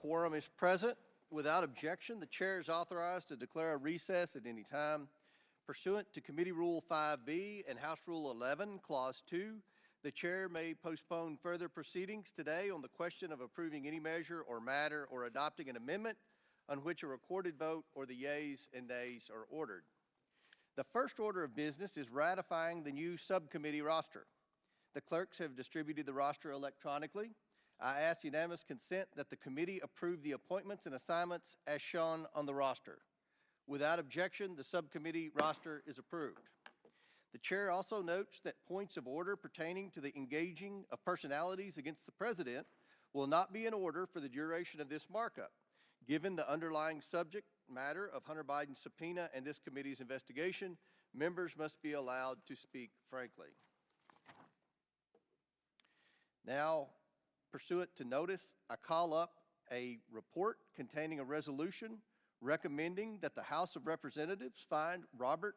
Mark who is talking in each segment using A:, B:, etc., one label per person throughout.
A: quorum is present. Without objection, the chair is authorized to declare a recess at any time. Pursuant to Committee Rule 5B and House Rule 11, Clause 2, the chair may postpone further proceedings today on the question of approving any measure or matter or adopting an amendment on which a recorded vote or the yeas and nays are ordered. The first order of business is ratifying the new subcommittee roster. The clerks have distributed the roster electronically. I ask unanimous consent that the committee approve the appointments and assignments as shown on the roster. Without objection, the subcommittee roster is approved. The chair also notes that points of order pertaining to the engaging of personalities against the president will not be in order for the duration of this markup. Given the underlying subject matter of Hunter Biden's subpoena and this committee's investigation, members must be allowed to speak frankly. Now, pursuant to notice, I call up a report containing a resolution recommending that the House of Representatives find Robert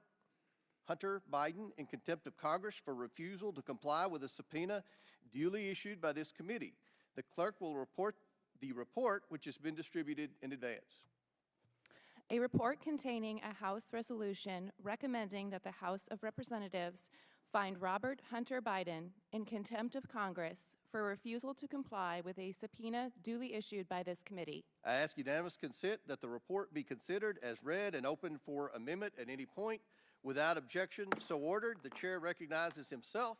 A: Hunter Biden in contempt of Congress for refusal to comply with a subpoena duly issued by this committee. The clerk will report the report, which has been distributed in advance.
B: A report containing a House resolution recommending that the House of Representatives find Robert Hunter Biden in contempt of Congress for refusal to comply with a subpoena duly issued by this committee.
A: I ask unanimous consent that the report be considered as read and open for amendment at any point. Without objection, so ordered. The chair recognizes himself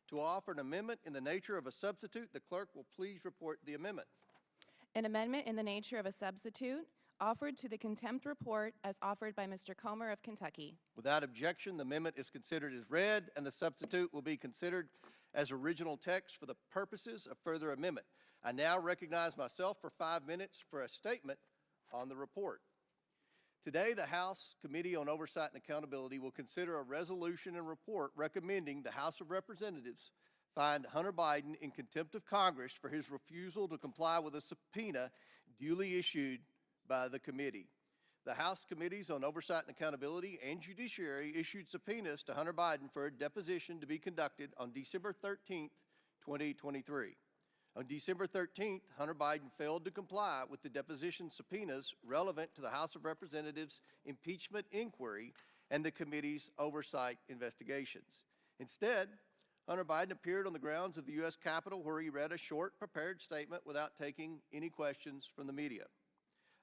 A: to offer an amendment in the nature of a substitute. The clerk will please report the amendment.
B: An amendment in the nature of a substitute offered to the contempt report as offered by Mr. Comer of Kentucky.
A: Without objection, the amendment is considered as read, and the substitute will be considered as original text for the purposes of further amendment. I now recognize myself for 5 minutes for a statement on the report. Today, the House Committee on Oversight and Accountability will consider a resolution and report recommending the House of Representatives find Hunter Biden in contempt of Congress for his refusal to comply with a subpoena duly issued by the committee. The House Committees on Oversight and Accountability and Judiciary issued subpoenas to Hunter Biden for a deposition to be conducted on December 13th, 2023. On December 13th, Hunter Biden failed to comply with the deposition subpoenas relevant to the House of Representatives impeachment inquiry and the committee's oversight investigations. Instead, Hunter Biden appeared on the grounds of the U.S. Capitol where he read a short prepared statement without taking any questions from the media.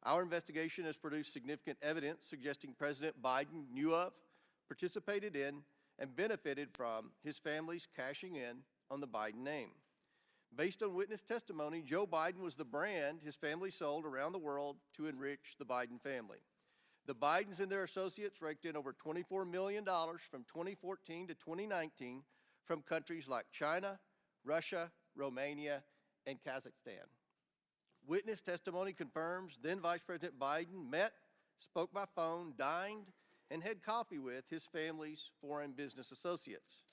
A: Our investigation has produced significant evidence suggesting President Biden knew of, participated in, and benefited from his family's cashing in on the Biden name. Based on witness testimony, Joe Biden was the brand his family sold around the world to enrich the Biden family. The Bidens and their associates raked in over $24 million from 2014 to 2019 from countries like China, Russia, Romania, and Kazakhstan. Witness testimony confirms then Vice President Biden met, spoke by phone, dined, and had coffee with his family's foreign business associates.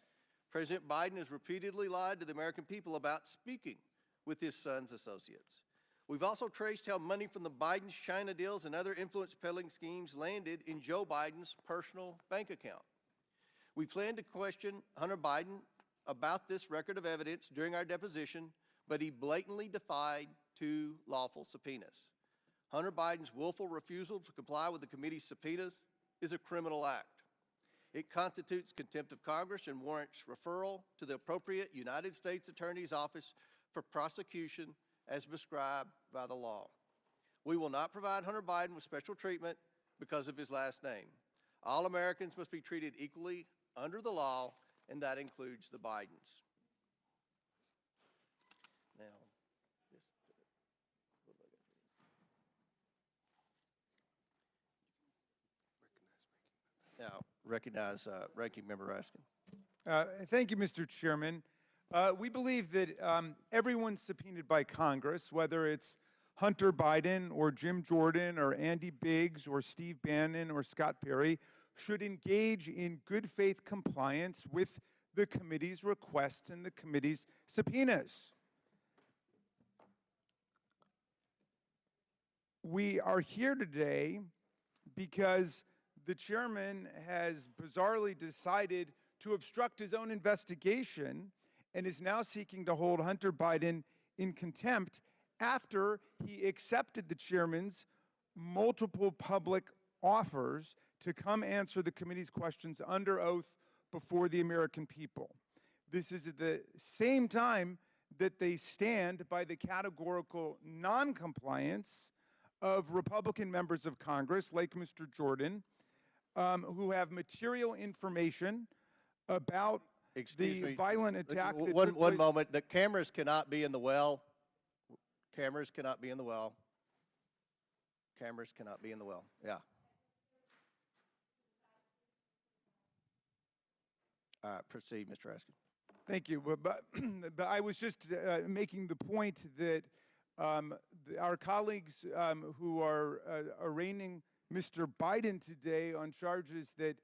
A: President Biden has repeatedly lied to the American people about speaking with his son's associates. We've also traced how money from the Biden's China deals and other influence peddling schemes landed in Joe Biden's personal bank account. We plan to question Hunter Biden about this record of evidence during our deposition, but he blatantly defied 2 lawful subpoenas. Hunter Biden's willful refusal to comply with the committee's subpoenas is a criminal act. It constitutes contempt of Congress and warrants referral to the appropriate United States Attorney's Office for prosecution as prescribed by the law. We will not provide Hunter Biden with special treatment because of his last name. All Americans must be treated equally under the law, and that includes the Bidens. Now, recognize Ranking Member Raskin.
C: Thank you, Mr. Chairman. We believe that everyone subpoenaed by Congress, whether it's Hunter Biden or Jim Jordan or Andy Biggs or Steve Bannon or Scott Perry, should engage in good faith compliance with the committee's requests and the committee's subpoenas. We are here today because the chairman has bizarrely decided to obstruct his own investigation and is now seeking to hold Hunter Biden in contempt after he accepted the chairman's multiple public offers to come answer the committee's questions under oath before the American people. This is at the same time that they stand by the categorical non-compliance of Republican members of Congress, like Mr. Jordan, who have material information about the violent attack that took
A: One
C: place.
A: moment. The cameras cannot be in the well. Cameras cannot be in the well. Cameras cannot be in the well. Yeah. All right, proceed, Mr. Raskin.
C: Thank you. But I was just making the point that our colleagues who are arraigning Mr. Biden today on charges that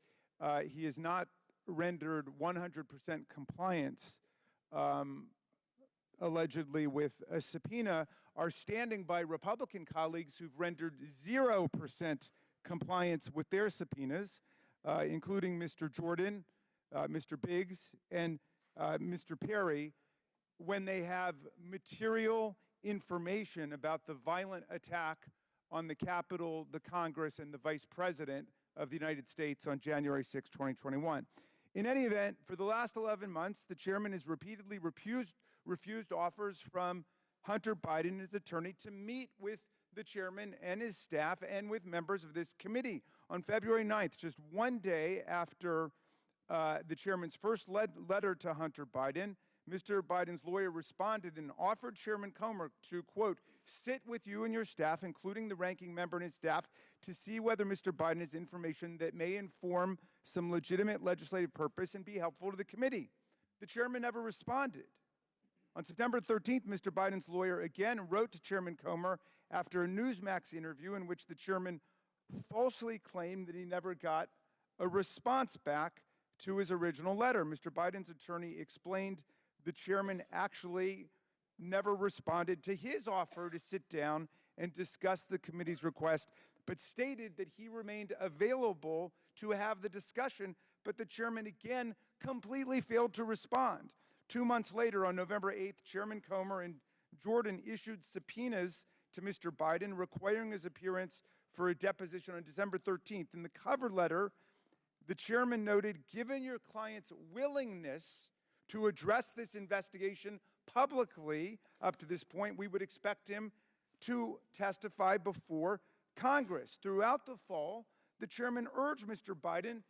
C: he has not rendered 100% compliance, allegedly with a subpoena, are standing by Republican colleagues who've rendered 0% compliance with their subpoenas, including Mr. Jordan, Mr. Biggs, and Mr. Perry, when they have material information about the violent attack on the Capitol, the Congress, and the Vice President of the United States on January 6, 2021. In any event, for the last 11 months, the chairman has repeatedly refused offers from Hunter Biden and his attorney to meet with the chairman and his staff and with members of this committee. On February 9th, just one day after the chairman's first letter to Hunter Biden, Mr. Biden's lawyer responded and offered Chairman Comer to, quote, sit with you and your staff, including the ranking member and his staff, to see whether Mr. Biden has information that may inform some legitimate legislative purpose and be helpful to the committee. The chairman never responded. On September 13th, Mr. Biden's lawyer again wrote to Chairman Comer after a Newsmax interview in which the chairman falsely claimed that he never got a response back to his original letter. Mr. Biden's attorney explained the chairman actually never responded to his offer to sit down and discuss the committee's request, but stated that he remained available to have the discussion, but the chairman again completely failed to respond. 2 months later, on November 8th, Chairman Comer and Jordan issued subpoenas to Mr. Biden requiring his appearance for a deposition on December 13th. In the cover letter, the chairman noted, given your client's willingness to address this investigation publicly up to this point, we would expect him to testify before Congress. Throughout the fall, the chairman urged Mr. Biden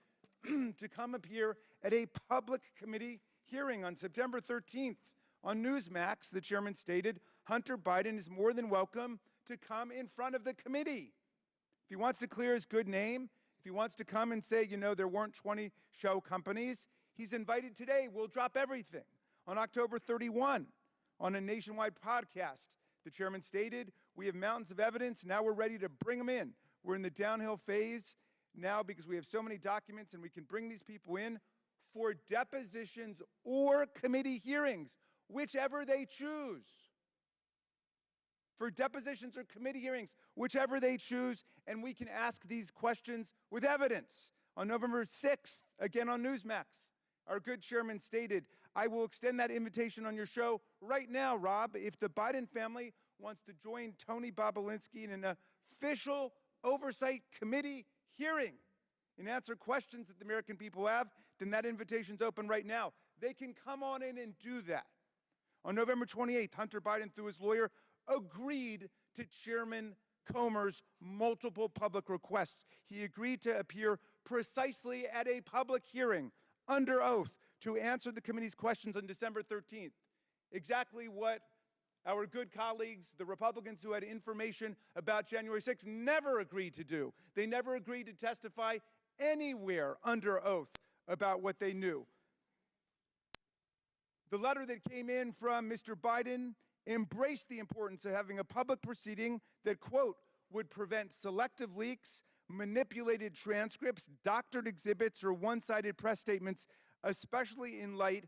C: to come appear at a public committee hearing. On September 13th on Newsmax, the chairman stated, Hunter Biden is more than welcome to come in front of the committee. If he wants to clear his good name, if he wants to come and say, you know, there weren't 20 show companies, he's invited today. We'll drop everything. On October 31, on a nationwide podcast, the chairman stated, we have mountains of evidence. Now we're ready to bring them in. We're in the downhill phase now because we have so many documents and we can bring these people in for depositions or committee hearings, whichever they choose. For depositions or committee hearings, whichever they choose, and we can ask these questions with evidence. On November 6th, again on Newsmax, our good chairman stated, I will extend that invitation on your show right now, Rob. If the Biden family wants to join Tony Bobulinski in an official Oversight Committee hearing and answer questions that the American people have, then that invitation's open right now. They can come on in and do that. On November 28th, Hunter Biden, through his lawyer, agreed to Chairman Comer's multiple public requests. He agreed to appear precisely at a public hearing under oath to answer the committee's questions on December 13th. Exactly what our good colleagues, the Republicans who had information about January 6th, never agreed to do. They never agreed to testify anywhere under oath about what they knew. The letter that came in from Mr. Biden embraced the importance of having a public proceeding that, quote, would prevent selective leaks, manipulated transcripts, doctored exhibits, or one-sided press statements, especially in light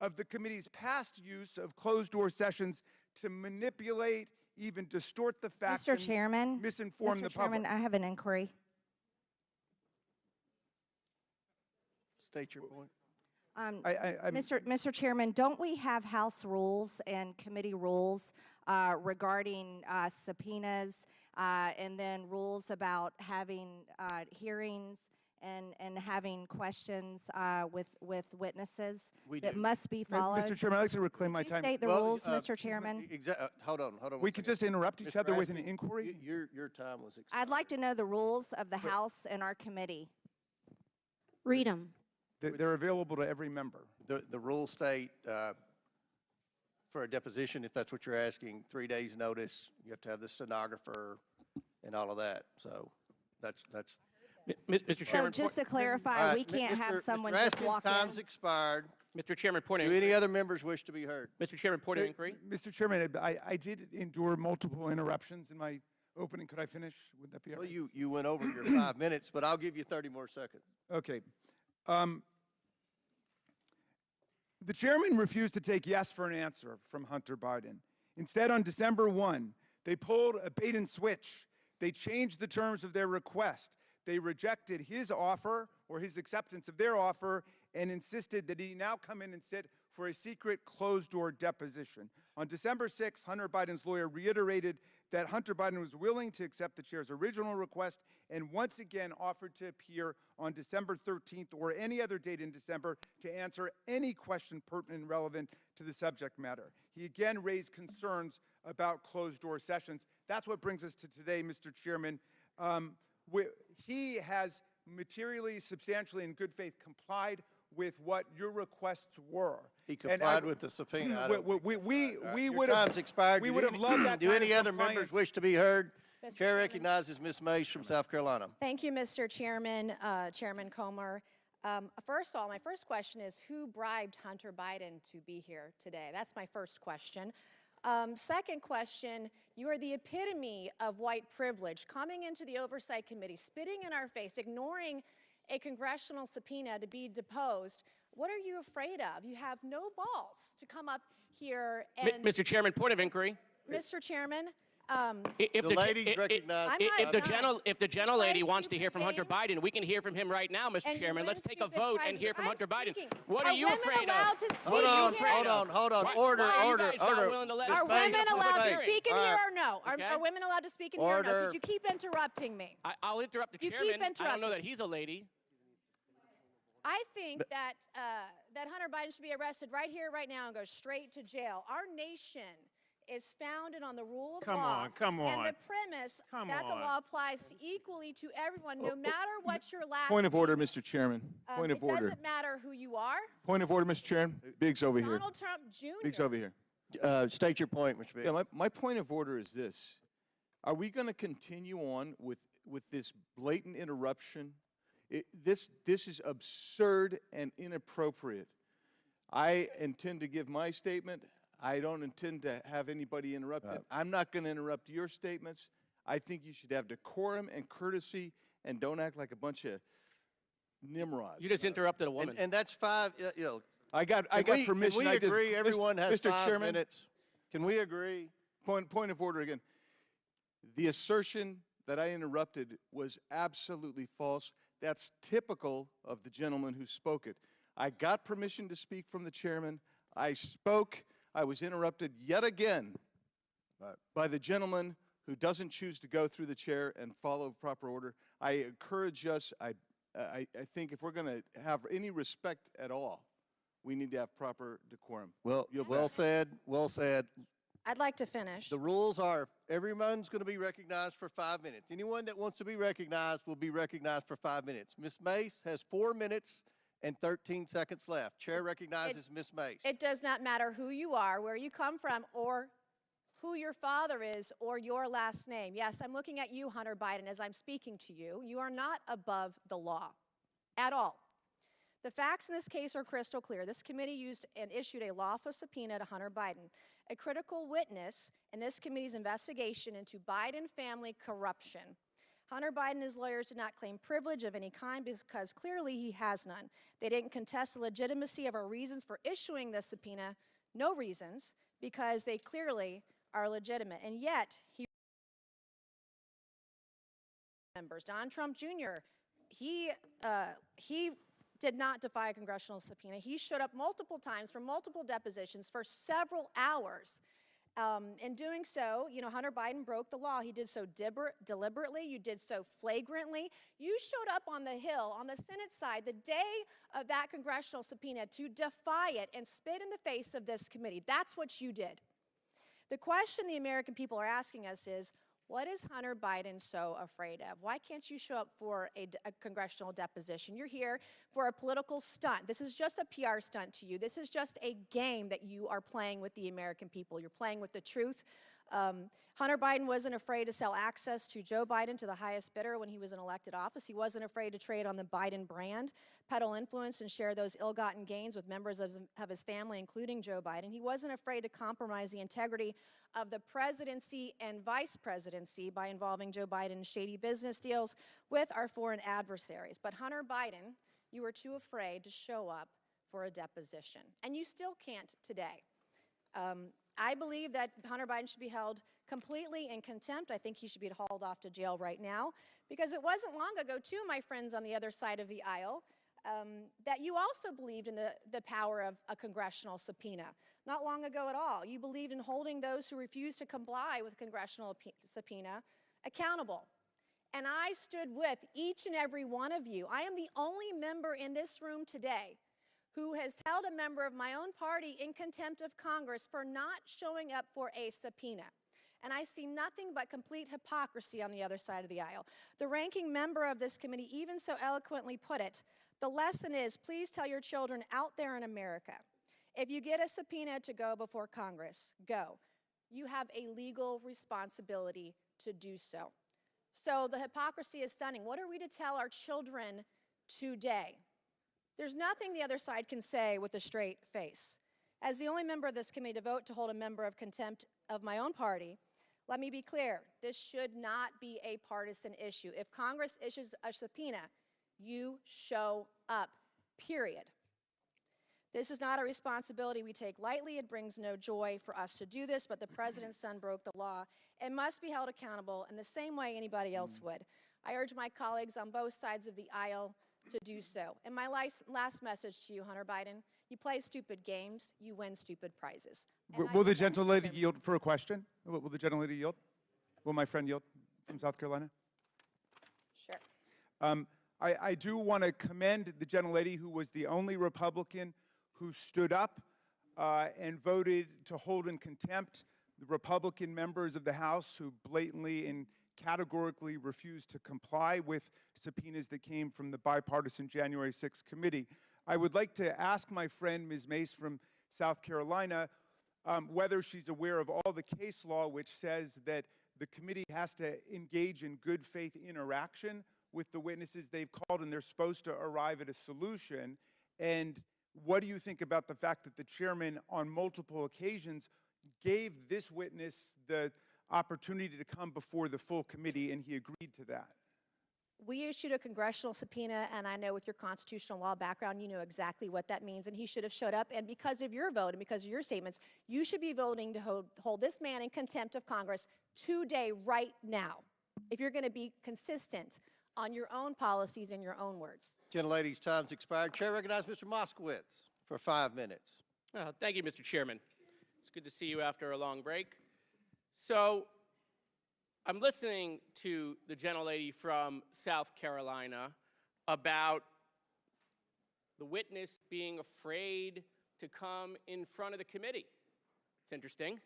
C: of the committee's past use of closed-door sessions to manipulate, even distort the facts,
D: Mr. Chairman,
C: misinform the public.
D: Mr. Chairman, I have an inquiry.
A: State your point.
D: Mr. Chairman, don't we have House rules and committee rules regarding subpoenas, and then rules about having hearings and having questions with witnesses
A: We
D: that
A: do.
D: must be followed.
C: Mr. Chairman, I'd like to reclaim my
D: Could you
C: time.
D: state the
A: Well,
D: rules, Mr.
A: excuse me,
D: Chairman?
A: Hold on
C: We
A: one
C: could
A: second.
C: just interrupt each
A: Mr.
C: other with an
A: Raskin,
C: inquiry?
A: Your time was expired.
D: I'd like to know the rules of the House and our committee.
E: Read them.
C: They're available to every member.
A: The rules state, for a deposition, if that's what you're asking, 3 days' notice, you have to have the stenographer and all of that. So that's.
F: Mr.
D: So
F: Chairman,
D: just to
A: All
D: clarify,
A: right,
D: we can't have someone
A: Mr.
D: just
A: Raskin's
D: walk
A: time's
D: in.
A: expired.
F: Mr. Chairman, point of
A: Do any
F: inquiry.
A: other members wish to be heard?
F: Mr. Chairman, point of inquiry.
C: Mr. Chairman, I did endure multiple interruptions in my opening. Could I finish? Would that be all
A: Well,
C: right?
A: you went over your 5 minutes, but I'll give you 30 more seconds.
C: Okay. The chairman refused to take yes for an answer from Hunter Biden. Instead, on December 1, they pulled a bait and switch. They changed the terms of their request. They rejected his offer or his acceptance of their offer and insisted that he now come in and sit for a secret closed-door deposition. On December 6, Hunter Biden's lawyer reiterated that Hunter Biden was willing to accept the chair's original request and once again offered to appear on December 13th or any other date in December to answer any question pertinent and relevant to the subject matter. He again raised concerns about closed-door sessions. That's what brings us to today, Mr. Chairman. He has materially, substantially, in good faith complied with what your requests were.
A: He
C: And
A: complied with the subpoena. I don't think-
C: we
A: Your
C: would have
A: time's expired.
C: we
A: Do
C: would have
A: any-
C: loved that
A: Do
C: kind
A: any
C: of
A: other members
C: compliance.
A: wish to be heard?
E: Mr.
A: Chair
E: Chairman.
A: recognizes Ms. Mace from South Carolina.
E: Thank you, Mr. Chairman, Chairman Comer. First of all, my first question is, who bribed Hunter Biden to be here today? That's my first question. Second question, you are the epitome of white privilege, coming into the Oversight Committee, spitting in our face, ignoring a congressional subpoena to be deposed. What are you afraid of? You have no balls to come up here and...
F: Mr. Chairman, point of inquiry.
E: Mr. Chairman,
F: If
A: The ladies recognize.
E: I'm not done.
F: If the gentlelady
E: Play
F: wants to hear from Hunter
E: stupid
F: Biden, we can hear from him right now, Mr.
E: and you
F: Chairman.
E: win
F: Let's take a
E: stupid
F: vote and
E: prizes.
F: hear from
E: I'm
F: Hunter Biden.
E: speaking.
F: What are you
E: women
F: afraid
E: allowed
F: of?
E: to speak
A: Hold on,
E: here?
A: hold on.
F: Why-
A: Order,
F: why are you
A: order,
F: guys not
A: order.
F: willing to let
A: Ms.
F: us
E: Are
A: Mace,
E: women
A: Ms.
E: allowed to
A: Mace.
E: speak in
A: All
E: here
A: right.
E: or no?
F: Okay.
E: Are women allowed to speak in here or no?
A: Order.
E: Because you keep interrupting me.
F: I'll interrupt the
E: You keep
F: chairman. I don't know
E: interrupting.
F: that he's a lady.
E: I think that Hunter Biden should be arrested right here, right now, and go straight to jail. Our nation is founded on the rule of law.
G: Come on.
E: And the premise
G: Come
E: that the
G: on.
E: law applies equally to everyone, no matter what your last
G: Point of order,
E: name.
G: Mr. Chairman. Point of
E: It
G: order.
E: doesn't matter who you are.
G: Point of order, Mr. Chairman. Biggs over here.
E: Donald Trump Jr.
G: Biggs over here.
A: State your point, Mr. Biggs.
G: Yeah, my point of order is this. Are we going to continue on with this blatant interruption? This is absurd and inappropriate. I intend to give my statement. I don't intend to have anybody interrupted. I'm not going to interrupt your statements. I think you should have decorum and courtesy and don't act like a bunch of nimrods.
F: You just interrupted a woman.
A: And that's 5,
G: I got
A: Can
G: permission.
A: we
G: I did-
A: agree everyone has
G: Mr.
A: 5
G: Chairman,
A: minutes? Can we agree?
G: Point of order again. The assertion that I interrupted was absolutely false. That's typical of the gentleman who spoke it. I got permission to speak from the chairman. I spoke. I was interrupted yet again by the gentleman who doesn't choose to go through the chair and follow proper order. I encourage us, I think if we're going to have any respect at all, we need to have proper decorum.
A: Well said, well said.
E: I'd like to finish.
A: The rules are everyone's going to be recognized for 5 minutes. Anyone that wants to be recognized will be recognized for 5 minutes. Ms. Mace has 4 minutes and 13 seconds left. Chair recognizes Ms. Mace.
E: It does not matter who you are, where you come from, or who your father is, or your last name. Yes, I'm looking at you, Hunter Biden, as I'm speaking to you. You are not above the law at all. The facts in this case are crystal clear. This committee used and issued a lawful subpoena to Hunter Biden, a critical witness in this committee's investigation into Biden family corruption. Hunter Biden and his lawyers did not claim privilege of any kind because clearly he has none. They didn't contest the legitimacy of our reasons for issuing the subpoena, no reasons, because they clearly are legitimate. And yet, members, Donald Trump Jr., he did not defy a congressional subpoena. He showed up multiple times for multiple depositions for several hours. In doing so, Hunter Biden broke the law. He did so deliberately. You did so flagrantly. You showed up on the Hill, on the Senate side, the day of that congressional subpoena to defy it and spit in the face of this committee. That's what you did. The question the American people are asking us is, what is Hunter Biden so afraid of? Why can't you show up for a congressional deposition? You're here for a political stunt. This is just a PR stunt to you. This is just a game that you are playing with the American people. You're playing with the truth. Hunter Biden wasn't afraid to sell access to Joe Biden to the highest bidder when he was in elected office. He wasn't afraid to trade on the Biden brand, peddle influence, and share those ill-gotten gains with members of his family, including Joe Biden. He wasn't afraid to compromise the integrity of the presidency and vice presidency by involving Joe Biden in shady business deals with our foreign adversaries. But Hunter Biden, you were too afraid to show up for a deposition, and you still can't today. I believe that Hunter Biden should be held completely in contempt. I think he should be hauled off to jail right now, because it wasn't long ago, too, my friends on the other side of the aisle, that you also believed in the power of a congressional subpoena. Not long ago at all. You believed in holding those who refuse to comply with congressional subpoena accountable. And I stood with each and every one of you. I am the only member in this room today who has held a member of my own party in contempt of Congress for not showing up for a subpoena. And I see nothing but complete hypocrisy on the other side of the aisle. The ranking member of this committee even so eloquently put it, the lesson is, please tell your children out there in America, if you get a subpoena to go before Congress, go. You have a legal responsibility to do so. So the hypocrisy is stunning. What are we to tell our children today? There's nothing the other side can say with a straight face. As the only member of this committee to vote to hold a member of contempt of my own party, let me be clear, this should not be a partisan issue. If Congress issues a subpoena, you show up, period. This is not a responsibility we take lightly. It brings no joy for us to do this, but the president's son broke the law and must be held accountable in the same way anybody else would. I urge my colleagues on both sides of the aisle to do so. And my last message to you, Hunter Biden, you play stupid games, you win stupid prizes.
C: Will the gentlelady yield for a question? Will the gentlelady yield? Will my friend yield from South Carolina?
E: Sure.
C: I do want to commend the gentlelady who was the only Republican who stood up and voted to hold in contempt the Republican members of the House who blatantly and categorically refused to comply with subpoenas that came from the bipartisan January 6th committee. I would like to ask my friend, Ms. Mace from South Carolina, whether she's aware of all the case law which says that the committee has to engage in good faith interaction with the witnesses they've called, and they're supposed to arrive at a solution. And what do you think about the fact that the chairman on multiple occasions gave this witness the opportunity to come before the full committee, and he agreed to that?
E: We issued a congressional subpoena, and I know with your constitutional law background, you know exactly what that means, and he should have showed up. And because of your vote and because of your statements, you should be voting to hold this man in contempt of Congress today, right now, if you're going to be consistent on your own policies and your own words.
A: Gentlelady's time's expired. Chair recognizes Mr. Moskowitz for 5 minutes.
F: Thank you, Mr. Chairman. It's good to see you after a long break. So I'm listening to the gentlelady from South Carolina about the witness being afraid to come in front of the committee. It's interesting.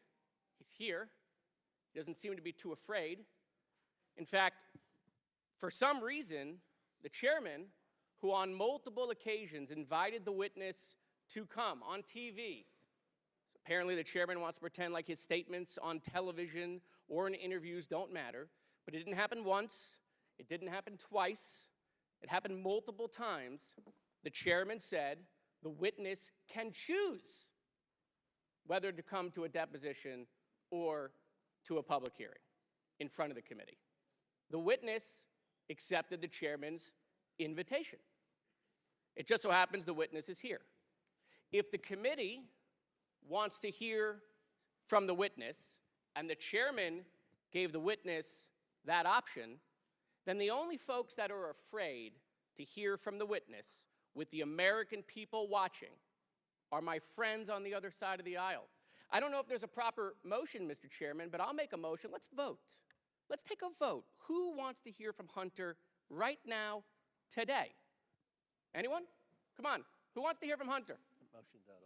F: He's here. He doesn't seem to be too afraid. In fact, for some reason, the chairman, who on multiple occasions invited the witness to come on TV, apparently the chairman wants to pretend like his statements on television or in interviews don't matter, but it didn't happen once, it didn't happen twice, it happened multiple times. The chairman said the witness can choose whether to come to a deposition or to a public hearing in front of the committee. The witness accepted the chairman's invitation. It just so happens the witness is here. If the committee wants to hear from the witness, and the chairman gave the witness that option, then the only folks that are afraid to hear from the witness with the American people watching are my friends on the other side of the aisle. I don't know if there's a proper motion, Mr. Chairman, but I'll make a motion. Let's vote. Let's take a vote. Who wants to hear from Hunter right now, today? Anyone? Come on. Who wants to hear from Hunter?
A: Motion's out of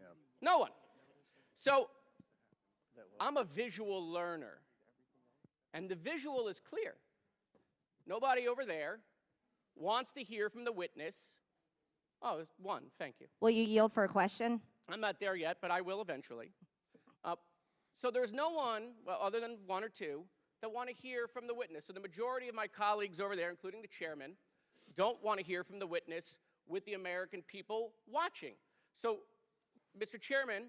A: order.
F: No one. So I'm a visual learner, and the visual is clear. Nobody over there wants to hear from the witness. Oh, there's one. Thank you.
D: Will you yield for a question?
F: I'm not there yet, but I will eventually. So there's no one, well, other than one or two, that want to hear from the witness. So the majority of my colleagues over there, including the chairman, don't want to hear from the witness with the American people watching. So, Mr. Chairman,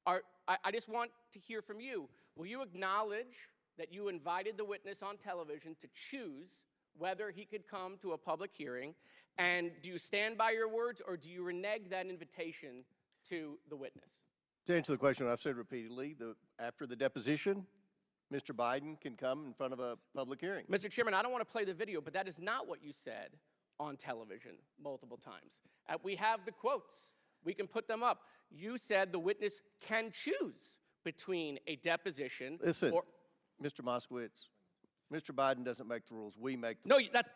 F: I just want to hear from you. Will you acknowledge that you invited the witness on television to choose whether he could come to a public hearing? And do you stand by your words, or do you renege that invitation to the witness?
A: To answer the question, I've said repeatedly, after the deposition, Mr. Biden can come in front of a public hearing.
F: Mr. Chairman, I don't want to play the video, but that is not what you said on television multiple times. We have the quotes. We can put them up. You said the witness can choose between a deposition
A: Listen,
F: or...
A: Mr. Moskowitz, Mr. Biden doesn't make the rules. We make the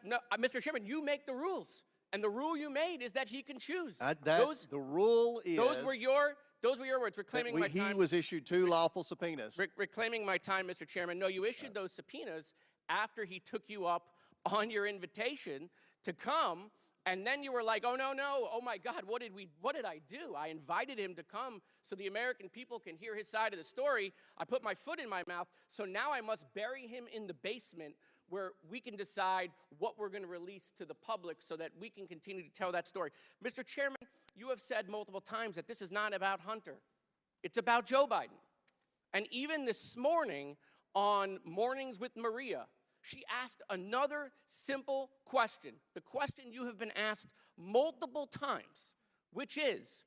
F: No, Mr. Chairman, you make the rules. And the rule you made is that he can choose.
A: the rule is
F: Those were your words, reclaiming my time.
A: he was issued 2 lawful subpoenas.
F: Reclaiming my time, Mr. Chairman. No, you issued those subpoenas after he took you up on your invitation to come, and then you were like, oh, no, oh, my God, what did I do? I invited him to come so the American people can hear his side of the story. I put my foot in my mouth, so now I must bury him in the basement where we can decide what we're going to release to the public so that we can continue to tell that story. Mr. Chairman, you have said multiple times that this is not about Hunter. It's about Joe Biden. And even this morning on Mornings with Maria, she asked another simple question, the question you have been asked multiple times, which is,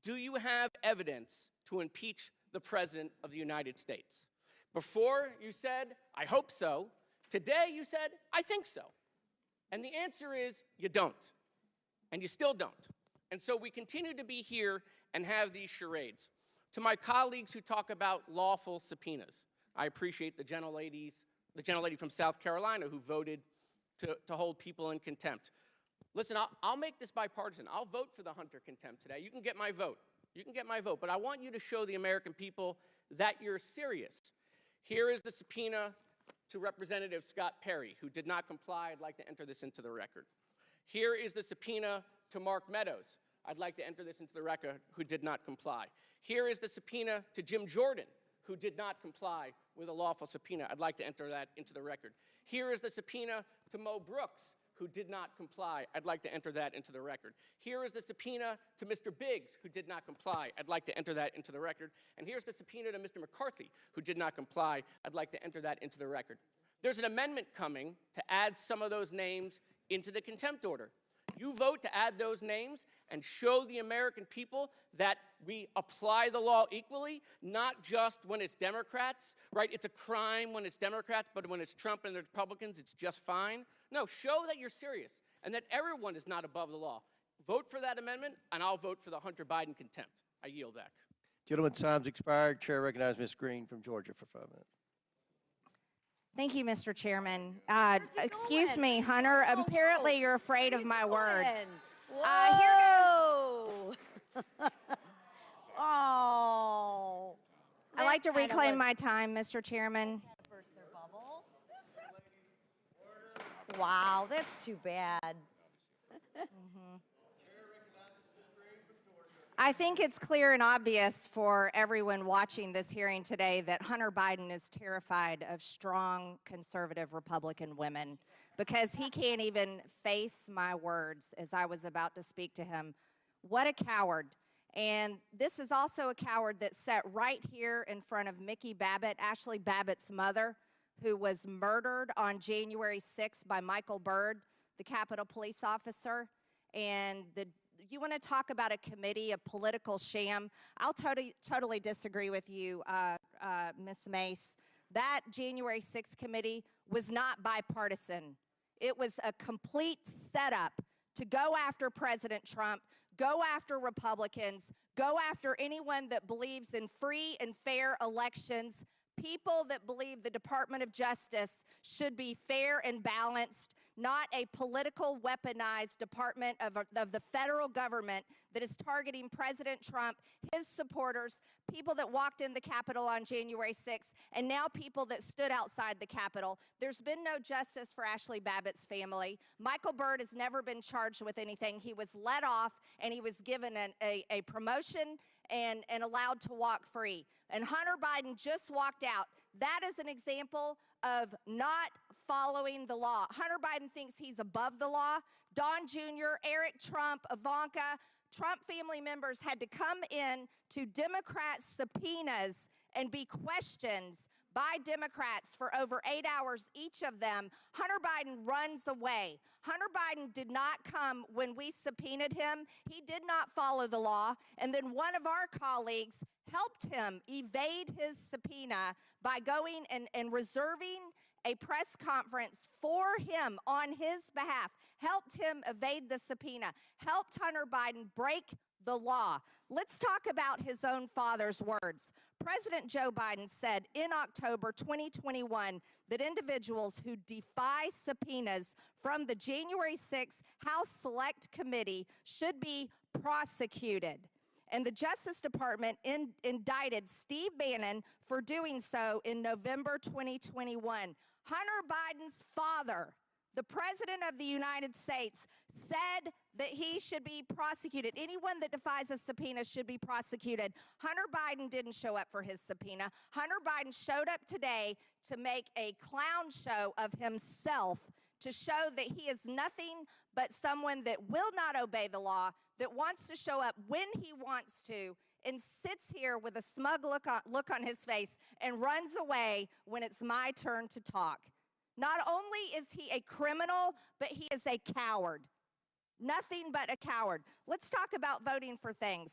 F: do you have evidence to impeach the President of the United States? Before you said, I hope so. Today you said, I think so. And the answer is, you don't. And you still don't. And so we continue to be here and have these charades. To my colleagues who talk about lawful subpoenas, I appreciate the gentlelady from South Carolina who voted to hold people in contempt. Listen, I'll make this bipartisan. I'll vote for the Hunter contempt today. You can get my vote. You can get my vote. But I want you to show the American people that you're serious. Here is the subpoena to Representative Scott Perry, who did not comply. I'd like to enter this into the record. Here is the subpoena to Mark Meadows. I'd like to enter this into the record, who did not comply. Here is the subpoena to Jim Jordan, who did not comply with a lawful subpoena. I'd like to enter that into the record. Here is the subpoena to Mo Brooks, who did not comply. I'd like to enter that into the record. Here is the subpoena to Mr. Biggs, who did not comply. I'd like to enter that into the record. And here's the subpoena to Mr. McCarthy, who did not comply. I'd like to enter that into the record. There's an amendment coming to add some of those names into the contempt order. You vote to add those names and show the American people that we apply the law equally, not just when it's Democrats, right? It's a crime when it's Democrats, but when it's Trump and the Republicans, it's just fine. No, show that you're serious and that everyone is not above the law. Vote for that amendment, and I'll vote for the Hunter Biden contempt. I yield back.
A: Gentleman's time's expired. Chair recognizes Ms. Green from Georgia for 5 minutes.
D: Thank you, Mr. Chairman.
E: Where's he
D: Excuse
E: going?
D: me, Hunter.
E: Whoa,
D: Apparently,
E: whoa.
D: you're afraid
E: Where
D: of
E: you
D: my
E: going?
D: words.
E: Whoa! Oh.
D: I'd like to
E: That kinda
D: reclaim
E: was-
D: my time, Mr. Chairman.
E: Burst their bubble. Wow, that's too bad.
D: I think it's clear and obvious for everyone watching this hearing today that Hunter Biden is terrified of strong conservative Republican women because he can't even face my words as I was about to speak to him. What a coward. And this is also a coward that sat right here in front of Mickey Babbitt, Ashley Babbitt's mother, who was murdered on January 6th by Michael Byrd, the Capitol Police officer. And you want to talk about a committee, a political sham? I'll totally disagree with you, Ms. Mace. That January 6th committee was not bipartisan. It was a complete setup to go after President Trump, go after Republicans, go after anyone that believes in free and fair elections, people that believe the Department of Justice should be fair and balanced, not a political weaponized department of the federal government that is targeting President Trump, his supporters, people that walked in the Capitol on January 6th, and now people that stood outside the Capitol. There's been no justice for Ashley Babbitt's family. Michael Byrd has never been charged with anything. He was let off, and he was given a promotion and allowed to walk free. And Hunter Biden just walked out. That is an example of not following the law. Hunter Biden thinks he's above the law. Don Jr., Eric Trump, Ivanka, Trump family members had to come in to Democrat subpoenas and be questioned by Democrats for over 8 hours, each of them. Hunter Biden runs away. Hunter Biden did not come when we subpoenaed him. He did not follow the law. And then one of our colleagues helped him evade his subpoena by going and reserving a press conference for him on his behalf, helped him evade the subpoena, helped Hunter Biden break the law. Let's talk about his own father's words. President Joe Biden said in October 2021 that individuals who defy subpoenas from the January 6th House Select Committee should be prosecuted. And the Justice Department indicted Steve Bannon for doing so in November 2021. Hunter Biden's father, the President of the United States, said that he should be prosecuted. Anyone that defies a subpoena should be prosecuted. Hunter Biden didn't show up for his subpoena. Hunter Biden showed up today to make a clown show of himself, to show that he is nothing but someone that will not obey the law, that wants to show up when he wants to, and sits here with a smug look on his face and runs away when it's my turn to talk. Not only is he a criminal, but he is a coward. Nothing but a coward. Let's talk about voting for things.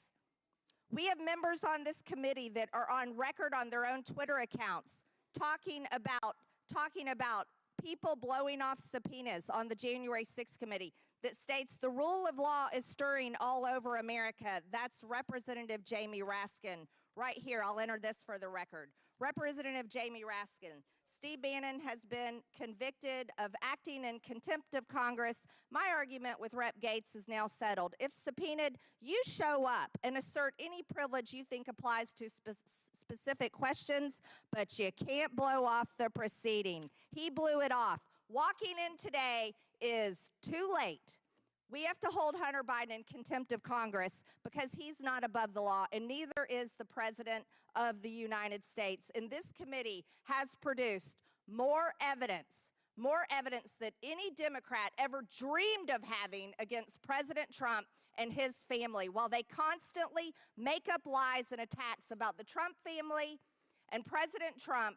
D: We have members on this committee that are on record on their own Twitter accounts talking about people blowing off subpoenas on the January 6th committee that states the rule of law is stirring all over America. That's Representative Jamie Raskin. Right here, I'll enter this for the record. Representative Jamie Raskin. Steve Bannon has been convicted of acting in contempt of Congress. My argument with Rep. Gates is now settled. If subpoenaed, you show up and assert any privilege you think applies to specific questions, but you can't blow off the proceeding. He blew it off. Walking in today is too late. We have to hold Hunter Biden in contempt of Congress because he's not above the law, and neither is the President of the United States. And this committee has produced more evidence that any Democrat ever dreamed of having against President Trump and his family, while they constantly make up lies and attacks about the Trump family and President Trump.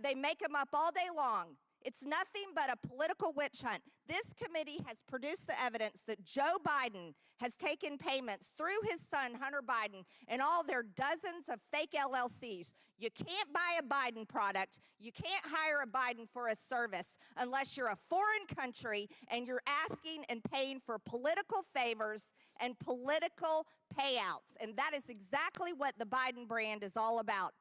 D: They make them up all day long. It's nothing but a political witch hunt. This committee has produced the evidence that Joe Biden has taken payments through his son, Hunter Biden, and all their dozens of fake LLCs. You can't buy a Biden product. You can't hire a Biden for a service unless you're a foreign country and you're asking and paying for political favors and political payouts. And that is exactly what the Biden brand is all about.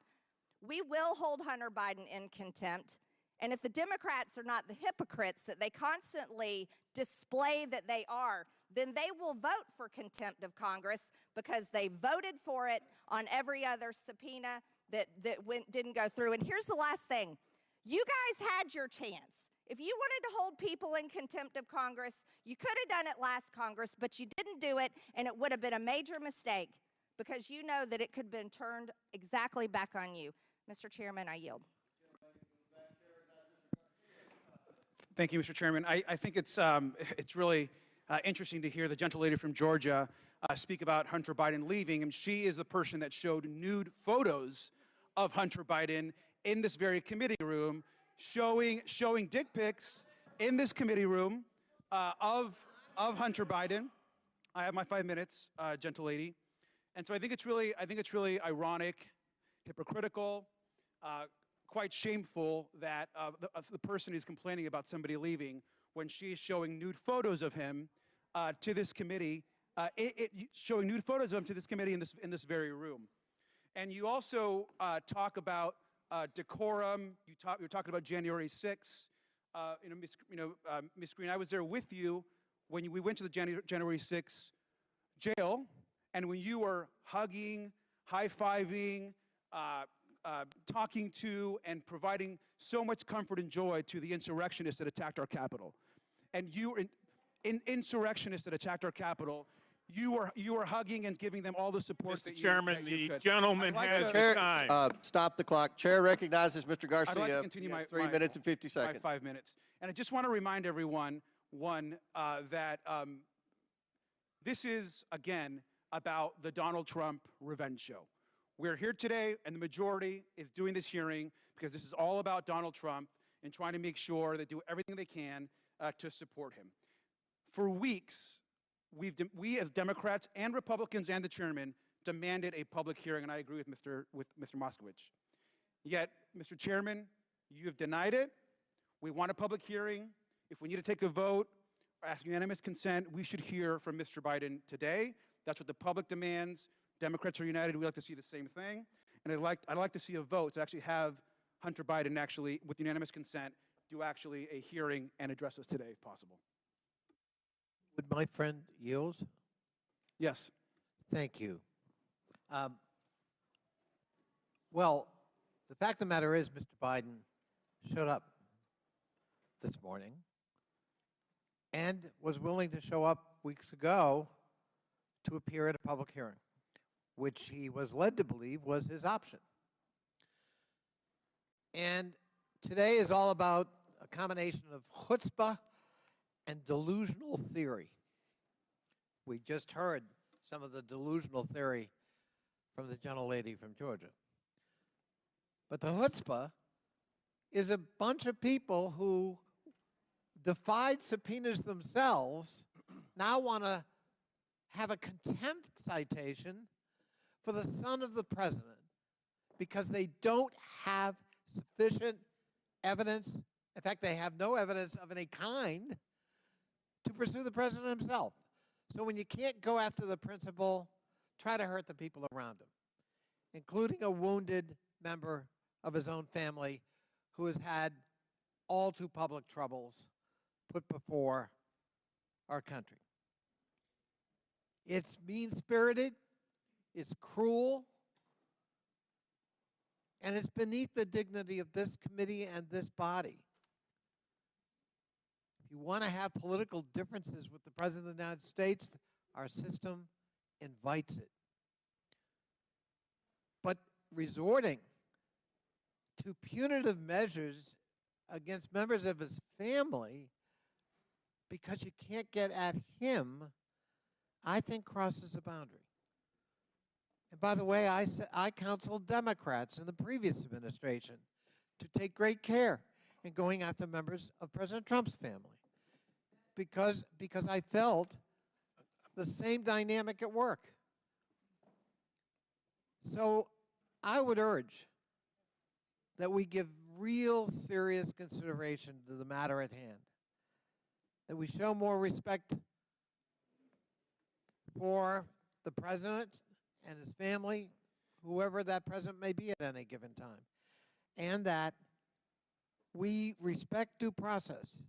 D: We will hold Hunter Biden in contempt. And if the Democrats are not the hypocrites that they constantly display that they are, then they will vote for contempt of Congress because they voted for it on every other subpoena that didn't go through. And here's the last thing. You guys had your chance. If you wanted to hold people in contempt of Congress, you could have done it last Congress, but you didn't do it, and it would have been a major mistake because you know that it could have been turned exactly back on you. Mr. Chairman, I yield.
H: Thank you, Mr. Chairman. I think it's really interesting to hear the gentlelady from Georgia speak about Hunter Biden leaving, and she is the person that showed nude photos of Hunter Biden in this very committee room, showing dick pics in this committee room of Hunter Biden. I have my 5 minutes, gentlelady, and so I think it's really ironic, hypocritical, quite shameful that the person who's complaining about somebody leaving when she's showing nude photos of him to this committee showing nude photos of him to this committee in this very room. And you also talk about decorum. You're talking about January 6th. Ms. Green, I was there with you when we went to the January 6th jail, and when you were hugging, high-fiving, talking to, and providing so much comfort and joy to the insurrectionists that attacked our Capitol. And you were insurrectionists that attacked our Capitol. You were hugging and giving them all the support that
I: Mr. Chairman,
H: that you
I: the
H: could.
I: gentleman
H: I'd like
I: has
H: to-
I: the time.
A: Stop the clock. Chair recognizes Mr. Garcia.
H: I'd like to continue my
A: 3 minutes and 50
H: my
A: seconds.
H: 5 minutes. And I just want to remind everyone, that this is, again, about the Donald Trump revenge show. We're here today, and the majority is doing this hearing because this is all about Donald Trump and trying to make sure they do everything they can to support him. For weeks, we as Democrats and Republicans and the chairman demanded a public hearing, and I agree with Mr. Moskowitz. Yet, Mr. Chairman, you have denied it. We want a public hearing. If we need to take a vote or ask unanimous consent, we should hear from Mr. Biden today. That's what the public demands. Democrats are united. We like to see the same thing. And I'd like to see a vote to actually have Hunter Biden actually, with unanimous consent, do actually a hearing and address us today, if possible.
J: Would my friend yield?
H: Yes.
J: Thank you. Well, the fact of the matter is, Mr. Biden showed up this morning and was willing to show up weeks ago to appear at a public hearing, which he was led to believe was his option. And today is all about a combination of chutzpah and delusional theory. We just heard some of the delusional theory from the gentlelady from Georgia. But the chutzpah is a bunch of people who defied subpoenas themselves now want to have a contempt citation for the son of the president because they don't have sufficient evidence. In fact, they have no evidence of any kind to pursue the president himself. So when you can't go after the principal, try to hurt the people around him, including a wounded member of his own family who has had all too public troubles put before our country. It's mean-spirited, it's cruel, and it's beneath the dignity of this committee and this body. If you want to have political differences with the President of the United States, our system invites it. But resorting to punitive measures against members of his family because you can't get at him, I think crosses a boundary. And by the way, I counseled Democrats in the previous administration to take great care in going after members of President Trump's family because I felt the same dynamic at work. So I would urge that we give real serious consideration to the matter at hand, that we show more respect for the president and his family, whoever that president may be at any given time, and that we respect due process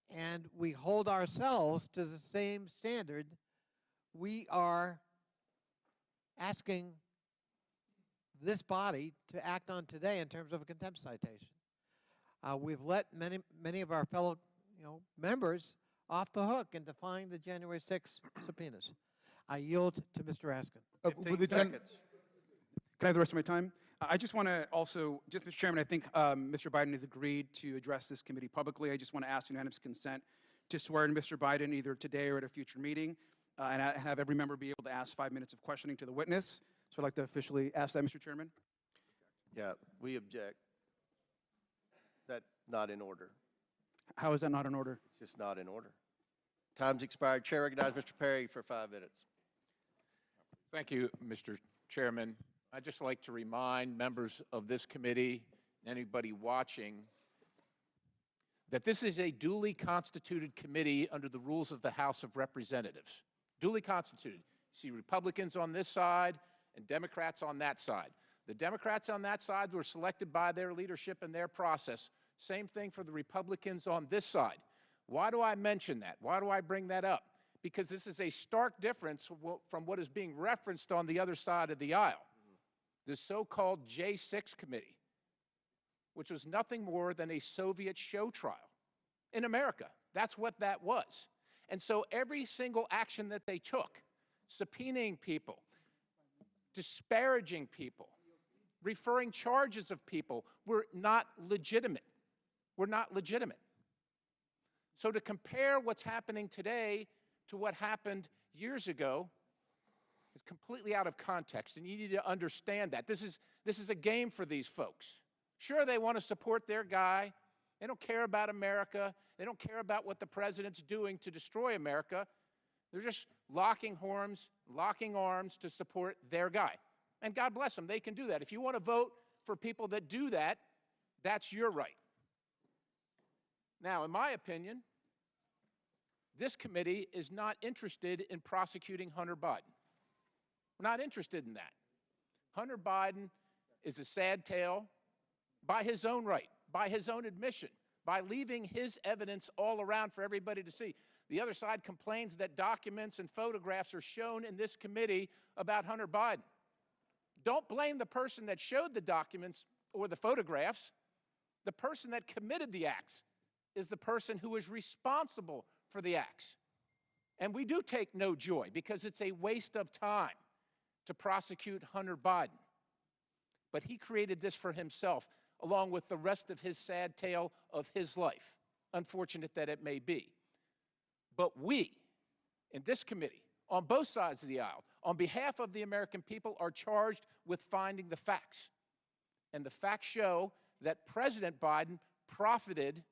J: and we hold ourselves to the same standard we are asking this body to act on today in terms of a contempt citation. We've let many of our fellow members off the hook in defying the January 6 subpoenas. I yield to Mr. Raskin.
A: 15 seconds.
H: Can I have the rest of my time? I just want to also, Mr. Chairman, I think Mr. Biden has agreed to address this committee publicly. I just want to ask unanimous consent to swear in Mr. Biden either today or at a future meeting, and have every member be able to ask 5 minutes of questioning to the witness. So I'd like to officially ask that, Mr. Chairman.
A: Yeah, we object. That's not in order.
H: How is that not in order?
A: It's just not in order. Time's expired. Chair recognizes Mr. Perry for 5 minutes.
I: Thank you, Mr. Chairman. I'd just like to remind members of this committee, and anybody watching, that this is a duly constituted committee under the rules of the House of Representatives. duly constituted. See Republicans on this side and Democrats on that side. The Democrats on that side were selected by their leadership and their process. Same thing for the Republicans on this side. Why do I mention that? Why do I bring that up? Because this is a stark difference from what is being referenced on the other side of the aisle. The so-called J6 committee, which was nothing more than a Soviet show trial in America. That's what that was. And so every single action that they took, subpoenaing people, disparaging people, referring charges of people, were not legitimate. Were not legitimate. So to compare what's happening today to what happened years ago is completely out of context, and you need to understand that. This is a game for these folks. Sure, they want to support their guy. They don't care about America. They don't care about what the president's doing to destroy America. They're just locking arms to support their guy. And God bless them, they can do that. If you want to vote for people that do that, that's your right. Now, in my opinion, this committee is not interested in prosecuting Hunter Biden. We're not interested in that. Hunter Biden is a sad tale by his own right, by his own admission, by leaving his evidence all around for everybody to see. The other side complains that documents and photographs are shown in this committee about Hunter Biden. Don't blame the person that showed the documents or the photographs. The person that committed the acts is the person who is responsible for the acts. And we do take no joy because it's a waste of time to prosecute Hunter Biden. But he created this for himself, along with the rest of his sad tale of his life, unfortunate that it may be. But we, in this committee, on both sides of the aisle, on behalf of the American people, are charged with finding the facts. And the facts show that President Biden profited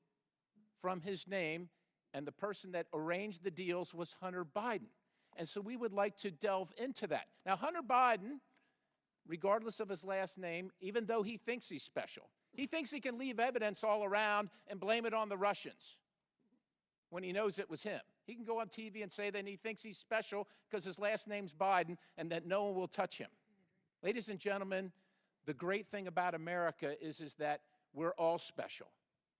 I: from his name, and the person that arranged the deals was Hunter Biden. And so we would like to delve into that. Now, Hunter Biden, regardless of his last name, even though he thinks he's special, he thinks he can leave evidence all around and blame it on the Russians when he knows it was him. He can go on TV and say that he thinks he's special because his last name's Biden and that no one will touch him. Ladies and gentlemen, the great thing about America is that we're all special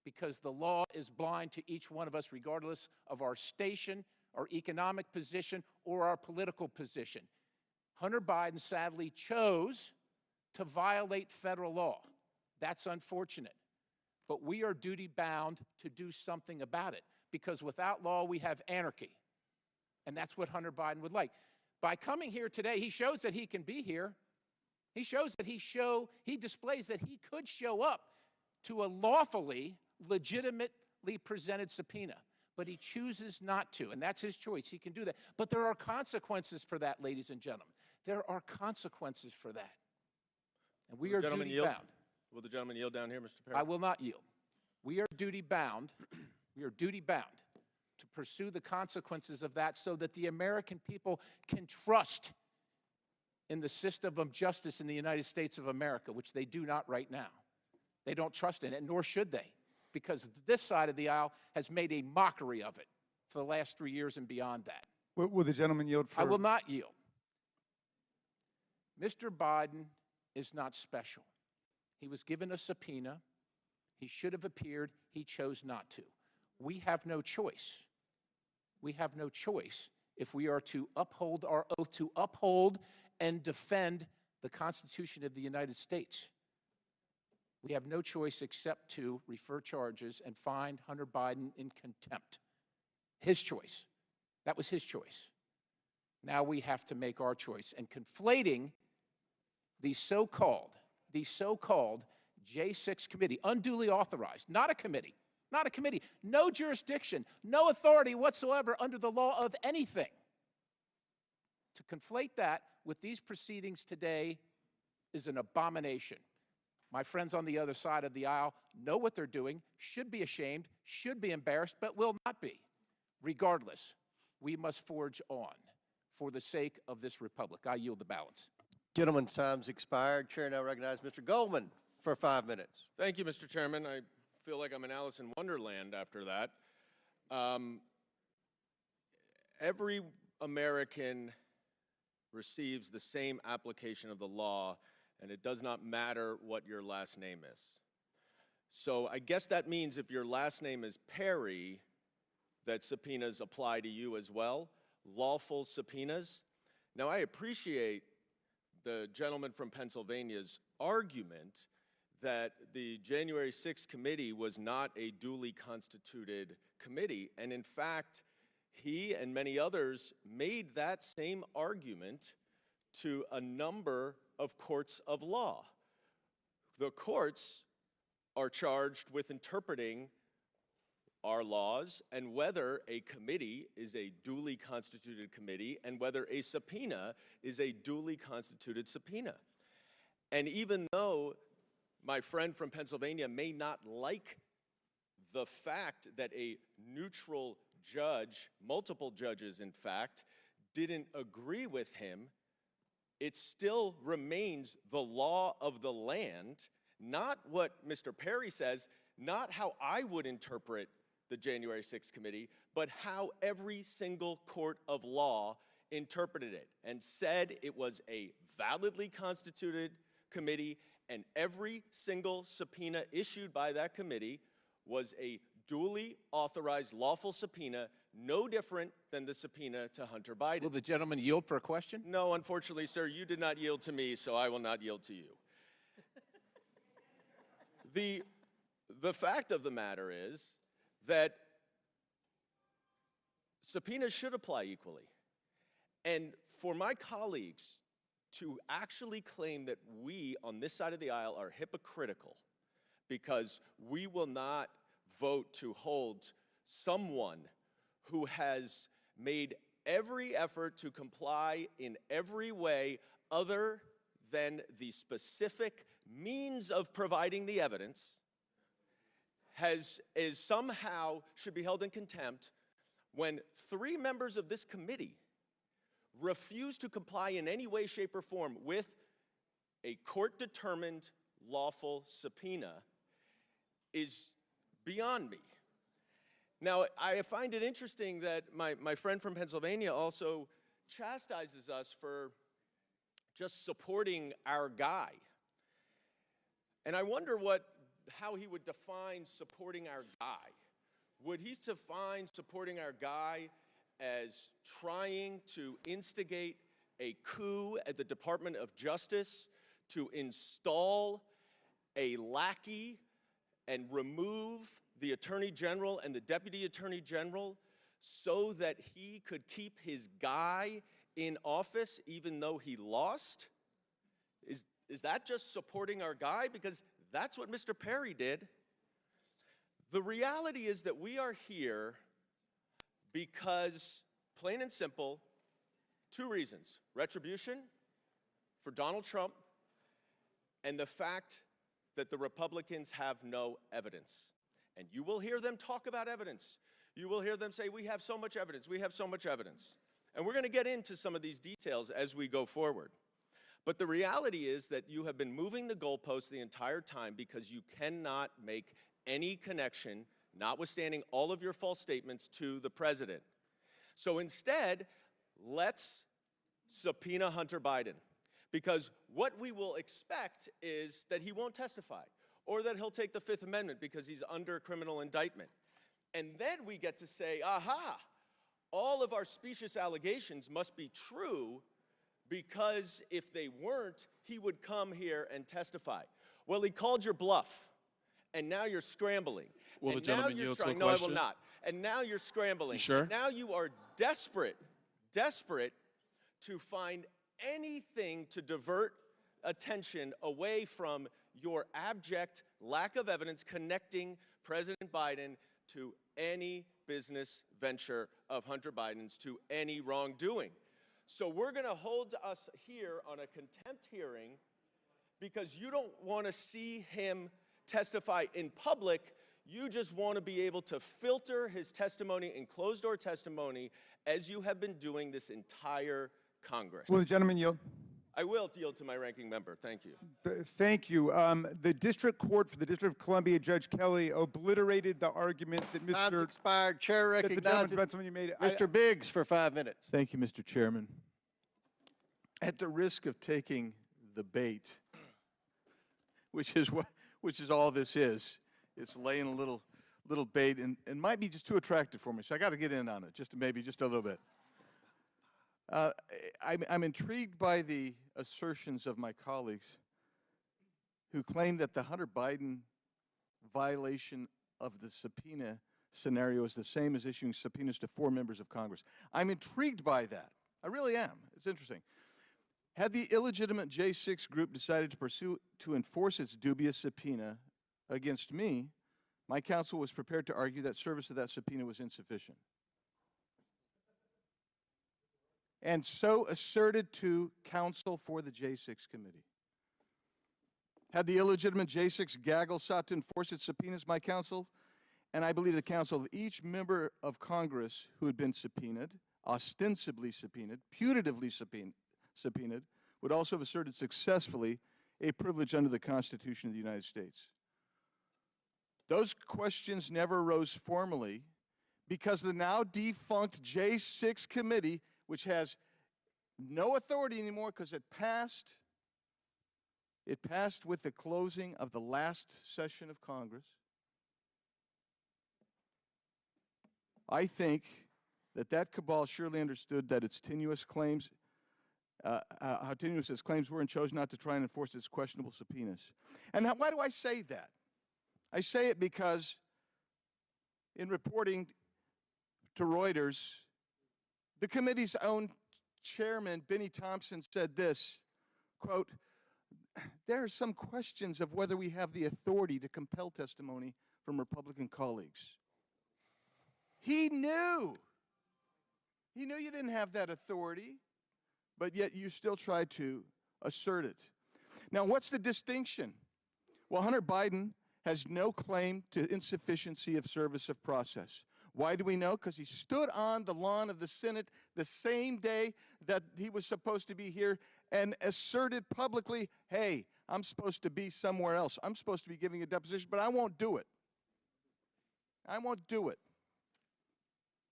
I: because the law is blind to each one of us regardless of our station, our economic position, or our political position. Hunter Biden sadly chose to violate federal law. That's unfortunate. But we are duty-bound to do something about it because without law, we have anarchy. And that's what Hunter Biden would like. By coming here today, he shows that he can be here. He shows that he displays that he could show up to a lawfully, legitimately presented subpoena. But he chooses not to, and that's his choice. He can do that. But there are consequences for that, ladies and gentlemen. There are consequences for that. And we are duty-bound.
K: Will the gentleman yield down here, Mr. Perry?
I: I will not yield. We are duty-bound. We are duty-bound to pursue the consequences of that so that the American people can trust in the system of justice in the United States of America, which they do not right now. They don't trust in it, nor should they, because this side of the aisle has made a mockery of it for the last 3 years and beyond that.
C: Will the gentleman yield for?
I: I will not yield. Mr. Biden is not special. He was given a subpoena. He should have appeared. He chose not to. We have no choice. We have no choice if we are to uphold our oath to uphold and defend the Constitution of the United States. We have no choice except to refer charges and find Hunter Biden in contempt. His choice. That was his choice. Now we have to make our choice. And conflating the so-called J6 committee, unduly authorized, not a committee, no jurisdiction, no authority whatsoever under the law of anything. To conflate that with these proceedings today is an abomination. My friends on the other side of the aisle know what they're doing, should be ashamed, should be embarrassed, but will not be. Regardless, we must forge on for the sake of this republic. I yield the balance.
A: Gentleman's time's expired. Chair now recognizes Mr. Goldman for 5 minutes.
K: Thank you, Mr. Chairman. I feel like I'm in Alice in Wonderland after that. Every American receives the same application of the law, and it does not matter what your last name is. So I guess that means if your last name is Perry, that subpoenas apply to you as well, lawful subpoenas. Now, I appreciate the gentleman from Pennsylvania's argument that the January 6th committee was not a duly constituted committee, and in fact, he and many others made that same argument to a number of courts of law. The courts are charged with interpreting our laws and whether a committee is a duly constituted committee and whether a subpoena is a duly constituted subpoena. And even though my friend from Pennsylvania may not like the fact that a neutral judge, multiple judges in fact, didn't agree with him, it still remains the law of the land, not what Mr. Perry says, not how I would interpret the January 6th committee, but how every single court of law interpreted it and said it was a validly constituted committee, and every single subpoena issued by that committee was a duly authorized lawful subpoena, no different than the subpoena to Hunter Biden.
I: Will the gentleman yield for a question?
K: No, unfortunately, sir, you did not yield to me, so I will not yield to you. The fact of the matter is that subpoenas should apply equally. And for my colleagues to actually claim that we on this side of the aisle are hypocritical because we will not vote to hold someone who has made every effort to comply in every way other than the specific means of providing the evidence is somehow should be held in contempt when 3 members of this committee refuse to comply in any way, shape, or form with a court-determined lawful subpoena is beyond me. Now, I find it interesting that my friend from Pennsylvania also chastises us for just supporting our guy. And I wonder how he would define supporting our guy. Would he define supporting our guy as trying to instigate a coup at the Department of Justice to install a lackey and remove the Attorney General and the Deputy Attorney General so that he could keep his guy in office even though he lost? Is that just supporting our guy? Because that's what Mr. Perry did. The reality is that we are here because, plain and simple, 2 reasons: retribution for Donald Trump and the fact that the Republicans have no evidence. And you will hear them talk about evidence. You will hear them say, we have so much evidence, we have so much evidence. And we're going to get into some of these details as we go forward. But the reality is that you have been moving the goalposts the entire time because you cannot make any connection, notwithstanding all of your false statements, to the president. So instead, let's subpoena Hunter Biden. Because what we will expect is that he won't testify, or that he'll take the 5th Amendment because he's under criminal indictment. And then we get to say, aha, all of our specious allegations must be true because if they weren't, he would come here and testify. Well, he called your bluff, and now you're scrambling.
L: Will the
K: And now
L: gentleman
K: you're
L: yield to a
K: trying- No, I will
L: question?
K: not. And now you're scrambling.
L: You sure?
K: Now you are desperate to find anything to divert attention away from your abject lack of evidence connecting President Biden to any business venture of Hunter Biden's, to any wrongdoing. So we're going to hold us here on a contempt hearing because you don't want to see him testify in public. You just want to be able to filter his testimony in closed-door testimony as you have been doing this entire Congress.
C: Will the gentleman yield?
K: I will yield to my ranking member. Thank you.
C: Thank you. The District Court for the District of Columbia, Judge Kelly, obliterated the argument that
A: Time's expired. Chair
C: that the gentleman
A: recognizes
C: from Pennsylvania made.
A: Mr. Biggs for 5 minutes.
G: Thank you, Mr. Chairman. At the risk of taking the bait, which is all this is, it's laying a little bait and might be just too attractive for me, so I got to get in on it, maybe just a little bit. I'm intrigued by the assertions of my colleagues who claim that the Hunter Biden violation of the subpoena scenario is the same as issuing subpoenas to 4 members of Congress. I'm intrigued by that. I really am. It's interesting. Had the illegitimate J6 group decided to enforce its dubious subpoena against me, my counsel was prepared to argue that service of that subpoena was insufficient. And so asserted to counsel for the J6 committee. Had the illegitimate J6 gaggle sought to enforce its subpoenas, my counsel, and I believe the counsel of each member of Congress who had been subpoenaed, ostensibly subpoenaed, putatively subpoenaed, would also have asserted successfully a privilege under the Constitution of the United States. Those questions never arose formally because the now defunct J6 committee, which has no authority anymore because it passed with the closing of the last session of Congress. I think that cabal surely understood that its tenuous claims, how tenuous its claims were, and chose not to try and enforce its questionable subpoenas. And why do I say that? I say it because in reporting to Reuters, the committee's own chairman, Benny Thompson, said this, quote, "There are some questions of whether we have the authority to compel testimony from Republican colleagues." He knew. He knew you didn't have that authority, but yet you still tried to assert it. Now, what's the distinction? Well, Hunter Biden has no claim to insufficiency of service of process. Why do we know? Because he stood on the lawn of the Senate the same day that he was supposed to be here and asserted publicly, hey, I'm supposed to be somewhere else. I'm supposed to be giving a deposition, but I won't do it. I won't do it.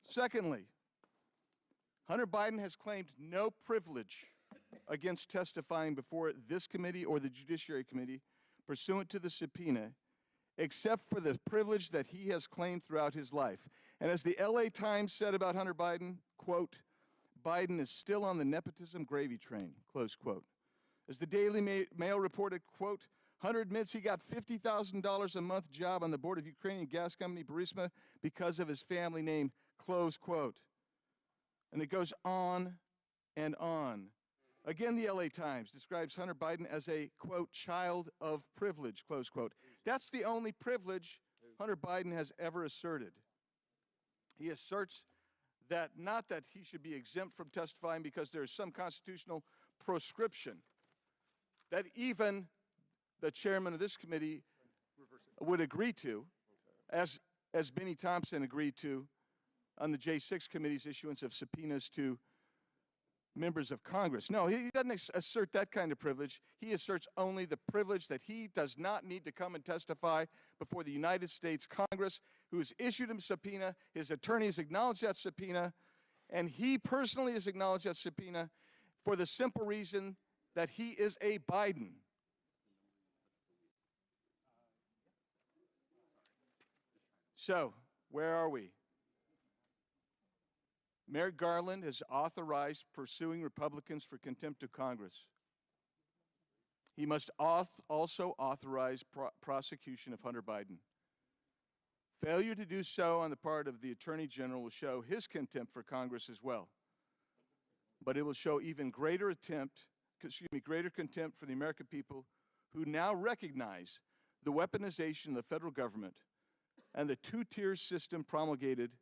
G: Secondly, Hunter Biden has claimed no privilege against testifying before this committee or the Judiciary Committee pursuant to the subpoena, except for the privilege that he has claimed throughout his life. And as the LA Times said about Hunter Biden, quote, Biden is still on the nepotism gravy train, close quote. As the Daily Mail reported, quote, Hunter admits he got $50,000 a month job on the board of Ukrainian gas company Burisma because of his family name, close quote. And it goes on and on. Again, the LA Times describes Hunter Biden as a, quote, child of privilege, close quote. That's the only privilege Hunter Biden has ever asserted. He asserts that not that he should be exempt from testifying because there is some constitutional proscription, that even the chairman of this committee would agree to, as Benny Thompson agreed to on the J6 committee's issuance of subpoenas to members of Congress. No, he doesn't assert that kind of privilege. He asserts only the privilege that he does not need to come and testify before the United States Congress, who has issued him a subpoena. His attorneys acknowledge that subpoena, and he personally has acknowledged that subpoena for the simple reason that he is a Biden. So, where are we? Merrick Garland has authorized pursuing Republicans for contempt of Congress. He must also authorize prosecution of Hunter Biden. Failure to do so on the part of the Attorney General will show his contempt for Congress as well. But it will show even greater contempt for the American people who now recognize the weaponization of the federal government and the two-tier system promulgated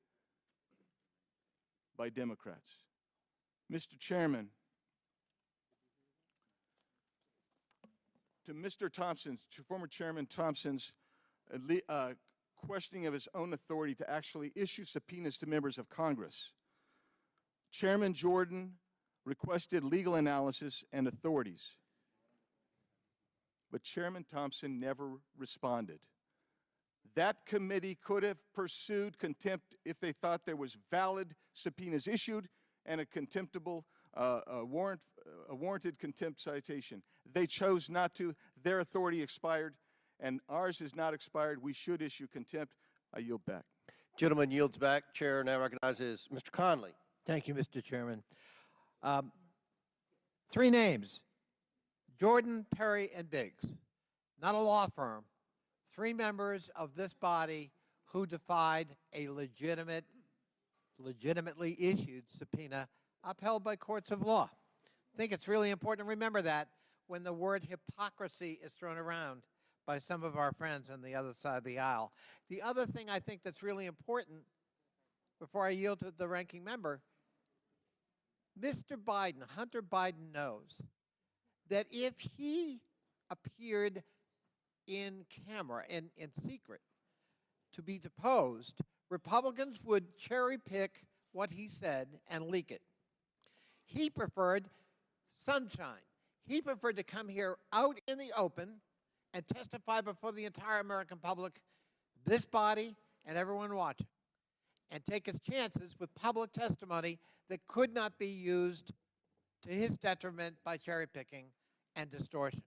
G: by Democrats. Mr. Chairman, to Mr. Thompson's, to former Chairman Thompson's questioning of his own authority to actually issue subpoenas to members of Congress, Chairman Jordan requested legal analysis and authorities. But Chairman Thompson never responded. That committee could have pursued contempt if they thought there was valid subpoenas issued and a contemptible warranted contempt citation. They chose not to. Their authority expired, and ours is not expired. We should issue contempt. I yield back.
A: Gentleman yields back. Chair now recognizes Mr. Conley.
J: Thank you, Mr. Chairman. 3 names: Jordan, Perry, and Biggs. Not a law firm. 3 members of this body who defied a legitimately issued subpoena upheld by courts of law. I think it's really important to remember that when the word hypocrisy is thrown around by some of our friends on the other side of the aisle. The other thing I think that's really important, before I yield to the ranking member, Mr. Biden, Hunter Biden, knows that if he appeared in camera, in secret, to be deposed, Republicans would cherry pick what he said and leak it. He preferred sunshine. He preferred to come here out in the open and testify before the entire American public, this body, and everyone watching, and take his chances with public testimony that could not be used to his detriment by cherry picking and distortion.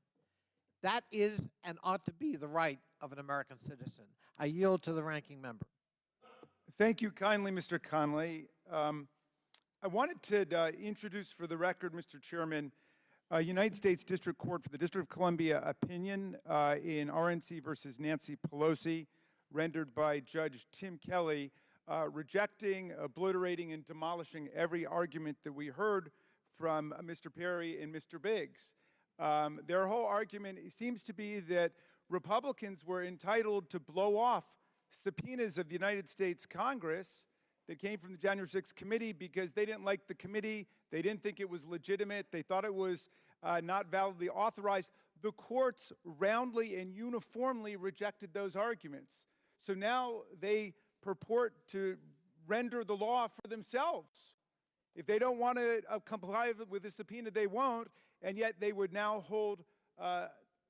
J: That is and ought to be the right of an American citizen. I yield to the ranking member.
C: Thank you kindly, Mr. Conley. I wanted to introduce for the record, Mr. Chairman, United States District Court for the District of Columbia opinion in RNC versus Nancy Pelosi, rendered by Judge Tim Kelly, rejecting, obliterating, and demolishing every argument that we heard from Mr. Perry and Mr. Biggs. Their whole argument seems to be that Republicans were entitled to blow off subpoenas of the United States Congress that came from the January 6th committee because they didn't like the committee, they didn't think it was legitimate, they thought it was not validly authorized. The courts roundly and uniformly rejected those arguments. So now they purport to render the law for themselves. If they don't want to comply with the subpoena, they won't, and yet they would now hold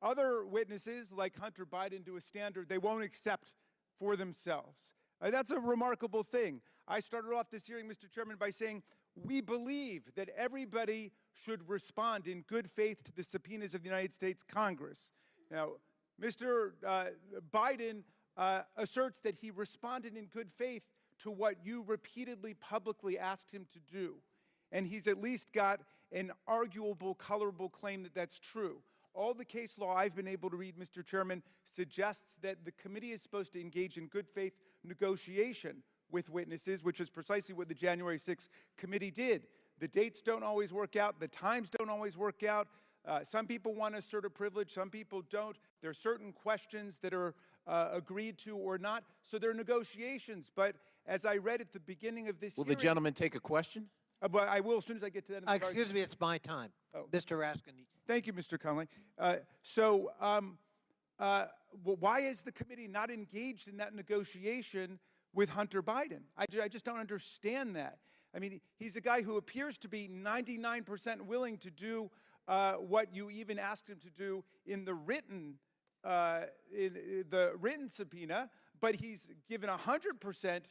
C: other witnesses like Hunter Biden to a standard they won't accept for themselves. That's a remarkable thing. I started off this hearing, Mr. Chairman, by saying we believe that everybody should respond in good faith to the subpoenas of the United States Congress. Now, Mr. Biden asserts that he responded in good faith to what you repeatedly publicly asked him to do. And he's at least got an arguable, colorable claim that that's true. All the case law I've been able to read, Mr. Chairman, suggests that the committee is supposed to engage in good faith negotiation with witnesses, which is precisely what the January 6th committee did. The dates don't always work out. The times don't always work out. Some people want to assert a privilege. Some people don't. There are certain questions that are agreed to or not. So there are negotiations. But as I read at the beginning of this
I: Will
C: hearing—
I: the gentleman take a question?
C: But I will as soon as I get to that.
J: Excuse me, it's my time.
C: Oh.
J: Mr. Raskin.
C: Thank you, Mr. Conley. Why is the committee not engaged in that negotiation with Hunter Biden? I just don't understand that. I mean, he's a guy who appears to be 99% willing to do what you even asked him to do in the written subpoena, but he's given 100%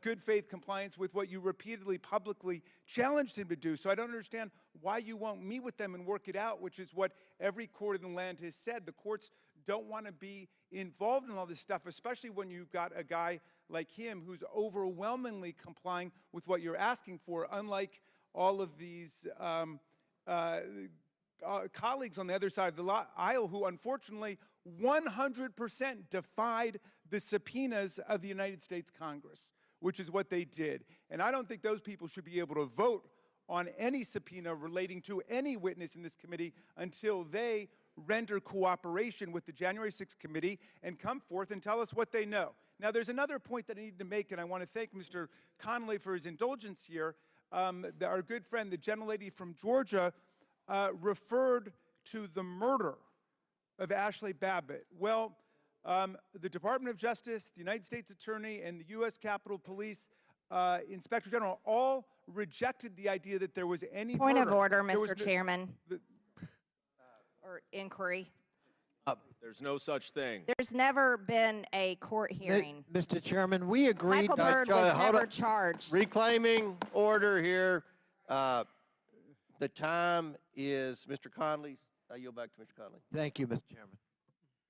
C: good faith compliance with what you repeatedly publicly challenged him to do. So I don't understand why you won't meet with them and work it out, which is what every court in the land has said. The courts don't want to be involved in all this stuff, especially when you've got a guy like him who's overwhelmingly complying with what you're asking for, unlike all of these colleagues on the other side of the aisle who unfortunately 100% defied the subpoenas of the United States Congress, which is what they did. And I don't think those people should be able to vote on any subpoena relating to any witness in this committee until they render cooperation with the January 6th committee and come forth and tell us what they know. Now, there's another point that I need to make, and I want to thank Mr. Conley for his indulgence here. Our good friend, the gentlelady from Georgia, referred to the murder of Ashley Babbitt. Well, the Department of Justice, the United States Attorney, and the U.S. Capitol Police Inspector General all rejected the idea that there was any
D: Point of
C: murder.
D: order,
C: There was
D: Mr. Chairman.
C: the-
D: Or inquiry.
K: There's no such thing.
D: There's never been a court hearing.
J: Mr. Chairman, we agreed.
D: Michael Byrd was
A: hold
D: never
A: on.
D: charged.
A: Reclaiming order here. The time is Mr. Conley's. I yield back to Mr. Conley.
J: Thank you, Mr.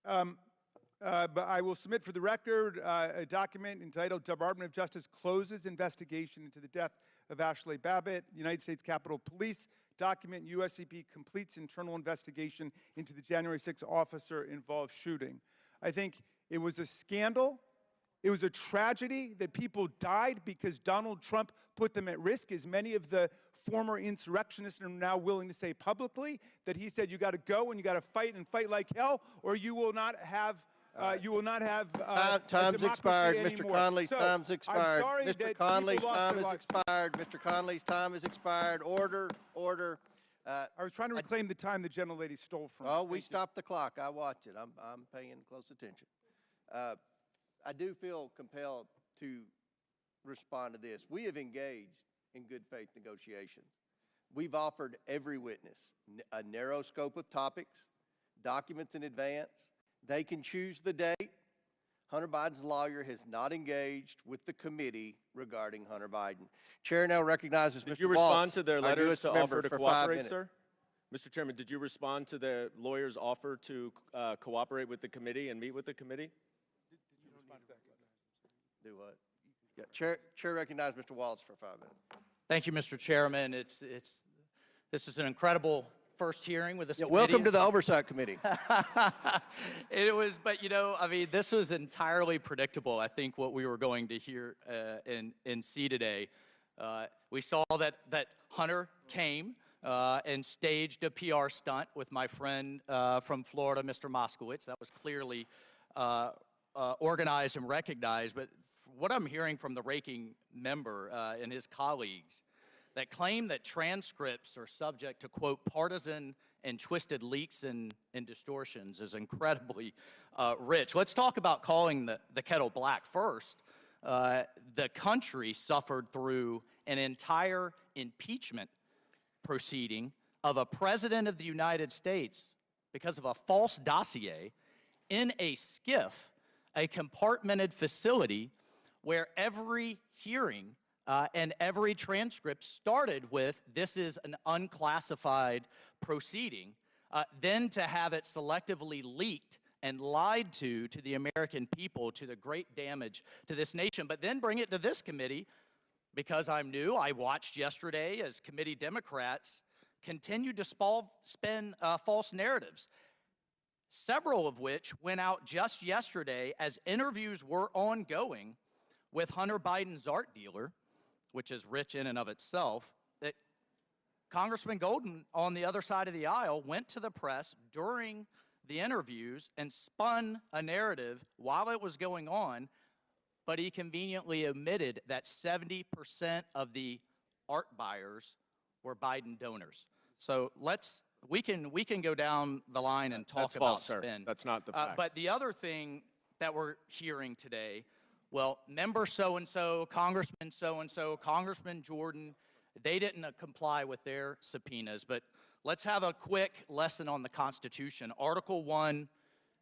J: Chairman.
C: But I will submit for the record a document entitled Department of Justice Closes Investigation into the Death of Ashley Babbitt, United States Capitol Police. Document USCP completes internal investigation into the January 6th officer-involved shooting. I think it was a scandal. It was a tragedy that people died because Donald Trump put them at risk, as many of the former insurrectionists are now willing to say publicly, that he said you got to go and you got to fight and fight like hell, or you will not have
A: Time's expired, Mr.
C: anymore.
A: Conley's
C: So,
A: time's
C: I'm
A: expired.
C: sorry
A: Mr.
C: that
A: Conley's
C: people lost
A: time
C: their
A: is
C: lives.
A: expired. Mr. Conley's time is expired. Order, order.
C: I was trying to reclaim the time the gentlelady stole from me.
A: Oh, we
C: Thank you.
A: stopped the clock. I watched it. I'm paying close attention. I do feel compelled to respond to this. We have engaged in good faith negotiations. We've offered every witness a narrow scope of topics, documents in advance. They can choose the date. Hunter Biden's lawyer has not engaged with the committee regarding Hunter Biden. Chair now recognizes Mr.
K: Did you
A: Waltz,
K: respond to their
A: our
K: letters
A: newest
K: to
A: member,
K: offer to
A: for 5
K: cooperate,
A: minutes.
K: sir? Mr. Chairman, did you respond to the lawyer's offer to cooperate with the committee and meet with the committee?
A: Do what? Yeah, Chair recognizes Mr. Waltz for 5 minutes.
L: Thank you, Mr. Chairman. This is an incredible first hearing with this committee.
A: Welcome to the Oversight Committee.
L: It was, but I mean, this was entirely predictable. I think what we were going to hear and see today. We saw that Hunter came and staged a PR stunt with my friend from Florida, Mr. Moskowitz. That was clearly organized and recognized. But what I'm hearing from the ranking member and his colleagues that claim that transcripts are subject to, quote, partisan and twisted leaks and distortions is incredibly rich. Let's talk about calling the kettle black first. The country suffered through an entire impeachment proceeding of a president of the United States because of a false dossier in a SCIF, a compartmented facility where every hearing and every transcript started with, this is an unclassified proceeding, then to have it selectively leaked and lied to the American people, to the great damage to this nation, but then bring it to this committee. Because I'm new, I watched yesterday as committee Democrats continued to spin false narratives, several of which went out just yesterday as interviews were ongoing with Hunter Biden's art dealer, which is rich in and of itself, that Congressman Golden on the other side of the aisle went to the press during the interviews and spun a narrative while it was going on, but he conveniently omitted that 70% of the art buyers were Biden donors. So we can go down the line and talk
K: That's
L: about
K: false, sir.
L: spin.
K: That's not the facts.
L: But the other thing that we're hearing today, well, member so-and-so, Congressman so-and-so, Congressman Jordan, they didn't comply with their subpoenas. But let's have a quick lesson on the Constitution. Article 1,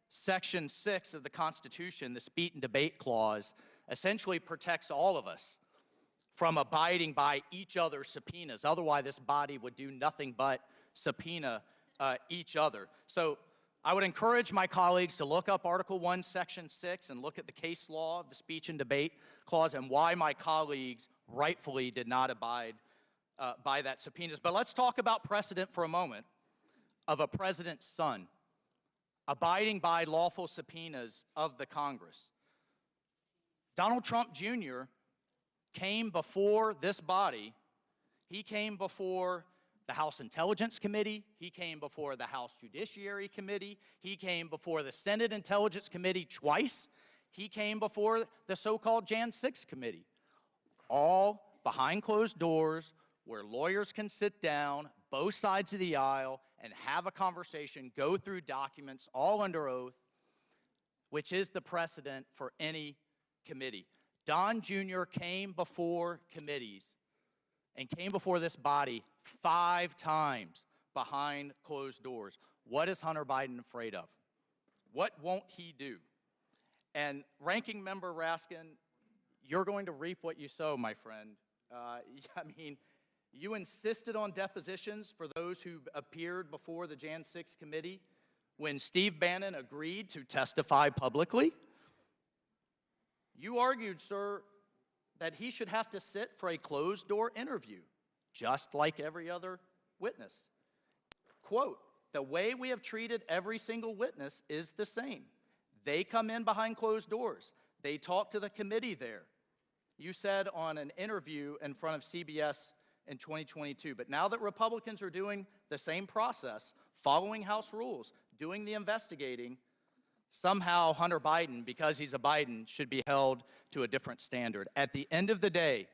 L: Section 6 of the Constitution, the Speech and Debate Clause, essentially protects all of us from abiding by each other's subpoenas. Otherwise, this body would do nothing but subpoena each other. So I would encourage my colleagues to look up Article 1, Section 6 and look at the case law of the Speech and Debate Clause and why my colleagues rightfully did not abide by that subpoenas. But let's talk about precedent for a moment of a president's son abiding by lawful subpoenas of the Congress. Donald Trump Jr. came before this body. He came before the House Intelligence Committee. He came before the House Judiciary Committee. He came before the Senate Intelligence Committee twice. He came before the so-called Jan 6 Committee, all behind closed doors where lawyers can sit down, both sides of the aisle, and have a conversation, go through documents, all under oath, which is the precedent for any committee. Don Jr. came before committees and came before this body 5 times behind closed doors. What is Hunter Biden afraid of? What won't he do? And Ranking Member Raskin, you're going to reap what you sow, my friend. I mean, you insisted on depositions for those who appeared before the Jan 6 committee when Steve Bannon agreed to testify publicly. You argued, sir, that he should have to sit for a closed-door interview, just like every other witness. Quote, "The way we have treated every single witness is the same. They come in behind closed doors. They talk to the committee there." You said on an interview in front of CBS in 2022. But now that Republicans are doing the same process, following House rules, doing the investigating, somehow Hunter Biden, because he's a Biden, should be held to a different standard. At the end of the day,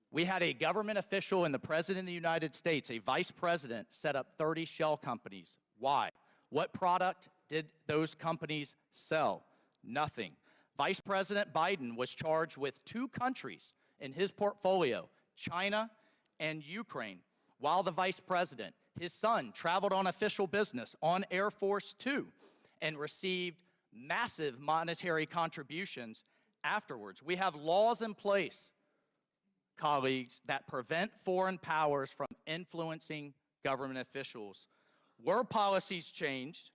L: we had a government official and the President of the United States, a vice president, set up 30 shell companies. Why? What product did those companies sell? Nothing. Vice President Biden was charged with 2 countries in his portfolio, China and Ukraine. While the vice president, his son, traveled on official business on Air Force Two and received massive monetary contributions afterwards. We have laws in place, colleagues, that prevent foreign powers from influencing government officials. Were policies changed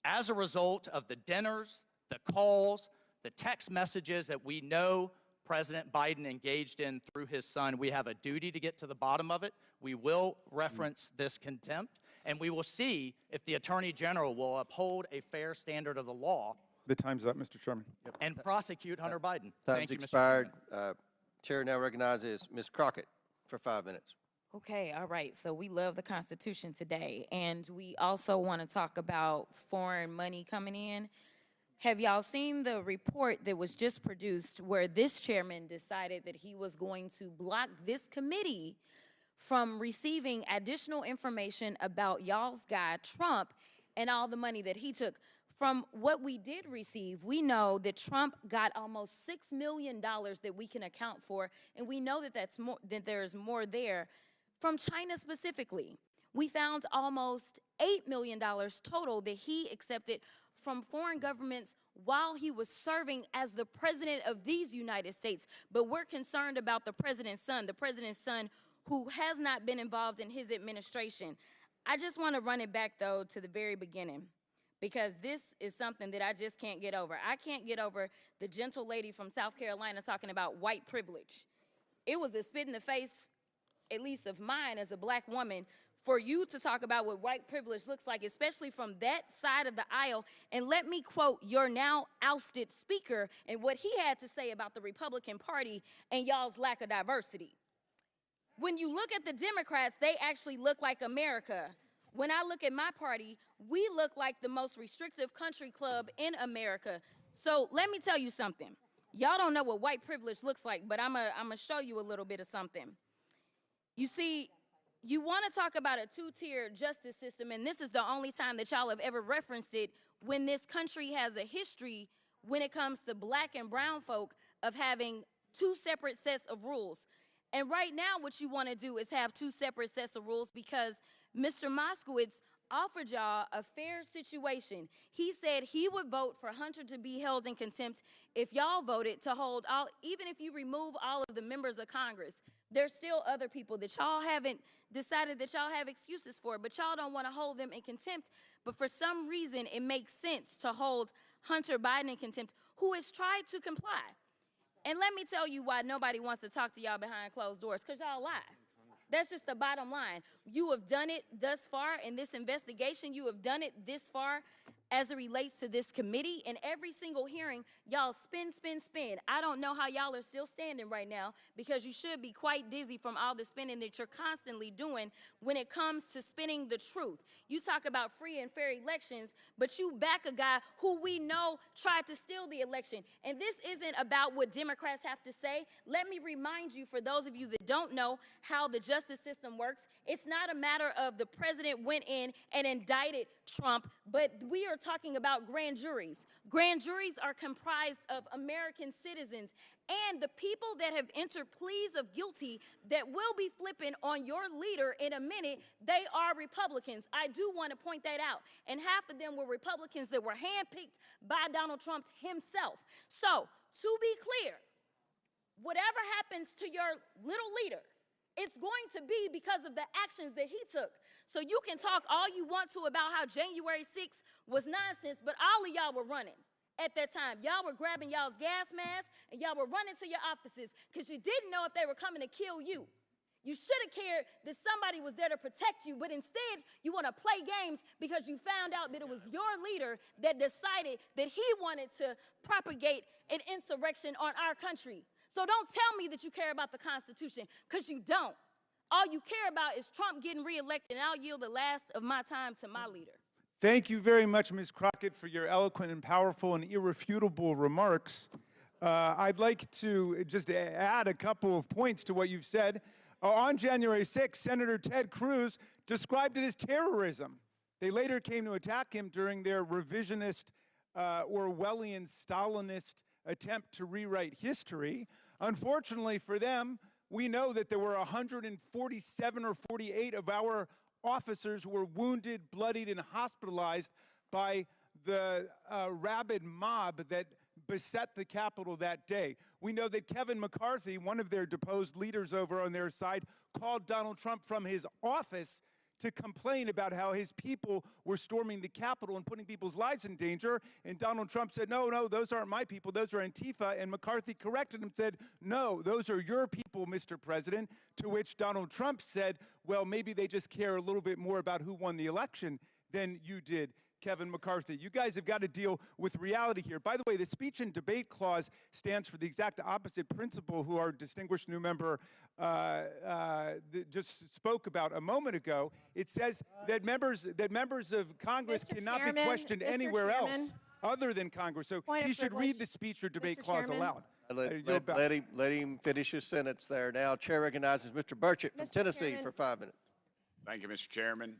L: as a result of the dinners, the calls, the text messages that we know President Biden engaged in through his son? We have a duty to get to the bottom of it. We will reference this contempt, and we will see if the Attorney General will uphold a fair standard of the law
C: The time's up, Mr. Chairman.
L: and prosecute Hunter Biden.
A: Time's
L: Thank you, Mr.
A: expired.
L: Chairman.
A: Chair now recognizes Ms. Crockett for 5 minutes.
B: Okay, all right. So we love the Constitution today, and we also want to talk about foreign money coming in. Have y'all seen the report that was just produced where this chairman decided that he was going to block this committee from receiving additional information about y'all's guy, Trump, and all the money that he took? From what we did receive, we know that Trump got almost $6 million that we can account for, and we know that there's more there. From China specifically, we found almost $8 million total that he accepted from foreign governments while he was serving as the president of these United States. But we're concerned about the president's son who has not been involved in his administration. I just want to run it back, though, to the very beginning, because this is something that I just can't get over. I can't get over the gentle lady from South Carolina talking about white privilege. It was a spit in the face, at least of mine as a black woman, for you to talk about what white privilege looks like, especially from that side of the aisle. And let me quote your now ousted speaker and what he had to say about the Republican Party and y'all's lack of diversity. When you look at the Democrats, they actually look like America. When I look at my party, we look like the most restrictive country club in America. So let me tell you something. Y'all don't know what white privilege looks like, but I'm gonna show you a little bit of something. You see, you want to talk about a 2-tier justice system, and this is the only time that y'all have ever referenced it, when this country has a history when it comes to black and brown folk of having 2 separate sets of rules. And right now what you want to do is have 2 separate sets of rules because Mr. Moskowitz offered y'all a fair situation. He said he would vote for Hunter to be held in contempt if y'all voted to hold all, even if you remove all of the members of Congress. There's still other people that y'all haven't decided that y'all have excuses for, but y'all don't want to hold them in contempt. But for some reason, it makes sense to hold Hunter Biden in contempt, who has tried to comply. And let me tell you why nobody wants to talk to y'all behind closed doors, because y'all lie. That's just the bottom line. You have done it thus far in this investigation. You have done it this far as it relates to this committee. In every single hearing, y'all spin, spin, spin. I don't know how y'all are still standing right now, because you should be quite dizzy from all the spinning that you're constantly doing when it comes to spinning the truth. You talk about free and fair elections, but you back a guy who we know tried to steal the election. And this isn't about what Democrats have to say. Let me remind you, for those of you that don't know how the justice system works, it's not a matter of the president went in and indicted Trump, but we are
M: are talking about grand juries. Grand juries are comprised of American citizens, and the people that have entered pleas of guilty that will be flipping on your leader in a minute, they are Republicans. I do want to point that out. And half of them were Republicans that were handpicked by Donald Trump himself. So, to be clear, whatever happens to your little leader, it's going to be because of the actions that he took. So you can talk all you want to about how January 6th was nonsense, but all of y'all were running at that time. Y'all were grabbing y'all's gas masks, and y'all were running to your offices because you didn't know if they were coming to kill you. You should have cared that somebody was there to protect you, but instead you want to play games because you found out that it was your leader that decided that he wanted to propagate an insurrection on our country. So don't tell me that you care about the Constitution, because you don't. All you care about is Trump getting reelected, and I'll yield the last of my time to my leader.
C: Thank you very much, Ms. Crockett, for your eloquent and powerful and irrefutable remarks. I'd like to just add a couple of points to what you've said. On January 6th, Senator Ted Cruz described it as terrorism. They later came to attack him during their revisionist, Orwellian, Stalinist attempt to rewrite history. Unfortunately for them, we know that there were 147 or 48 of our officers who were wounded, bloodied, and hospitalized by the rabid mob that beset the Capitol that day. We know that Kevin McCarthy, one of their deposed leaders over on their side, called Donald Trump from his office to complain about how his people were storming the Capitol and putting people's lives in danger. And Donald Trump said, no, those aren't my people, those are Antifa. And McCarthy corrected him and said, no, those are your people, Mr. President. To which Donald Trump said, well, maybe they just care a little bit more about who won the election than you did, Kevin McCarthy. You guys have got to deal with reality here. By the way, the speech and debate clause stands for the exact opposite principle who our distinguished new member just spoke about a moment ago. It says that members of Congress
E: Mr.
C: cannot
E: Chairman,
C: be questioned
E: Mr.
C: anywhere
E: Chairman.
C: else other than Congress. So
E: Point of
C: he should
E: privilege.
C: read the speech or debate
E: Mr.
C: clause
E: Chairman.
C: aloud.
A: Let him finish his sentence there. Now, Chair recognizes Mr. Burchett from
E: Mr.
A: Tennessee
E: Chairman.
A: for 5 minutes.
N: Thank you, Mr. Chairman.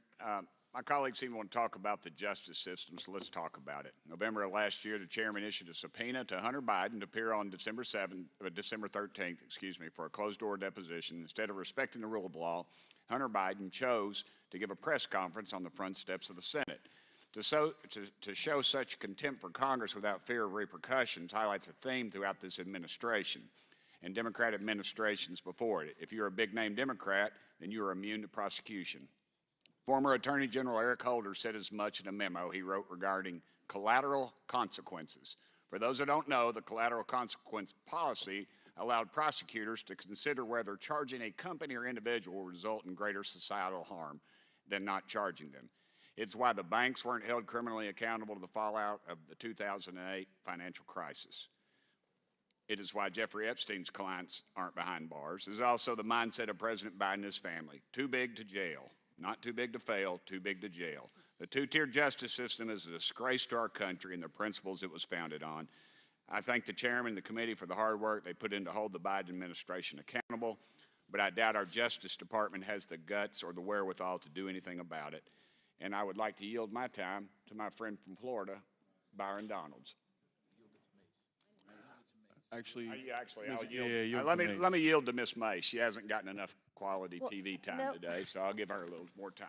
N: My colleagues seem to want to talk about the justice system, so let's talk about it. November of last year, the chairman issued a subpoena to Hunter Biden to appear on December 13th, for a closed-door deposition. Instead of respecting the rule of law, Hunter Biden chose to give a press conference on the front steps of the Senate. To show such contempt for Congress without fear of repercussions highlights a theme throughout this administration and Democrat administrations before it. If you're a big-name Democrat, then you are immune to prosecution. Former Attorney General Eric Holder said as much in a memo he wrote regarding collateral consequences. For those that don't know, the collateral consequence policy allowed prosecutors to consider whether charging a company or individual will result in greater societal harm than not charging them. It's why the banks weren't held criminally accountable to the fallout of the 2008 financial crisis. It is why Jeffrey Epstein's clients aren't behind bars. It is also the mindset of President Biden and his family. Too big to jail. Not too big to fail, too big to jail. The two-tier justice system is a disgrace to our country and the principles it was founded on. I thank the chairman and the committee for the hard work they put in to hold the Biden administration accountable, but I doubt our Justice Department has the guts or the wherewithal to do anything about it. And I would like to yield my time to my friend from Florida, Byron Donalds.
O: Actually,
N: I'll yield.
O: yield
N: let
O: to
N: me yield to Miss May. She hasn't gotten enough quality TV time today, so I'll give her a little more time.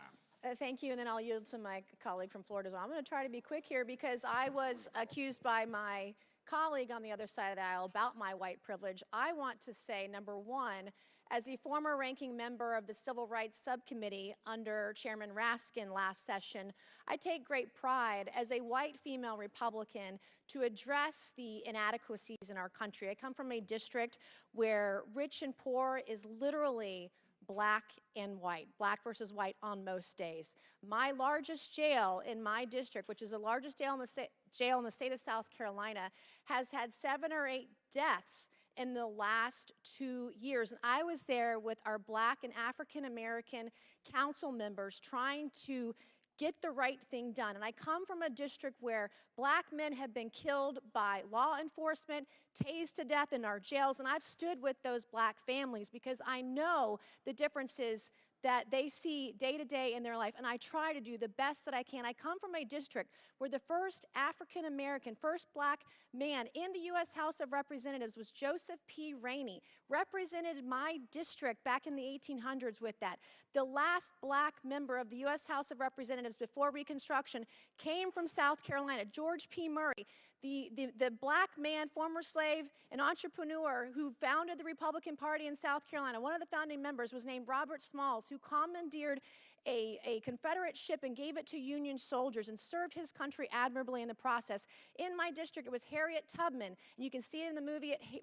E: Thank you, and then I'll yield to my colleague from Florida as well. I'm going to try to be quick here because I was accused by my colleague on the other side of the aisle about my white privilege. I want to say, number one, as the former ranking member of the Civil Rights Subcommittee under Chairman Raskin last session, I take great pride as a white female Republican to address the inadequacies in our country. I come from a district where rich and poor is literally black and white, black versus white on most days. My largest jail in my district, which is the largest jail in the state of South Carolina, has had 7 or 8 deaths in the last 2 years. And I was there with our black and African American council members trying to get the right thing done. And I come from a district where black men have been killed by law enforcement, tased to death in our jails, and I've stood with those black families because I know the differences that they see day to day in their life, and I try to do the best that I can. I come from a district where the first African American, first black man in the U.S. House of Representatives was Joseph P. Rainey, represented my district back in the 1800s with that. The last black member of the U.S. House of Representatives before Reconstruction came from South Carolina, George P. Murray, the black man, former slave, and entrepreneur who founded the Republican Party in South Carolina. One of the founding members was named Robert Smalls, who commandeered a Confederate ship and gave it to Union soldiers and served his country admirably in the process. In my district, it was Harriet Tubman, and you can see it in the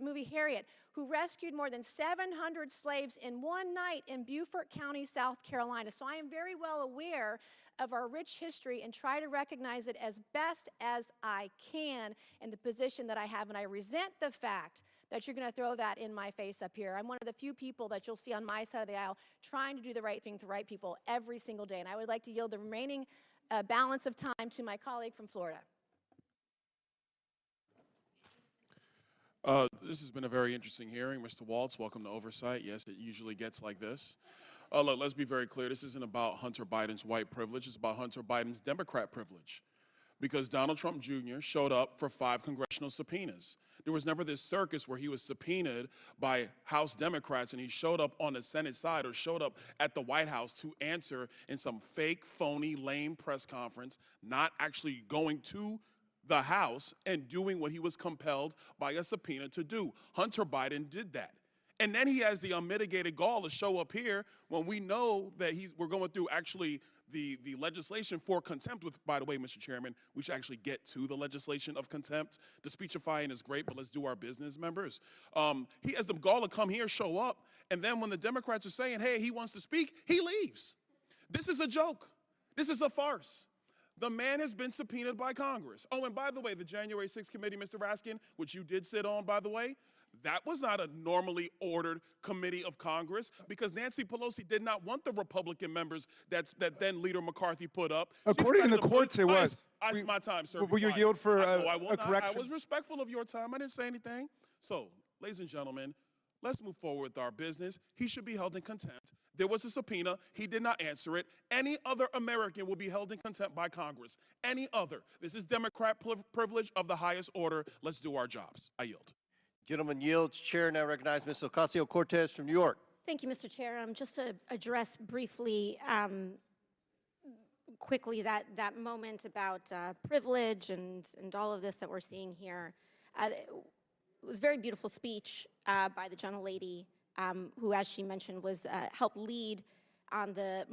E: movie Harriet, who rescued more than 700 slaves in one night in Beaufort County, South Carolina. So I am very well aware of our rich history and try to recognize it as best as I can in the position that I have, and I resent the fact that you're going to throw that in my face up here. I'm one of the few people that you'll see on my side of the aisle trying to do the right thing to right people every single day, and I would like to yield the remaining balance of time to my colleague from Florida.
O: This has been a very interesting hearing. Mr. Waltz, welcome to Oversight. Yes, it usually gets like this. Look, let's be very clear. This isn't about Hunter Biden's white privilege. It's about Hunter Biden's Democrat privilege. Because Donald Trump Jr. showed up for 5 congressional subpoenas. There was never this circus where he was subpoenaed by House Democrats and he showed up on the Senate side or showed up at the White House to answer in some fake, phony, lame press conference, not actually going to the House and doing what he was compelled by a subpoena to do. Hunter Biden did that. And then he has the unmitigated gall to show up here when we know that we're going through actually the legislation for contempt, with, by the way, Mr. Chairman, we should actually get to the legislation of contempt. The speechifying is great, but let's do our business, members. He has the gall to come here, show up, and then when the Democrats are saying, hey, he wants to speak, he leaves. This is a joke. This is a farce. The man has been subpoenaed by Congress. Oh, and by the way, the January 6th committee, Mr. Raskin, which you did sit on, by the way, that was not a normally ordered committee of Congress because Nancy Pelosi did not want the Republican members that then Leader McCarthy put up.
C: According to the courts, it was.
O: My time, sir.
C: Will you yield for a correction?
O: I was respectful of your time. I didn't say anything. So, ladies and gentlemen, let's move forward with our business. He should be held in contempt. There was a subpoena. He did not answer it. Any other American will be held in contempt by Congress. Any other. This is Democrat privilege of the highest order. Let's do our jobs. I yield.
A: Gentleman yields. Chair now recognizes Ms. Ocasio-Cortez from New York.
P: Thank you, Mr. Chair. Just to address briefly, quickly, that moment about privilege and all of this that we're seeing here. It was a very beautiful speech by the gentlelady, who, as she mentioned, was helped lead on the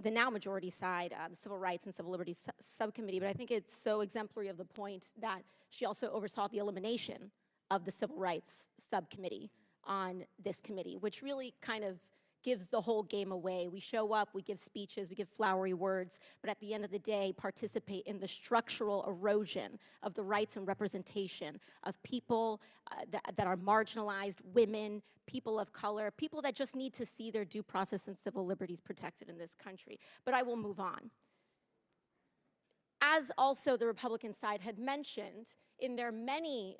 P: now majority side, the Civil Rights and Civil Liberties Subcommittee. But I think it's so exemplary of the point that she also oversaw the elimination of the Civil Rights Subcommittee on this committee, which really kind of gives the whole game away. We show up, we give speeches, we give flowery words, but at the end of the day, participate in the structural erosion of the rights and representation of people that are marginalized, women, people of color, people that just need to see their due process and civil liberties protected in this country. But I will move on. As also the Republican side had mentioned in their many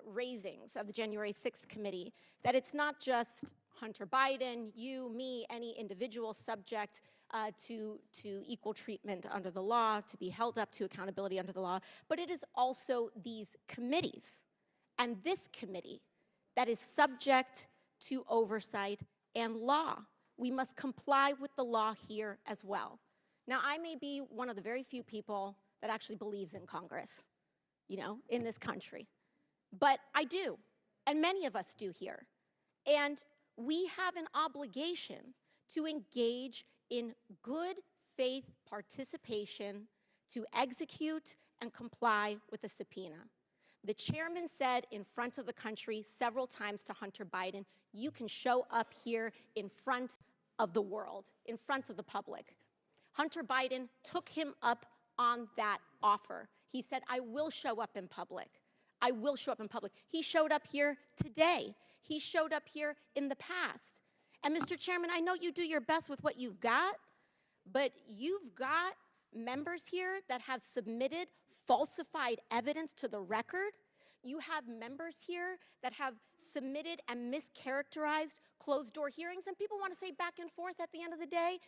P: raisings of the January 6th committee, that it's not just Hunter Biden, you, me, any individual subject to equal treatment under the law, to be held up to accountability under the law, but it is also these committees and this committee that is subject to oversight and law. We must comply with the law here as well. Now, I may be one of the very few people that actually believes in Congress, in this country. But I do, and many of us do here. And we have an obligation to engage in good faith participation to execute and comply with the subpoena. The chairman said in front of the country several times to Hunter Biden, you can show up here in front of the world, in front of the public. Hunter Biden took him up on that offer. He said, I will show up in public. I will show up in public. He showed up here today. He showed up here in the past. And Mr. Chairman, I know you do your best with what you've got, but you've got members here that have submitted falsified evidence to the record. You have members here that have submitted and mischaracterized closed-door hearings, and people want to say back and forth at the end of the day.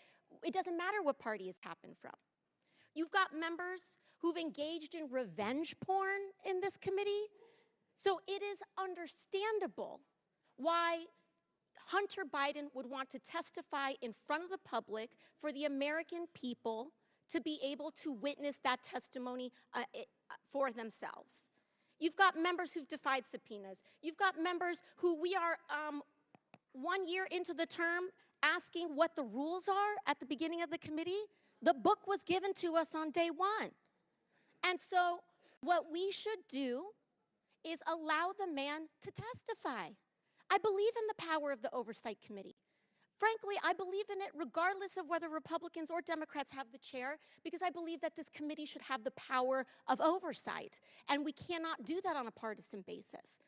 P: It doesn't matter what party it's happened from. You've got members who've engaged in revenge porn in this committee. So it is understandable why Hunter Biden would want to testify in front of the public for the American people to be able to witness that testimony for themselves. You've got members who've defied subpoenas. You've got members who we are 1 year into the term asking what the rules are at the beginning of the committee. The book was given to us on day one. And so what we should do is allow the man to testify. I believe in the power of the Oversight Committee. Frankly, I believe in it regardless of whether Republicans or Democrats have the chair, because I believe that this committee should have the power of oversight, and we cannot do that on a partisan basis.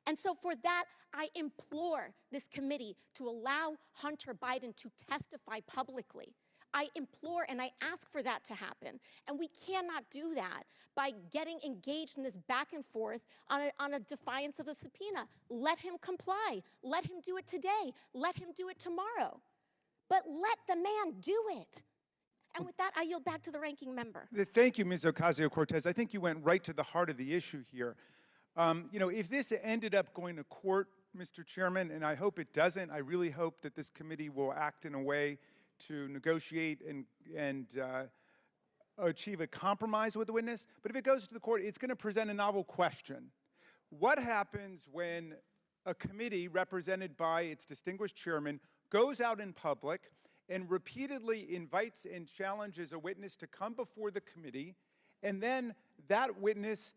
P: And so for that, I implore this committee to allow Hunter Biden to testify publicly. I implore and I ask for that to happen. And we cannot do that by getting engaged in this back and forth on a defiance of the subpoena. Let him comply. Let him do it today. Let him do it tomorrow. But let the man do it. And with that, I yield back to the ranking member.
C: Thank you, Ms. Ocasio-Cortez. I think you went right to the heart of the issue here. If this ended up going to court, Mr. Chairman, and I hope it doesn't, I really hope that this committee will act in a way to negotiate and achieve a compromise with the witness. But if it goes to the court, it's going to present a novel question. What happens when a committee represented by its distinguished chairman goes out in public and repeatedly invites and challenges a witness to come before the committee, and then that witness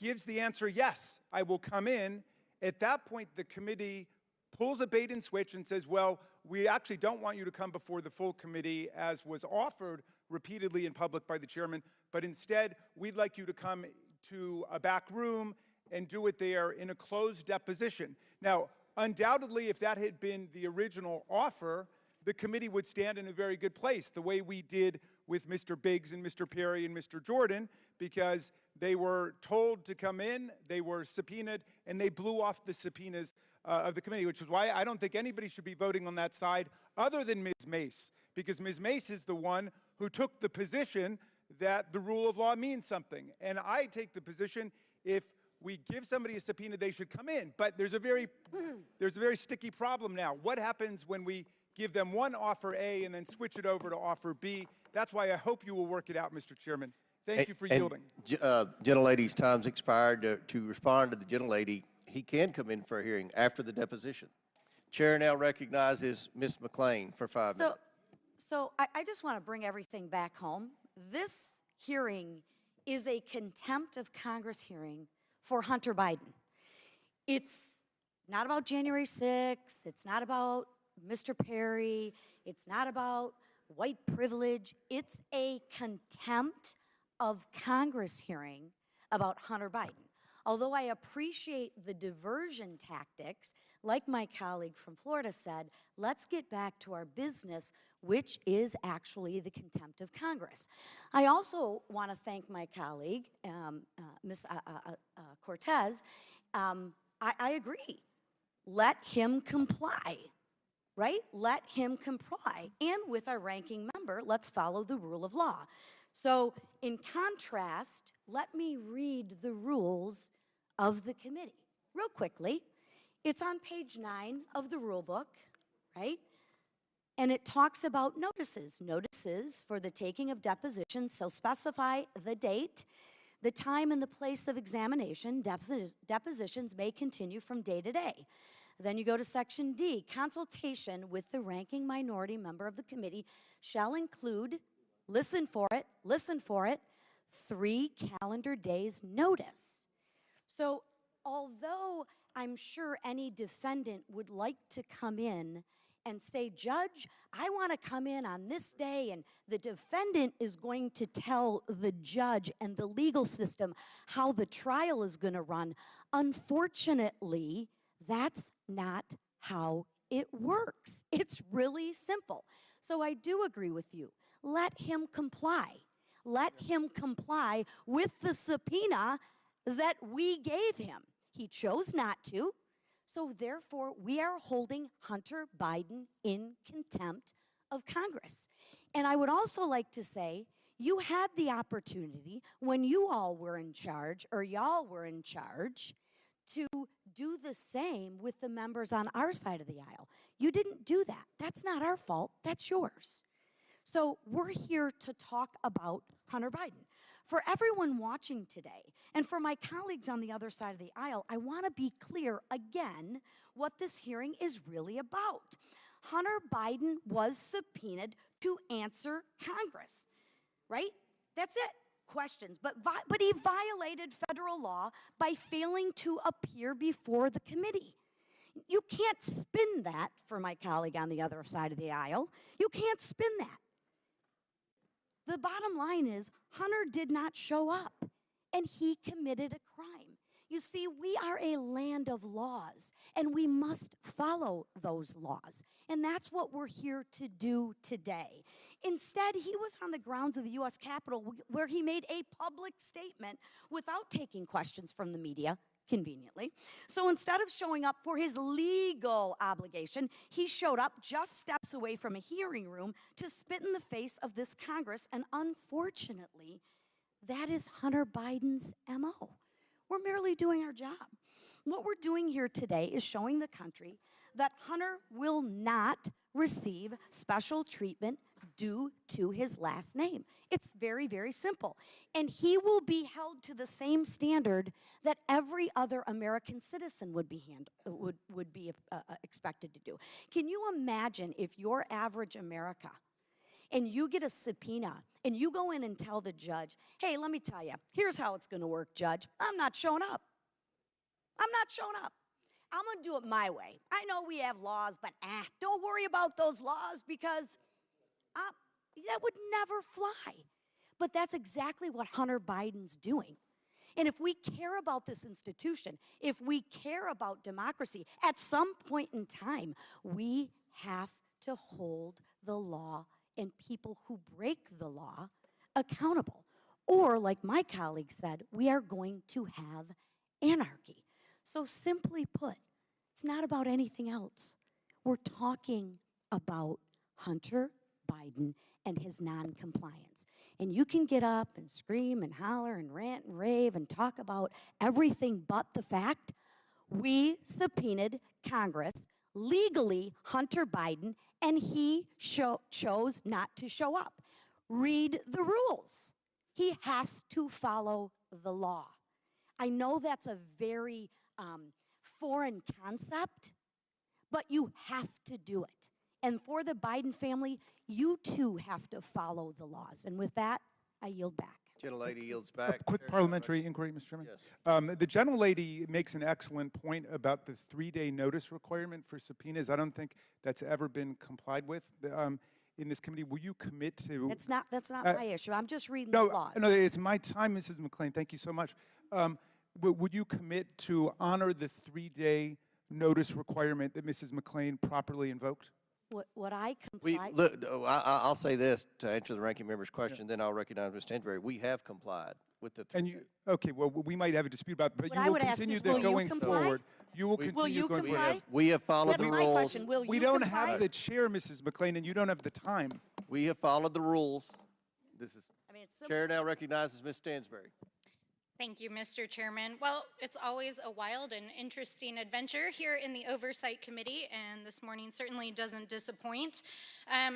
C: gives the answer, yes, I will come in? At that point, the committee pulls a bait and switch and says, well, we actually don't want you to come before the full committee as was offered repeatedly in public by the chairman, but instead, we'd like you to come to a back room and do it there in a closed deposition. Now, undoubtedly, if that had been the original offer, the committee would stand in a very good place, the way we did with Mr. Biggs and Mr. Perry and Mr. Jordan, because they were told to come in, they were subpoenaed, and they blew off the subpoenas of the committee, which is why I don't think anybody should be voting on that side other than Ms. Mace, because Ms. Mace is the one who took the position that the rule of law means something. And I take the position, if we give somebody a subpoena, they should come in. But there's a very sticky problem now. What happens when we give them one offer A and then switch it over to offer B? That's why I hope you will work it out, Mr. Chairman. Thank you for yielding.
A: Gentlelady's time's expired. To respond to the gentlelady, he can come in for a hearing after the deposition. Chair now recognizes Ms. McClain for 5 minutes.
Q: So I just want to bring everything back home. This hearing is a contempt of Congress hearing for Hunter Biden. It's not about January 6th. It's not about Mr. Perry. It's not about white privilege. It's a contempt of Congress hearing about Hunter Biden. Although I appreciate the diversion tactics, like my colleague from Florida said, let's get back to our business, which is actually the contempt of Congress. I also want to thank my colleague, Ms. Cortez. I agree. Let him comply, right? Let him comply. And with our ranking member, let's follow the rule of law. So in contrast, let me read the rules of the committee real quickly. It's on page 9 of the rule book, right? And it talks about notices. Notices for the taking of depositions, so specify the date, the time and the place of examination. Depositions may continue from day to day. Then you go to section D, consultation with the ranking minority member of the committee shall include, listen for it, 3 calendar days notice. So although I'm sure any defendant would like to come in and say, Judge, I want to come in on this day, and the defendant is going to tell the judge and the legal system how the trial is going to run, unfortunately, that's not how it works. It's really simple. So I do agree with you. Let him comply. Let him comply with the subpoena that we gave him. He chose not to. So therefore, we are holding Hunter Biden in contempt of Congress. And I would also like to say, you had the opportunity when you all were in charge, or y'all were in charge, to do the same with the members on our side of the aisle. You didn't do that. That's not our fault. That's yours. So we're here to talk about Hunter Biden. For everyone watching today, and for my colleagues on the other side of the aisle, I want to be clear again what this hearing is really about. Hunter Biden was subpoenaed to answer Congress, right? That's it. Questions. But he violated federal law by failing to appear before the committee. You can't spin that, for my colleague on the other side of the aisle. You can't spin that. The bottom line is, Hunter did not show up, and he committed a crime. You see, we are a land of laws, and we must follow those laws. And that's what we're here to do today. Instead, he was on the grounds of the U.S. Capitol where he made a public statement without taking questions from the media, conveniently. So instead of showing up for his legal obligation, he showed up just steps away from a hearing room to spit in the face of this Congress. And unfortunately, that is Hunter Biden's MO. We're merely doing our job. What we're doing here today is showing the country that Hunter will not receive special treatment due to his last name. It's very, very simple. And he will be held to the same standard that every other American citizen would be expected to do. Can you imagine if you're average America and you get a subpoena and you go in and tell the judge, hey, let me tell you, here's how it's going to work, judge. I'm not showing up. I'm not showing up. I'm going to do it my way. I know we have laws, but don't worry about those laws because that would never fly. But that's exactly what Hunter Biden's doing. And if we care about this institution, if we care about democracy, at some point in time, we have to hold the law and people who break the law accountable. Or, like my colleague said, we are going to have anarchy. So simply put, it's not about anything else. We're talking about Hunter Biden and his non-compliance. And you can get up and scream and holler and rant and rave and talk about everything but the fact we subpoenaed Congress legally Hunter Biden, and he chose not to show up. Read the rules. He has to follow the law. I know that's a very foreign concept, but you have to do it. And for the Biden family, you too have to follow the laws. And with that, I yield back.
A: Gentlelady yields back.
C: Quick parliamentary inquiry, Mr. Chairman.
A: Yes.
C: The gentlelady makes an excellent point about the 3-day notice requirement for subpoenas. I don't think that's ever been complied with in this committee. Will you commit to?
Q: That's not my issue. I'm just reading the laws.
C: No, it's my time, Mrs. McClain. Thank you so much. Would you commit to honor the 3-day notice requirement that Mrs. McClain properly invoked?
Q: Would I comply?
A: I'll say this to answer the ranking member's question, then I'll recognize Ms. Stansberry. We have complied with the 3 days.
C: Okay, well, we might have a dispute about it, but
Q: What
C: you
Q: I
C: will
Q: would ask
C: continue
Q: is,
C: that
Q: will you
C: going
Q: comply?
C: forward. You will continue
Q: Will you
C: going
Q: comply?
C: forward.
A: We have followed
Q: That's
A: the
Q: my
A: rules.
Q: question. Will
C: We
Q: you
C: don't
Q: comply?
C: have the chair, Mrs. McClain, and you don't have the time.
A: We have followed the rules. This is
Q: It's
A: Chair now recognizes Ms. Stansberry.
R: Thank you, Mr. Chairman. Well, it's always a wild and interesting adventure here in the Oversight Committee, and this morning certainly doesn't disappoint. I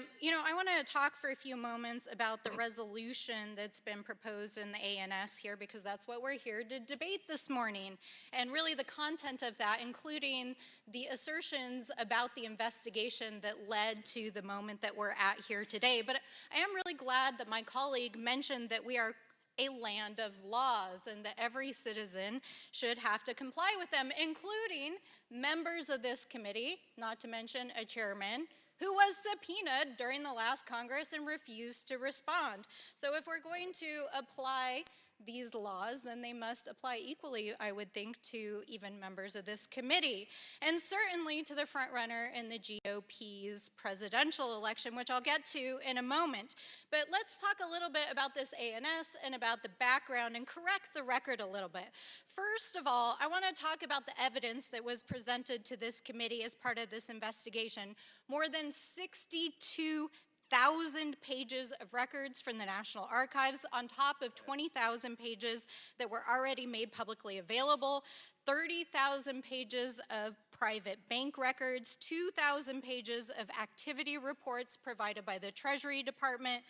R: want to talk for a few moments about the resolution that's been proposed in the ANS here, because that's what we're here to debate this morning, and really the content of that, including the assertions about the investigation that led to the moment that we're at here today. But I am really glad that my colleague mentioned that we are a land of laws and that every citizen should have to comply with them, including members of this committee, not to mention a chairman, who was subpoenaed during the last Congress and refused to respond. So if we're going to apply these laws, then they must apply equally, I would think, to even members of this committee, and certainly to the frontrunner in the GOP's presidential election, which I'll get to in a moment. But let's talk a little bit about this ANS and about the background and correct the record a little bit. First of all, I want to talk about the evidence that was presented to this committee as part of this investigation. More than 62,000 pages of records from the National Archives on top of 20,000 pages that were already made publicly available, 30,000 pages of private bank records, 2,000 pages of activity reports provided by the Treasury Department,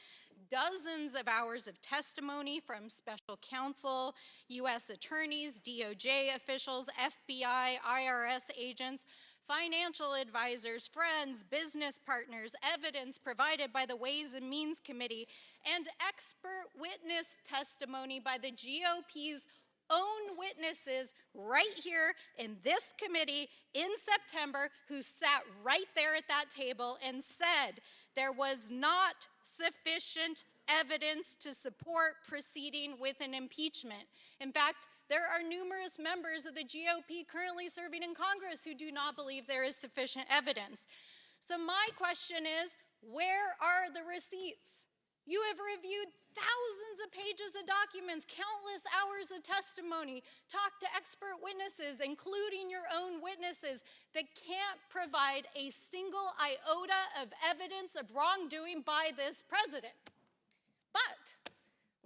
R: dozens of hours of testimony from special counsel, U.S. attorneys, DOJ officials, FBI, IRS agents, financial advisors, friends, business partners, evidence provided by the Ways and Means Committee, and expert witness testimony by the GOP's own witnesses right here in this committee in September, who sat right there at that table and said there was not sufficient evidence to support proceeding with an impeachment. In fact, there are numerous members of the GOP currently serving in Congress who do not believe there is sufficient evidence. So my question is, where are the receipts? You have reviewed thousands of pages of documents, countless hours of testimony, talked to expert witnesses, including your own witnesses, that can't provide a single iota of evidence of wrongdoing by this president. But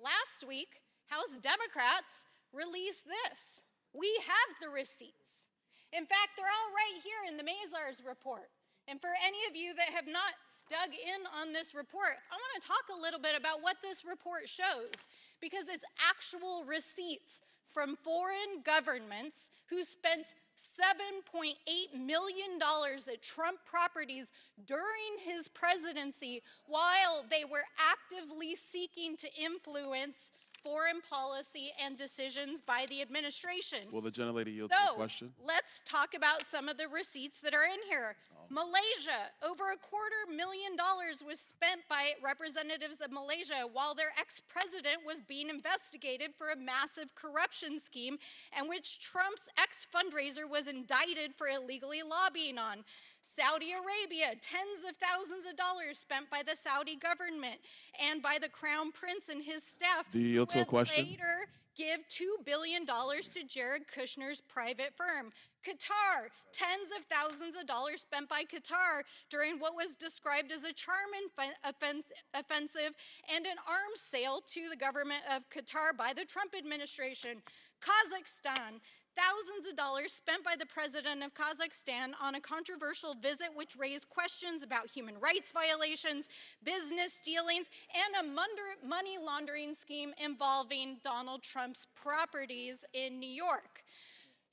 R: last week, House Democrats released this. We have the receipts. In fact, they're all right here in the Mazars report. And for any of you that have not dug in on this report, I want to talk a little bit about what this report shows, because it's actual receipts from foreign governments who spent $7.8 million at Trump properties during his presidency while they were actively seeking to influence foreign policy and decisions by the administration.
O: Will the gentlelady yield to the question?
R: Let's talk about some of the receipts that are in here. Malaysia, over $250,000 was spent by representatives of Malaysia while their ex-president was being investigated for a massive corruption scheme, and which Trump's ex-fundraiser was indicted for illegally lobbying on. Saudi Arabia, tens of thousands of dollars spent by the Saudi government and by the Crown Prince and his staff.
O: Do you yield to a question?
R: Later give $2 billion to Jared Kushner's private firm. Qatar, tens of thousands of dollars spent by Qatar during what was described as a charm offensive and an arms sale to the government of Qatar by the Trump administration. Kazakhstan, thousands of dollars spent by the president of Kazakhstan on a controversial visit which raised questions about human rights violations, business dealings, and a money laundering scheme involving Donald Trump's properties in New York.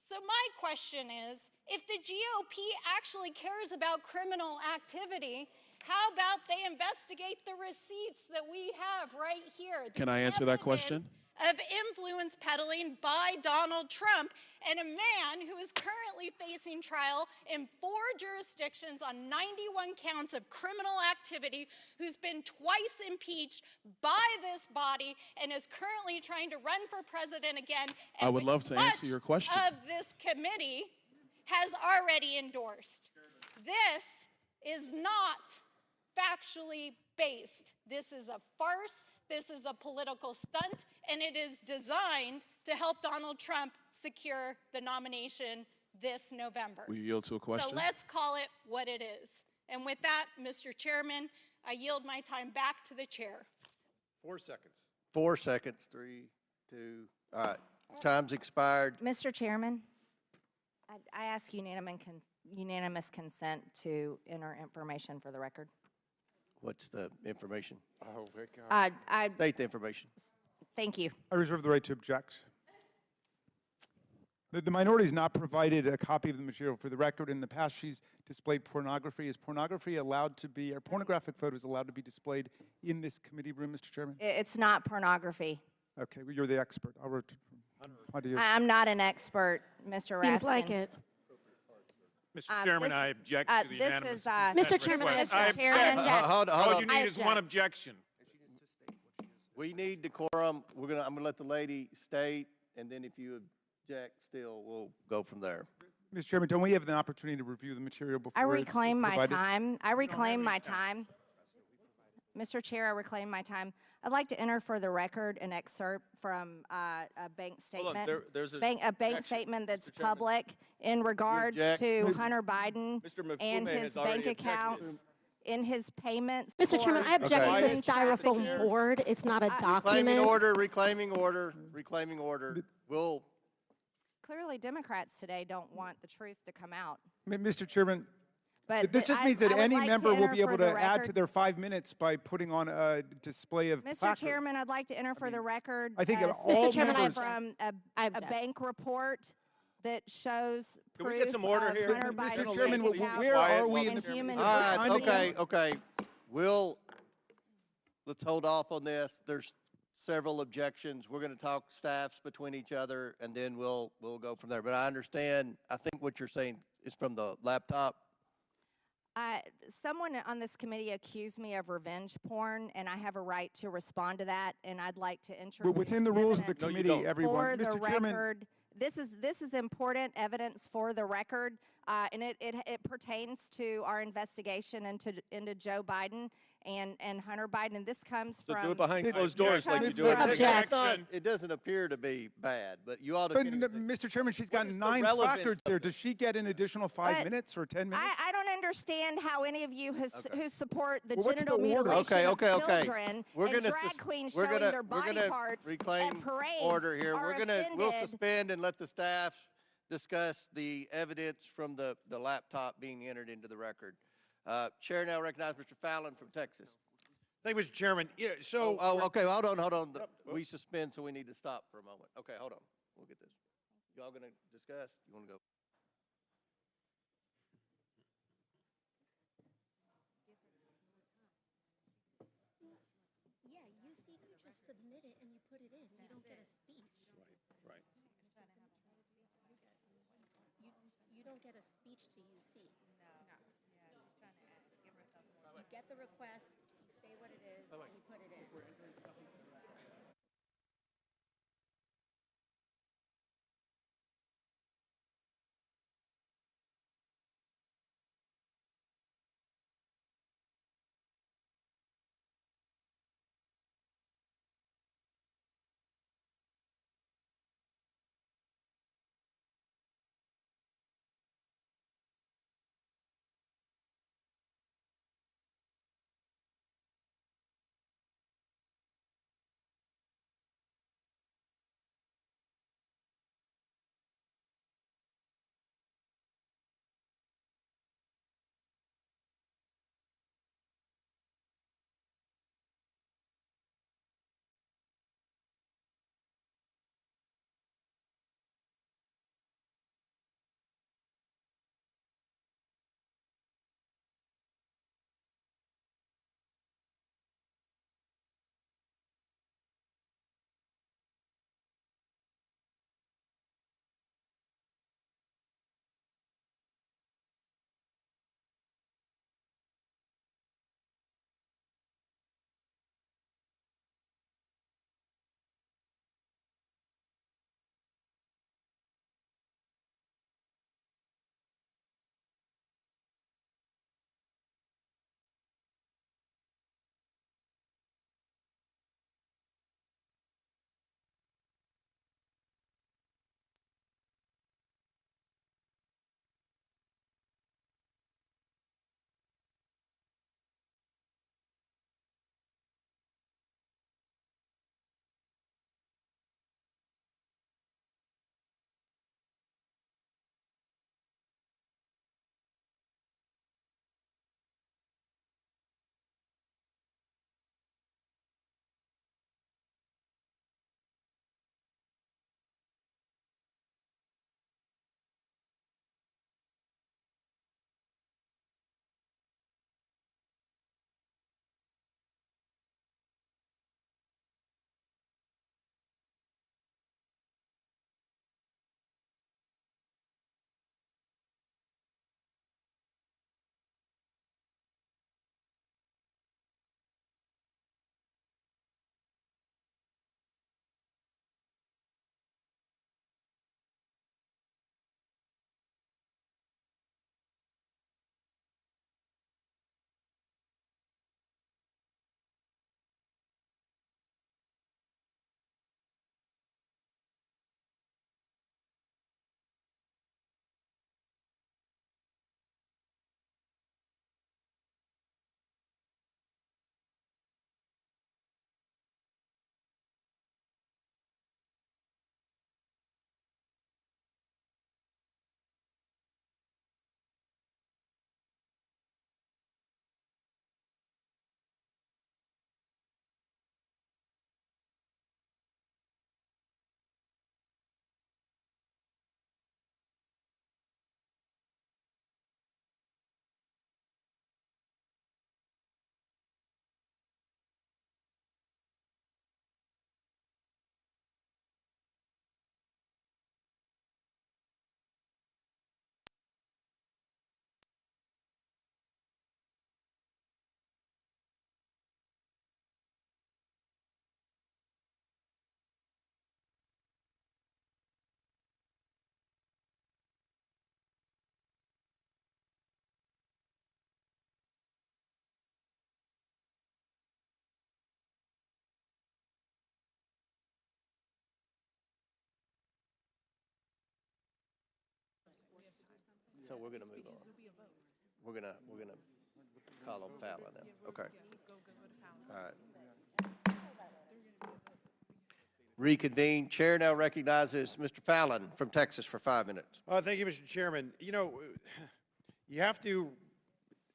R: So my question is, if the GOP actually cares about criminal activity, how about they investigate the receipts that we have right here?
O: Can I answer that question?
R: Of influence peddling by Donald Trump, and a man who is currently facing trial in 4 jurisdictions on 91 counts of criminal activity, who's been twice impeached by this body and is currently trying to run for president again.
O: I would love to answer your question.
R: Of this committee has already endorsed. This is not factually based. This is a farce. This is a political stunt, and it is designed to help Donald Trump secure the nomination this November.
O: Will you yield to a question?
R: So let's call it what it is. And with that, Mr. Chairman, I yield my time back to the chair.
J: 4 seconds.
A: 4 seconds, 3, 2, all right. Time's expired.
D: Mr. Chairman, I ask unanimous consent to enter information for the record.
A: What's the information?
J: Oh, my God.
A: State the information.
D: Thank you.
C: I reserve the right to object. The minority has not provided a copy of the material for the record. In the past, she's displayed pornography. Is pornography allowed to be, are pornographic photos allowed to be displayed in this committee room, Mr. Chairman?
D: It's not pornography.
C: Okay, well, you're the expert.
D: I'm not an expert, Mr. Raskin.
P: Seems like it.
S: Mr. Chairman, I object to the unanimous
P: Mr. Chairman,
S: request.
P: Mr. Chairman,
A: Hold
S: All
A: on.
S: you need is one objection.
A: We need decorum. I'm gonna let the lady state, and then if you object still, we'll go from there.
C: Mr. Chairman, don't we have the opportunity to review the material before
D: I
C: it's
D: reclaim my
C: provided?
D: time. I reclaim my time. Mr. Chair, I reclaim my time. I'd like to enter for the record an excerpt from a bank
K: Hold on,
D: statement.
K: there's a
D: bank
K: objection,
D: statement that's
K: Mr. Chairman.
D: public in regards
A: object?
D: to Hunter Biden
K: Mr. Mifune
D: and
K: has
D: his
K: already
D: bank accounts, in his payments.
P: Mr. Chairman, I object
A: Okay.
P: to the styrofoam board. It's not a
A: Reclaiming
P: document.
A: order, reclaiming order, reclaiming order. We'll,
D: Clearly, Democrats today don't want the truth to come out.
C: Mr. Chairman,
D: But
C: this just
D: I-
C: means that
D: I would
C: any
D: like to
C: member will
D: enter
C: be able
D: for
C: to
D: the
C: add to
D: record-
C: their 5 minutes by putting on a display of
D: Mr.
C: placards.
D: Chairman, I'd like to enter for the record.
C: I think
D: a
C: all
D: statement
C: members-
D: from a bank report that shows
K: Can we
D: proof
K: get some order
D: of
K: here?
D: Hunter
C: Mr.
D: Biden's
C: Chairman,
D: bank accounts
C: where are we in
D: and
C: the
D: human
A: all right,
C: Kindly
A: okay, okay. Let's hold off on this. There's several objections. We're gonna talk staffs between each other, and then we'll go from there. But I understand, I think what you're saying is from the laptop.
D: Someone on this committee accused me of revenge porn, and I have a right to respond to that, and I'd like to introduce
C: But within the rules of the
D: evidence
C: committee, everyone.
D: for the
C: Mr. Chairman,
D: record. This is important evidence for the record, and it pertains to our investigation into Joe Biden and Hunter Biden, and this comes
K: So
D: from.
K: do it behind closed doors like you
D: comes
K: do it.
D: from-
A: It doesn't appear to be bad, but you ought to.
C: but Mr. Chairman, she's got
K: is the
C: 9
K: relevance
C: placards
K: of
C: there. Does she get an additional 5
D: But
C: minutes or 10 minutes?
D: I don't understand how any of you who support the
C: Well, what's the
D: genital
C: order?
D: mutilation
A: Okay.
D: of children
A: We're
D: and
A: gonna
D: drag
A: sus-
D: queens
A: we're
D: showing
A: gonna
D: their
A: we're
D: body
A: gonna
D: parts
A: reclaim
D: at parades
A: order here.
D: are
A: We'll
D: offended.
A: suspend and let the staff discuss the evidence from the laptop being entered into the record. Chair now recognizes Mr. Fallon from Texas.
S: Thank you, Mr. Chairman. Yeah, so
A: Okay, hold on. We suspend, so we need to stop for a moment. Okay, hold on. We'll get this. Y'all gonna discuss? You wanna go?
P: Yeah, you see, you just submit it and you put it in. You don't get a speech.
S: right.
P: You don't get a speech to UC. You get the request, you say what it is, and you put it in.
A: So we're going to move on. We're going to call on Fallon now. Okay. All right. Reconvene. Chair now recognizes Mr. Fallon from Texas for 5 minutes.
T: Thank you, Mr. Chairman. You know, you have to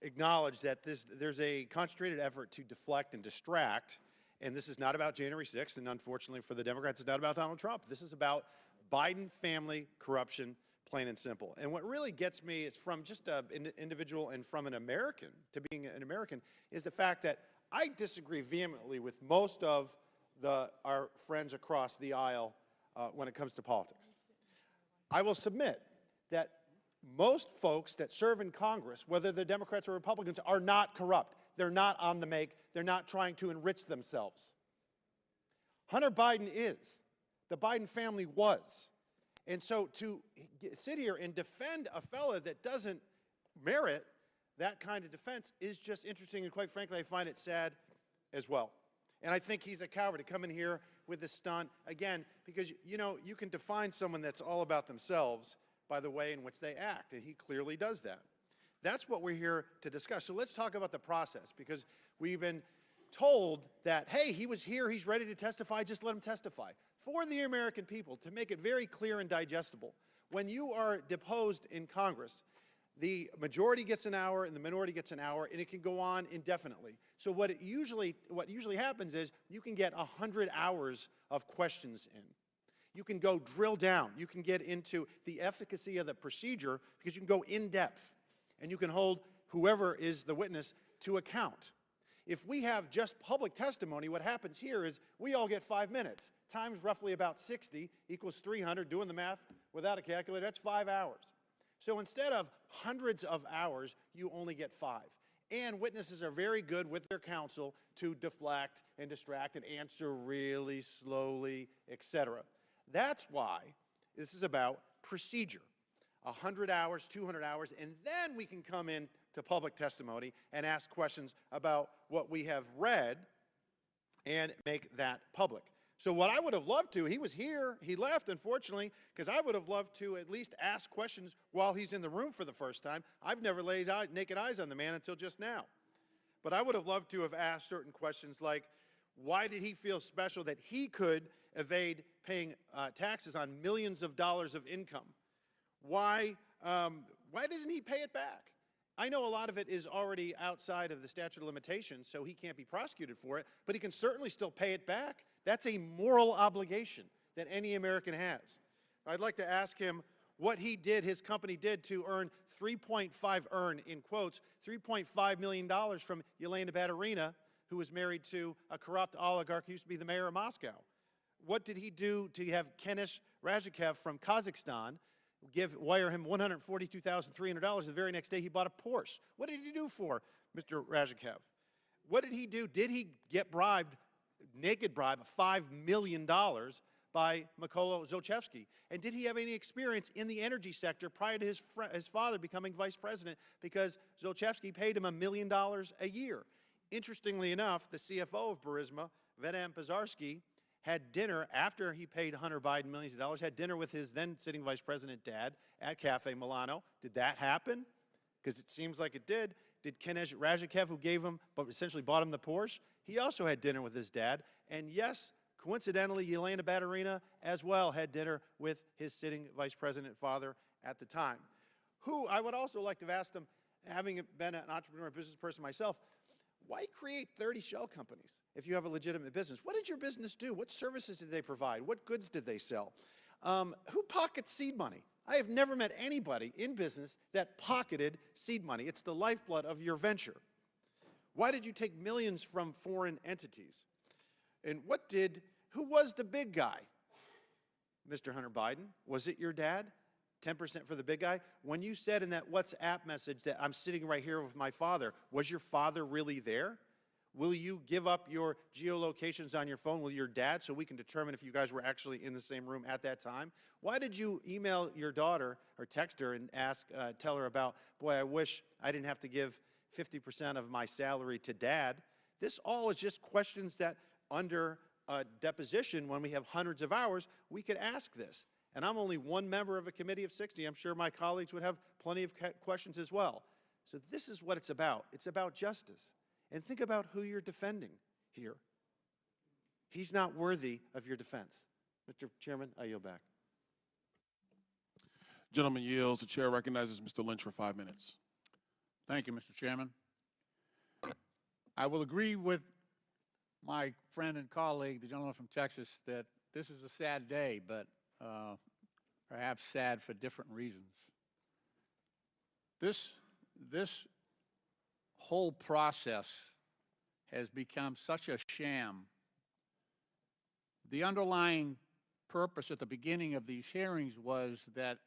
T: acknowledge that there's a concentrated effort to deflect and distract, and this is not about January 6th, and unfortunately for the Democrats, it's not about Donald Trump. This is about Biden family corruption, plain and simple. And what really gets me is from just an individual and from an American to being an American is the fact that I disagree vehemently with most of our friends across the aisle when it comes to politics. I will submit that most folks that serve in Congress, whether they're Democrats or Republicans, are not corrupt. They're not on the make. They're not trying to enrich themselves. Hunter Biden is. The Biden family was. And so to sit here and defend a fella that doesn't merit that kind of defense is just interesting, and quite frankly, I find it sad as well. And I think he's a coward to come in here with this stunt, again, because, you know, you can define someone that's all about themselves by the way in which they act, and he clearly does that. That's what we're here to discuss. So let's talk about the process, because we've been told that, hey, he was here, he's ready to testify, just let him testify. For the American people, to make it very clear and digestible, when you are deposed in Congress, the majority gets an hour and the minority gets an hour, and it can go on indefinitely. So what usually happens is you can get 100 hours of questions in. You can go drill down. You can get into the efficacy of the procedure because you can go in depth, and you can hold whoever is the witness to account. If we have just public testimony, what happens here is we all get 5 minutes. Times roughly about 60 equals 300. Doing the math without a calculator, that's 5 hours. So instead of hundreds of hours, you only get 5. And witnesses are very good with their counsel to deflect and distract and answer really slowly, etc. That's why this is about procedure. 100 hours, 200 hours, and then we can come in to public testimony and ask questions about what we have read and make that public. So what I would have loved to, he was here, he left, unfortunately, because I would have loved to at least ask questions while he's in the room for the first time. I've never laid naked eyes on the man until just now. But I would have loved to have asked certain questions like, why did he feel special that he could evade paying taxes on millions of dollars of income? Why doesn't he pay it back? I know a lot of it is already outside of the statute of limitations, so he can't be prosecuted for it, but he can certainly still pay it back. That's a moral obligation that any American has. I'd like to ask him what he did, his company did, to earn $3.5 million from Yelena Baturina, who was married to a corrupt oligarch who used to be the mayor of Moscow. What did he do to have Kenish Razhikev from Kazakhstan wire him $142,300? The very next day he bought a Porsche. What did he do for Mr. Razhikev? What did he do? Did he get bribed, naked bribe of $5 million by Mykola Zlochevsky? And did he have any experience in the energy sector prior to his father becoming vice president, because Zlochevsky paid him $1 million a year? Interestingly enough, the CFO of Burisma, Vedant Pazarsky, had dinner after he paid Hunter Biden millions of dollars, had dinner with his then sitting vice president dad at Cafe Milano. Did that happen? Because it seems like it did. Did Kenish Razhikev, who gave him, but essentially bought him the Porsche, he also had dinner with his dad. And yes, coincidentally, Yelena Baturina as well had dinner with his sitting vice president father at the time. Who I would also like to have asked him, having been an entrepreneur, business person myself, why create 30 shell companies if you have a legitimate business? What did your business do? What services did they provide? What goods did they sell? Who pockets seed money? I have never met anybody in business that pocketed seed money. It's the lifeblood of your venture. Why did you take millions from foreign entities? And who was the big guy? Mr. Hunter Biden, was it your dad? 10% for the big guy? When you said in that WhatsApp message that I'm sitting right here with my father, was your father really there? Will you give up your geolocations on your phone with your dad so we can determine if you guys were actually in the same room at that time? Why did you email your daughter or text her and tell her about, boy, I wish I didn't have to give 50% of my salary to dad? This all is just questions that under a deposition, when we have hundreds of hours, we could ask this. And I'm only one member of a committee of 60. I'm sure my colleagues would have plenty of questions as well. So this is what it's about. It's about justice. And think about who you're defending here. He's not worthy of your defense. Mr. Chairman, I yield back.
O: Gentleman yields. The chair recognizes Mr. Lynch for 5 minutes.
U: Thank you, Mr. Chairman. I will agree with my friend and colleague, the gentleman from Texas, that this is a sad day, but perhaps sad for different reasons. This whole process has become such a sham. The underlying purpose at the beginning of these hearings was that,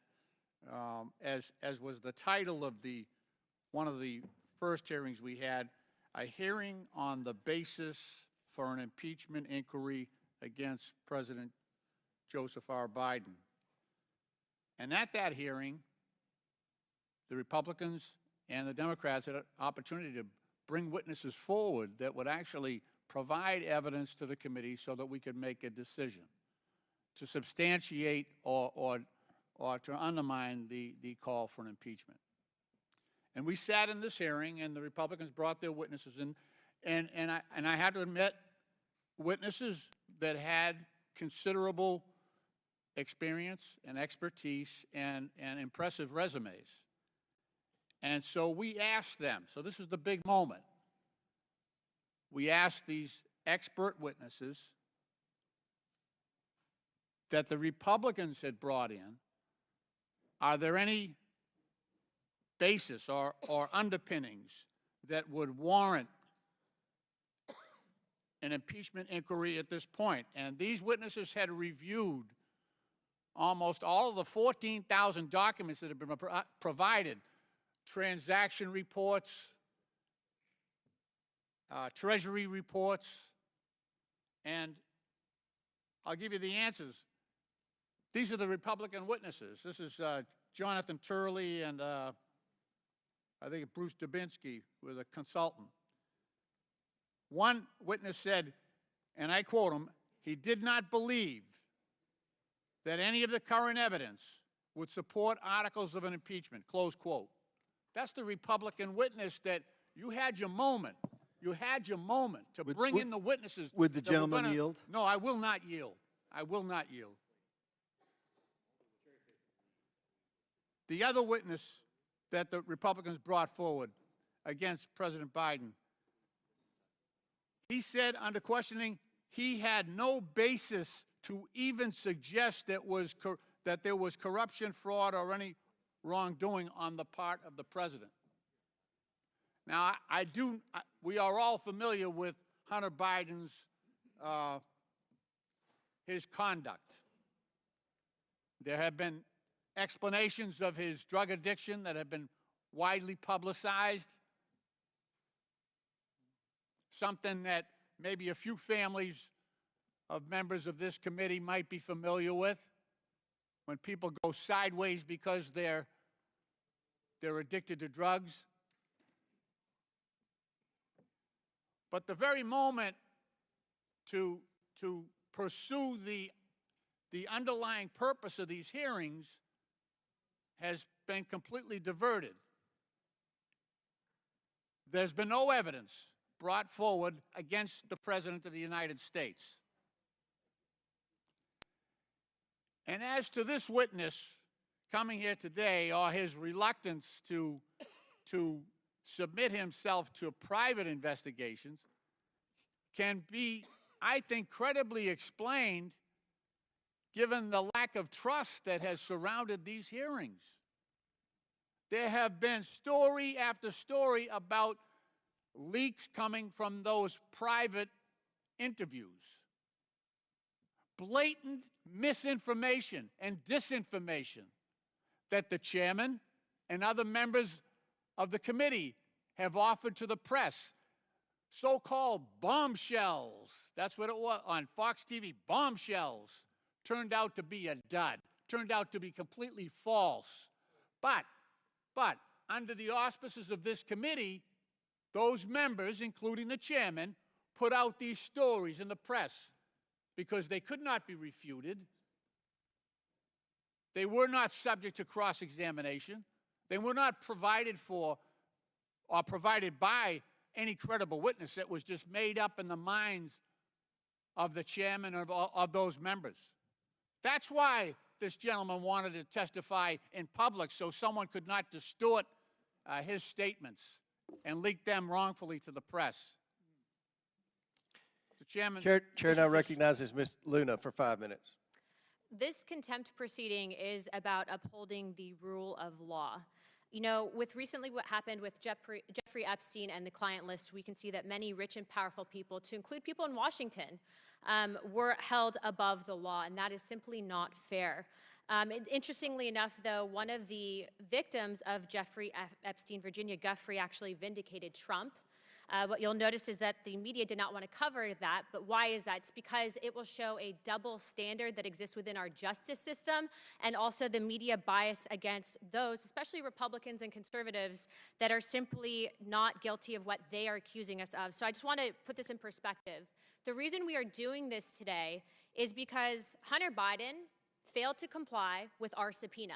U: as was the title of one of the first hearings we had, a hearing on the basis for an impeachment inquiry against President Joseph R. Biden. And at that hearing, the Republicans and the Democrats had an opportunity to bring witnesses forward that would actually provide evidence to the committee so that we could make a decision to substantiate or to undermine the call for an impeachment. And we sat in this hearing, and the Republicans brought their witnesses in, and I had to admit, witnesses that had considerable experience and expertise and impressive resumes. And so we asked them, so this is the big moment. We asked these expert witnesses that the Republicans had brought in, are there any basis or underpinnings that would warrant an impeachment inquiry at this point? And these witnesses had reviewed almost all of the 14,000 documents that have been provided, transaction reports, Treasury reports, and I'll give you the answers. These are the Republican witnesses. This is Jonathan Turley and I think Bruce Dubinsky was a consultant. One witness said, and I quote him, he did not believe that any of the current evidence would support articles of an impeachment, close quote. That's the Republican witness that you had your moment. You had your moment to bring in the witnesses.
V: Would the gentleman yield?
U: No, I will not yield. I will not yield. The other witness that the Republicans brought forward against President Biden, he said under questioning he had no basis to even suggest that there was corruption, fraud, or any wrongdoing on the part of the president. Now, we are all familiar with Hunter Biden's, his conduct. There have been explanations of his drug addiction that have been widely publicized, something that maybe a few families of members of this committee might be familiar with, when people go sideways because they're addicted to drugs. But the very moment to pursue the underlying purpose of these hearings has been completely diverted. There's been no evidence brought forward against the President of the United States. And as to this witness coming here today, or his reluctance to submit himself to private investigations, can be, I think, credibly explained given the lack of trust that has surrounded these hearings. There have been story after story about leaks coming from those private interviews. Blatant misinformation and disinformation that the chairman and other members of the committee have offered to the press. So-called bombshells, that's what it was on Fox TV, bombshells, turned out to be a dud, turned out to be completely false. But under the auspices of this committee, those members, including the chairman, put out these stories in the press because they could not be refuted. They were not subject to cross-examination. They were not provided for or provided by any credible witness. It was just made up in the minds of the chairman of those members. That's why this gentleman wanted to testify in public, so someone could not distort his statements and leak them wrongfully to the press. The chairman.
A: Chair now recognizes Ms. Luna for 5 minutes.
F: This contempt proceeding is about upholding the rule of law. You know, with recently what happened with Jeffrey Epstein and the client list, we can see that many rich and powerful people, to include people in Washington, were held above the law, and that is simply not fair. Interestingly enough, though, one of the victims of Jeffrey Epstein, Virginia Giuffre, actually vindicated Trump. What you'll notice is that the media did not want to cover that, but why is that? It's because it will show a double standard that exists within our justice system, and also the media bias against those, especially Republicans and conservatives, that are simply not guilty of what they are accusing us of. So I just want to put this in perspective. The reason we are doing this today is because Hunter Biden failed to comply with our subpoena.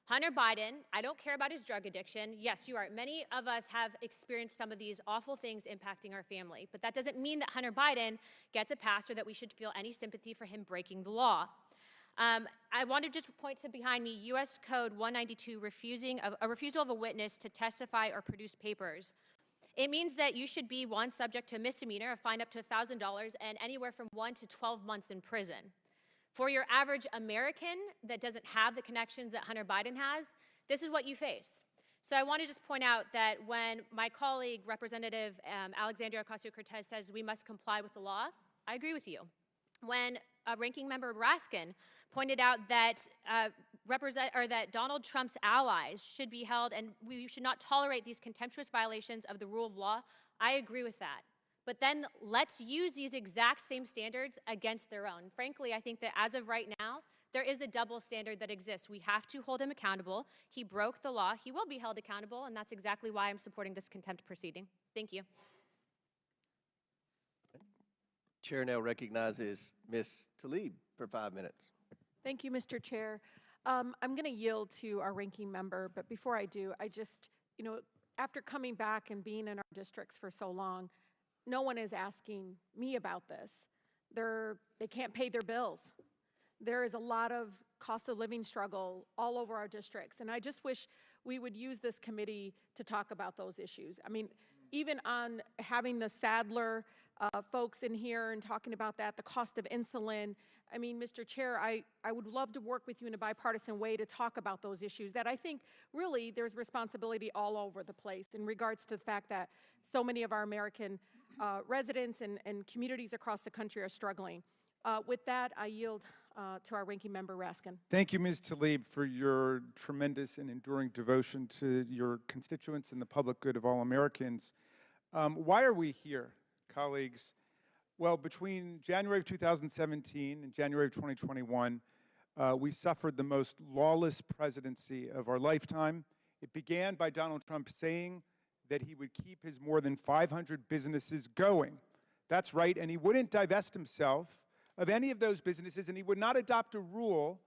F: Hunter Biden, I don't care about his drug addiction. Yes, you are. Many of us have experienced some of these awful things impacting our family, but that doesn't mean that Hunter Biden gets a pass or that we should feel any sympathy for him breaking the law. I want to just point to behind me, U.S. Code 192, a refusal of a witness to testify or produce papers. It means that you should be, one, subject to a misdemeanor, a fine up to $1,000, and anywhere from 1 to 12 months in prison. For your average American that doesn't have the connections that Hunter Biden has, this is what you face. So I want to just point out that when my colleague, Representative Alexandria Ocasio-Cortez, says we must comply with the law, I agree with you. When Ranking Member Raskin pointed out that that Donald Trump's allies should be held and we should not tolerate these contemptuous violations of the rule of law, I agree with that. But then let's use these exact same standards against their own. Frankly, I think that as of right now, there is a double standard that exists. We have to hold him accountable. He broke the law. He will be held accountable, and that's exactly why I'm supporting this contempt proceeding. Thank you.
A: Chair now recognizes Ms. Tlaib for 5 minutes.
E: Thank you, Mr. Chair. I'm going to yield to our ranking member, but before I do, I just, after coming back and being in our districts for so long, no one is asking me about this. They can't pay their bills. There is a lot of cost of living struggle all over our districts, and I just wish we would use this committee to talk about those issues. I mean, even on having the Sadler folks in here and talking about that, the cost of insulin. I mean, Mr. Chair, I would love to work with you in a bipartisan way to talk about those issues that I think really there's responsibility all over the place in regards to the fact that so many of our American residents and communities across the country are struggling. With that, I yield to our ranking member, Raskin.
C: Thank you, Ms. Tlaib, for your tremendous and enduring devotion to your constituents and the public good of all Americans. Why are we here, colleagues? Well, between January of 2017 and January of 2021, we suffered the most lawless presidency of our lifetime. It began by Donald Trump saying that he would keep his more than 500 businesses going. That's right, and he wouldn't divest himself of any of those businesses, and he would not adopt a rule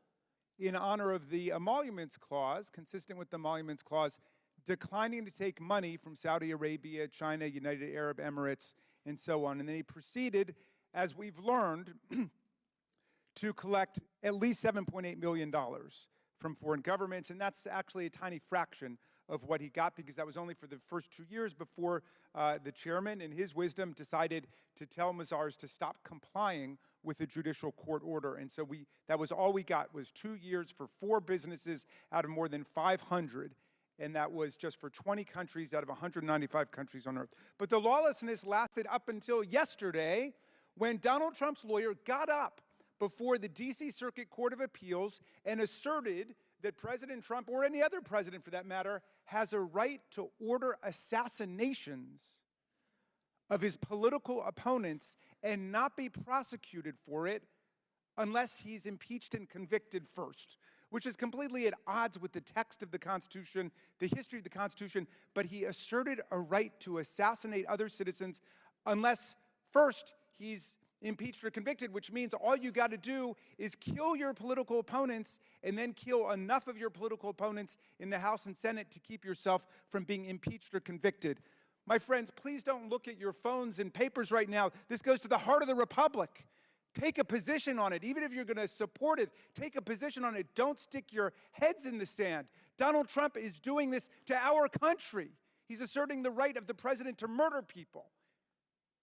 C: in honor of the Emoluments Clause, consistent with the Emoluments Clause, declining to take money from Saudi Arabia, China, United Arab Emirates, and so on. And then he proceeded, as we've learned, to collect at least $7.8 million from foreign governments, and that's actually a tiny fraction of what he got, because that was only for the first 2 years before the chairman, in his wisdom, decided to tell Mazars to stop complying with the judicial court order. And so that was all we got, was 2 years for 4 businesses out of more than 500. And that was just for 20 countries out of 195 countries on earth. But the lawlessness lasted up until yesterday, when Donald Trump's lawyer got up before the D.C. Circuit Court of Appeals and asserted that President Trump, or any other president for that matter, has a right to order assassinations of his political opponents and not be prosecuted for it unless he's impeached and convicted first, which is completely at odds with the text of the Constitution, the history of the Constitution. But he asserted a right to assassinate other citizens unless first he's impeached or convicted, which means all you got to do is kill your political opponents and then kill enough of your political opponents in the House and Senate to keep yourself from being impeached or convicted. My friends, please don't look at your phones and papers right now. This goes to the heart of the republic. Take a position on it. Even if you're going to support it, take a position on it. Don't stick your heads in the sand. Donald Trump is doing this to our country. He's asserting the right of the president to murder people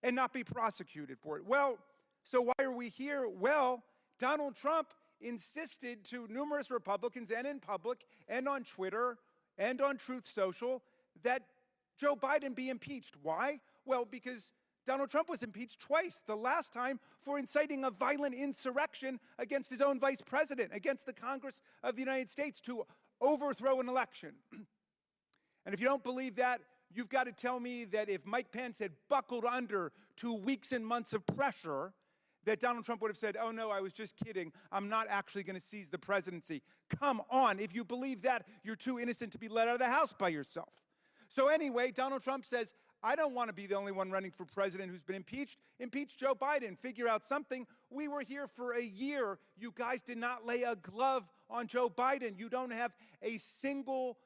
C: and not be prosecuted for it. Well, so why are we here? Well, Donald Trump insisted to numerous Republicans and in public and on Twitter and on Truth Social that Joe Biden be impeached. Why? Well, because Donald Trump was impeached twice, the last time for inciting a violent insurrection against his own vice president, against the Congress of the United States to overthrow an election. And if you don't believe that, you've got to tell me that if Mike Pence had buckled under to weeks and months of pressure, that Donald Trump would have said, oh no, I was just kidding. I'm not actually going to seize the presidency. Come on, if you believe that, you're too innocent to be let out of the house by yourself. So anyway, Donald Trump says, I don't want to be the only one running for president who's been impeached. Impeach Joe Biden. Figure out something. We were here for a year. You guys did not lay a glove on Joe Biden. You don't have a single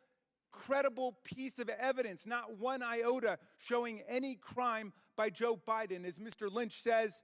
C: credible piece of evidence, not one iota, showing any crime by Joe Biden. As Mr. Lynch says,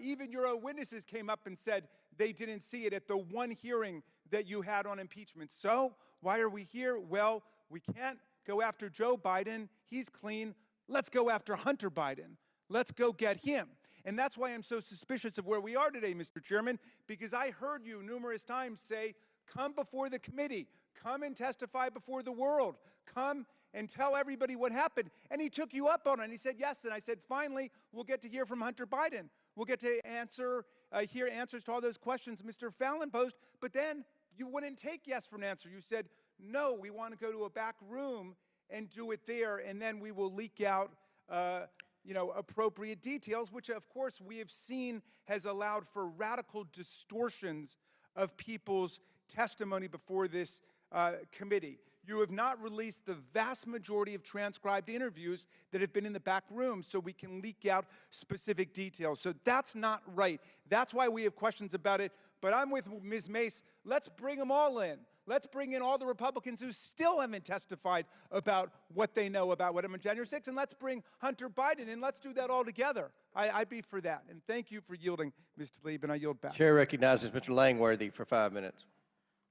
C: even your own witnesses came up and said they didn't see it at the one hearing that you had on impeachment. So why are we here? Well, we can't go after Joe Biden. He's clean. Let's go after Hunter Biden. Let's go get him. And that's why I'm so suspicious of where we are today, Mr. Chairman, because I heard you numerous times say, come before the committee, come and testify before the world, come and tell everybody what happened. And he took you up on it, and he said yes. And I said, finally, we'll get to hear from Hunter Biden. We'll get to hear answers to all those questions Mr. Fallon posed. But then you wouldn't take yes for an answer. You said, no, we want to go to a back room and do it there, and then we will leak out appropriate details, which of course we have seen has allowed for radical distortions of people's testimony before this committee. You have not released the vast majority of transcribed interviews that have been in the back room so we can leak out specific details. So that's not right. That's why we have questions about it. But I'm with Ms. Mace. Let's bring them all in. Let's bring in all the Republicans who still haven't testified about what they know about what happened on January 6th, and let's bring Hunter Biden in. Let's do that all together. I'd be for that. And thank you for yielding, Mr. Tlaib, and I yield back.
A: Chair recognizes Mr. Langworthy for 5 minutes.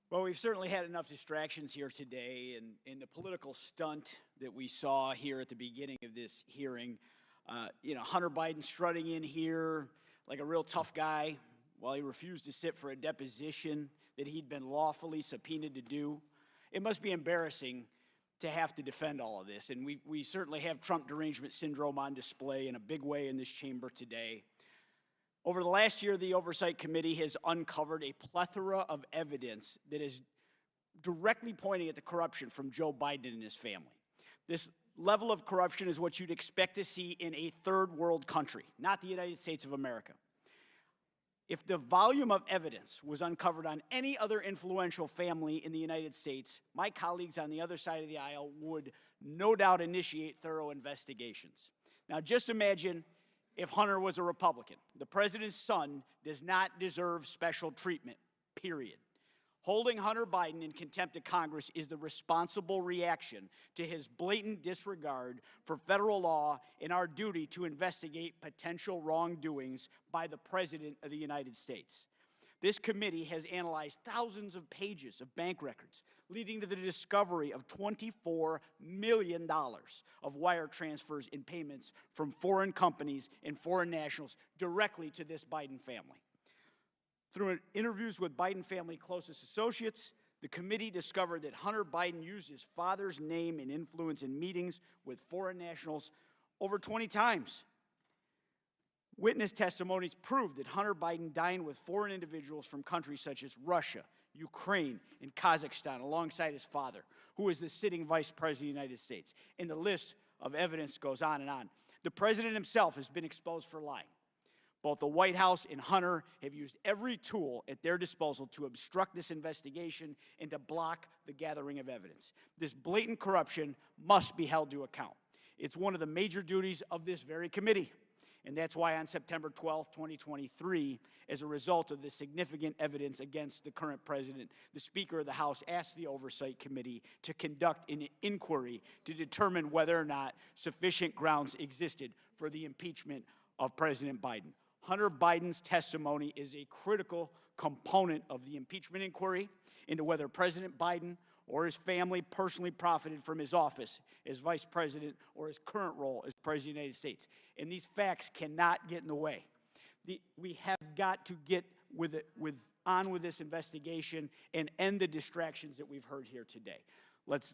H: Well, we've certainly had enough distractions here today, and in the political stunt that we saw here at the beginning of this hearing, Hunter Biden strutting in here like a real tough guy while he refused to sit for a deposition that he'd been lawfully subpoenaed to do. It must be embarrassing to have to defend all of this, and we certainly have Trump derangement syndrome on display in a big way in this chamber today. Over the last year, the Oversight Committee has uncovered a plethora of evidence that is directly pointing at the corruption from Joe Biden and his family. This level of corruption is what you'd expect to see in a third world country, not the United States of America. If the volume of evidence was uncovered on any other influential family in the United States, my colleagues on the other side of the aisle would no doubt initiate thorough investigations. Now, just imagine if Hunter was a Republican. The president's son does not deserve special treatment, period. Holding Hunter Biden in contempt of Congress is the responsible reaction to his blatant disregard for federal law and our duty to investigate potential wrongdoings by the President of the United States. This committee has analyzed thousands of pages of bank records, leading to the discovery of $24 million of wire transfers and payments from foreign companies and foreign nationals directly to this Biden family. Through interviews with Biden family closest associates, the committee discovered that Hunter Biden used his father's name and influence in meetings with foreign nationals over 20 times. Witness testimonies proved that Hunter Biden dined with foreign individuals from countries such as Russia, Ukraine, and Kazakhstan alongside his father, who is the sitting vice president of the United States. And the list of evidence goes on and on. The president himself has been exposed for lying. Both the White House and Hunter have used every tool at their disposal to obstruct this investigation and to block the gathering of evidence. This blatant corruption must be held to account. It's one of the major duties of this very committee. And that's why on September 12th, 2023, as a result of the significant evidence against the current president, the Speaker of the House asked the Oversight Committee to conduct an inquiry to determine whether or not sufficient grounds existed for the impeachment of President Biden. Hunter Biden's testimony is a critical component of the impeachment inquiry into whether President Biden or his family personally profited from his office as vice president or his current role as president of the United States. And these facts cannot get in the way. We have got to get on with this investigation and end the distractions that we've heard here today. Let's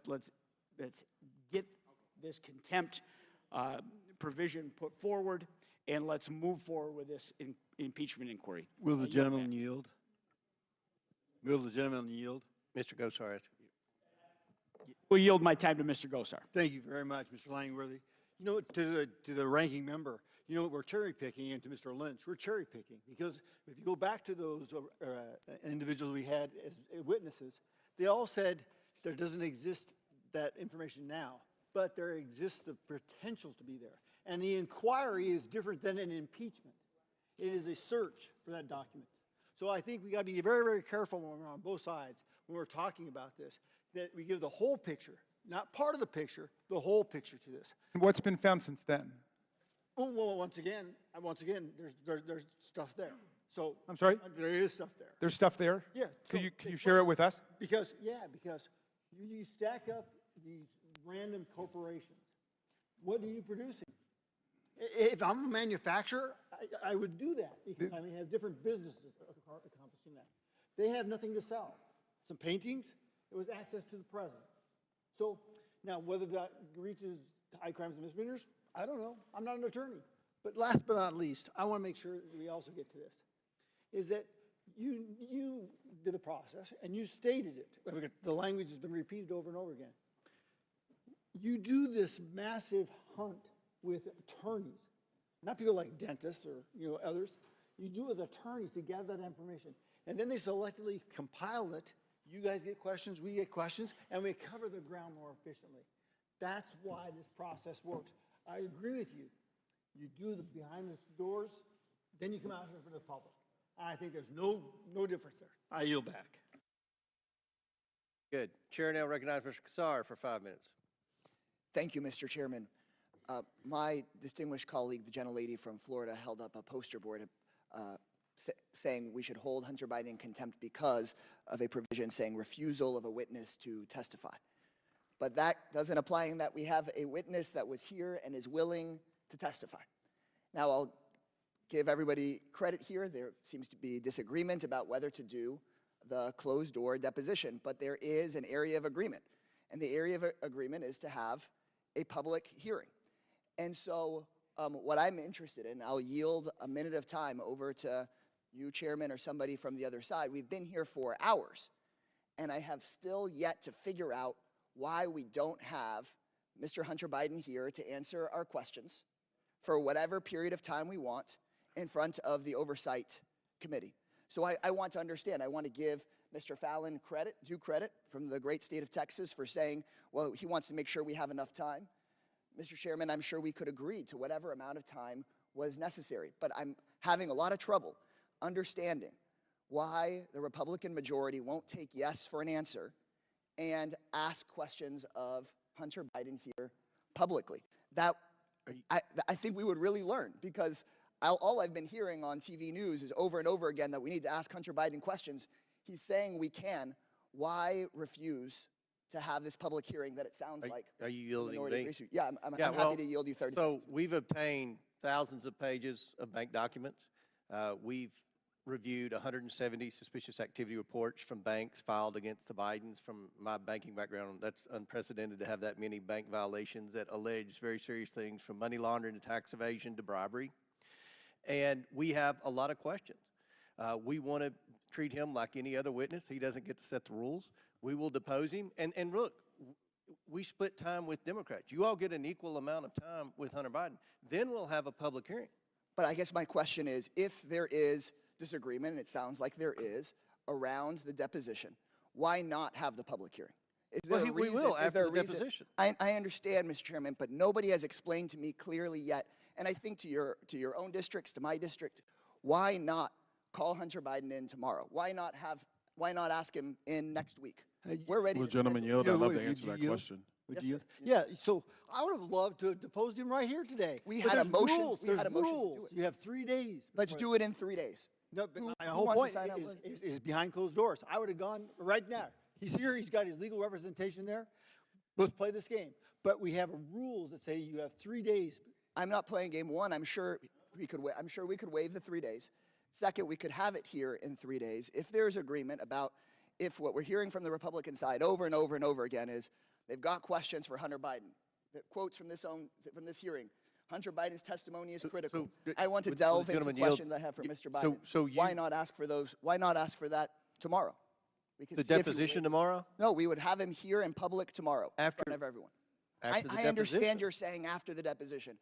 H: get this contempt provision put forward, and let's move forward with this impeachment inquiry.
G: Will the gentleman yield? Will the gentleman yield?
A: Mr. Gosar.
H: Will yield my time to Mr. Gosar.
G: Thank you very much, Mr. Langworthy. You know, to the ranking member, you know, we're cherry picking, and to Mr. Lynch, we're cherry picking because if you go back to those individuals we had as witnesses, they all said there doesn't exist that information now, but there exists the potential to be there. And the inquiry is different than an impeachment. It is a search for that document. So I think we got to be very, very careful when we're on both sides, when we're talking about this, that we give the whole picture, not part of the picture, the whole picture to this.
C: And what's been found since then?
G: Well, once again, there's stuff there. So
C: I'm sorry?
G: There is stuff there.
C: There's stuff there?
G: Yeah.
C: Can you share it with us?
G: Because you stack up these random corporations. What are you producing? If I'm a manufacturer, I would do that because I may have different businesses accomplishing that. They have nothing to sell. Some paintings, it was access to the president. So now whether that reaches high crimes and misdemeanors, I don't know. I'm not an attorney. But last but not least, I want to make sure that we also get to this, is that you did the process and you stated it. The language has been repeated over and over again. You do this massive hunt with attorneys, not people like dentists or others. You do it with attorneys to gather that information. And then they selectively compile it. You guys get questions, we get questions, and we cover the ground more efficiently. That's why this process works. I agree with you. You do the behind the doors, then you come out here for the public. I think there's no difference there. I yield back.
A: Good. Chair now recognizes Mr. Kassar for 5 minutes.
V: Thank you, Mr. Chairman. My distinguished colleague, the gentlelady from Florida, held up a poster board saying we should hold Hunter Biden in contempt because of a provision saying refusal of a witness to testify. But that doesn't apply in that we have a witness that was here and is willing to testify. Now, I'll give everybody credit here. There seems to be disagreement about whether to do the closed-door deposition, but there is an area of agreement. And the area of agreement is to have a public hearing. And so what I'm interested in, I'll yield a minute of time over to you, Chairman, or somebody from the other side. We've been here for hours, and I have still yet to figure out why we don't have Mr. Hunter Biden here to answer our questions for whatever period of time we want in front of the Oversight Committee. So I want to understand. I want to give Mr. Fallon due credit from the great state of Texas for saying, well, he wants to make sure we have enough time. Mr. Chairman, I'm sure we could agree to whatever amount of time was necessary, but I'm having a lot of trouble understanding why the Republican majority won't take yes for an answer and ask questions of Hunter Biden here publicly. That I think we would really learn, because all I've been hearing on TV news is over and over again that we need to ask Hunter Biden questions. He's saying we can. Why refuse to have this public hearing that it sounds like?
A: Are you yielding me?
V: Yeah, I'm happy to yield you 30 seconds.
A: So we've obtained thousands of pages of bank documents. We've reviewed 170 suspicious activity reports from banks filed against the Bidens. From my banking background, that's unprecedented to have that many bank violations that allege very serious things, from money laundering to tax evasion to bribery. And we have a lot of questions. We want to treat him like any other witness. He doesn't get to set the rules. We will depose him. And look, we split time with Democrats. You all get an equal amount of time with Hunter Biden. Then we'll have a public hearing.
V: But I guess my question is, if there is disagreement, and it sounds like there is, around the deposition, why not have the public hearing? Is there a reason?
A: We will after the deposition.
V: I understand, Mr. Chairman, but nobody has explained to me clearly yet, And I think to your own districts, to my district, why not call Hunter Biden in tomorrow? Why not ask him in next week? We're ready
O: Will
V: to
O: the gentleman
V: schedule.
O: yield? I'd love to answer that question.
G: Would you? Yeah, so I would have loved to have deposed him right here today.
V: We
G: But
V: had a
G: there's
V: motion.
G: rules,
V: We had a
G: there's
V: motion to
G: rules.
V: do it.
G: You have 3 days.
V: Let's do it in 3 days.
G: No, but my
V: who
G: whole
V: wants to
G: point
V: sign up?
G: is behind closed doors. I would have gone right now. He's here. He's got his legal representation there. Let's play this game. But we have rules that say you have 3 days.
V: I'm not playing game one. I'm sure we could waive the 3 days. Second, we could have it here in 3 days if there's agreement about if what we're hearing from the Republican side over and over and over again is they've got questions for Hunter Biden. The quotes from this hearing. Hunter Biden's testimony is critical. I want to delve into questions I have for Mr. Biden. Why not ask for those? Why not ask for that tomorrow?
A: The deposition tomorrow?
V: No, we would have him here in public tomorrow in front of everyone.
A: After the
V: I understand you're saying after the deposition,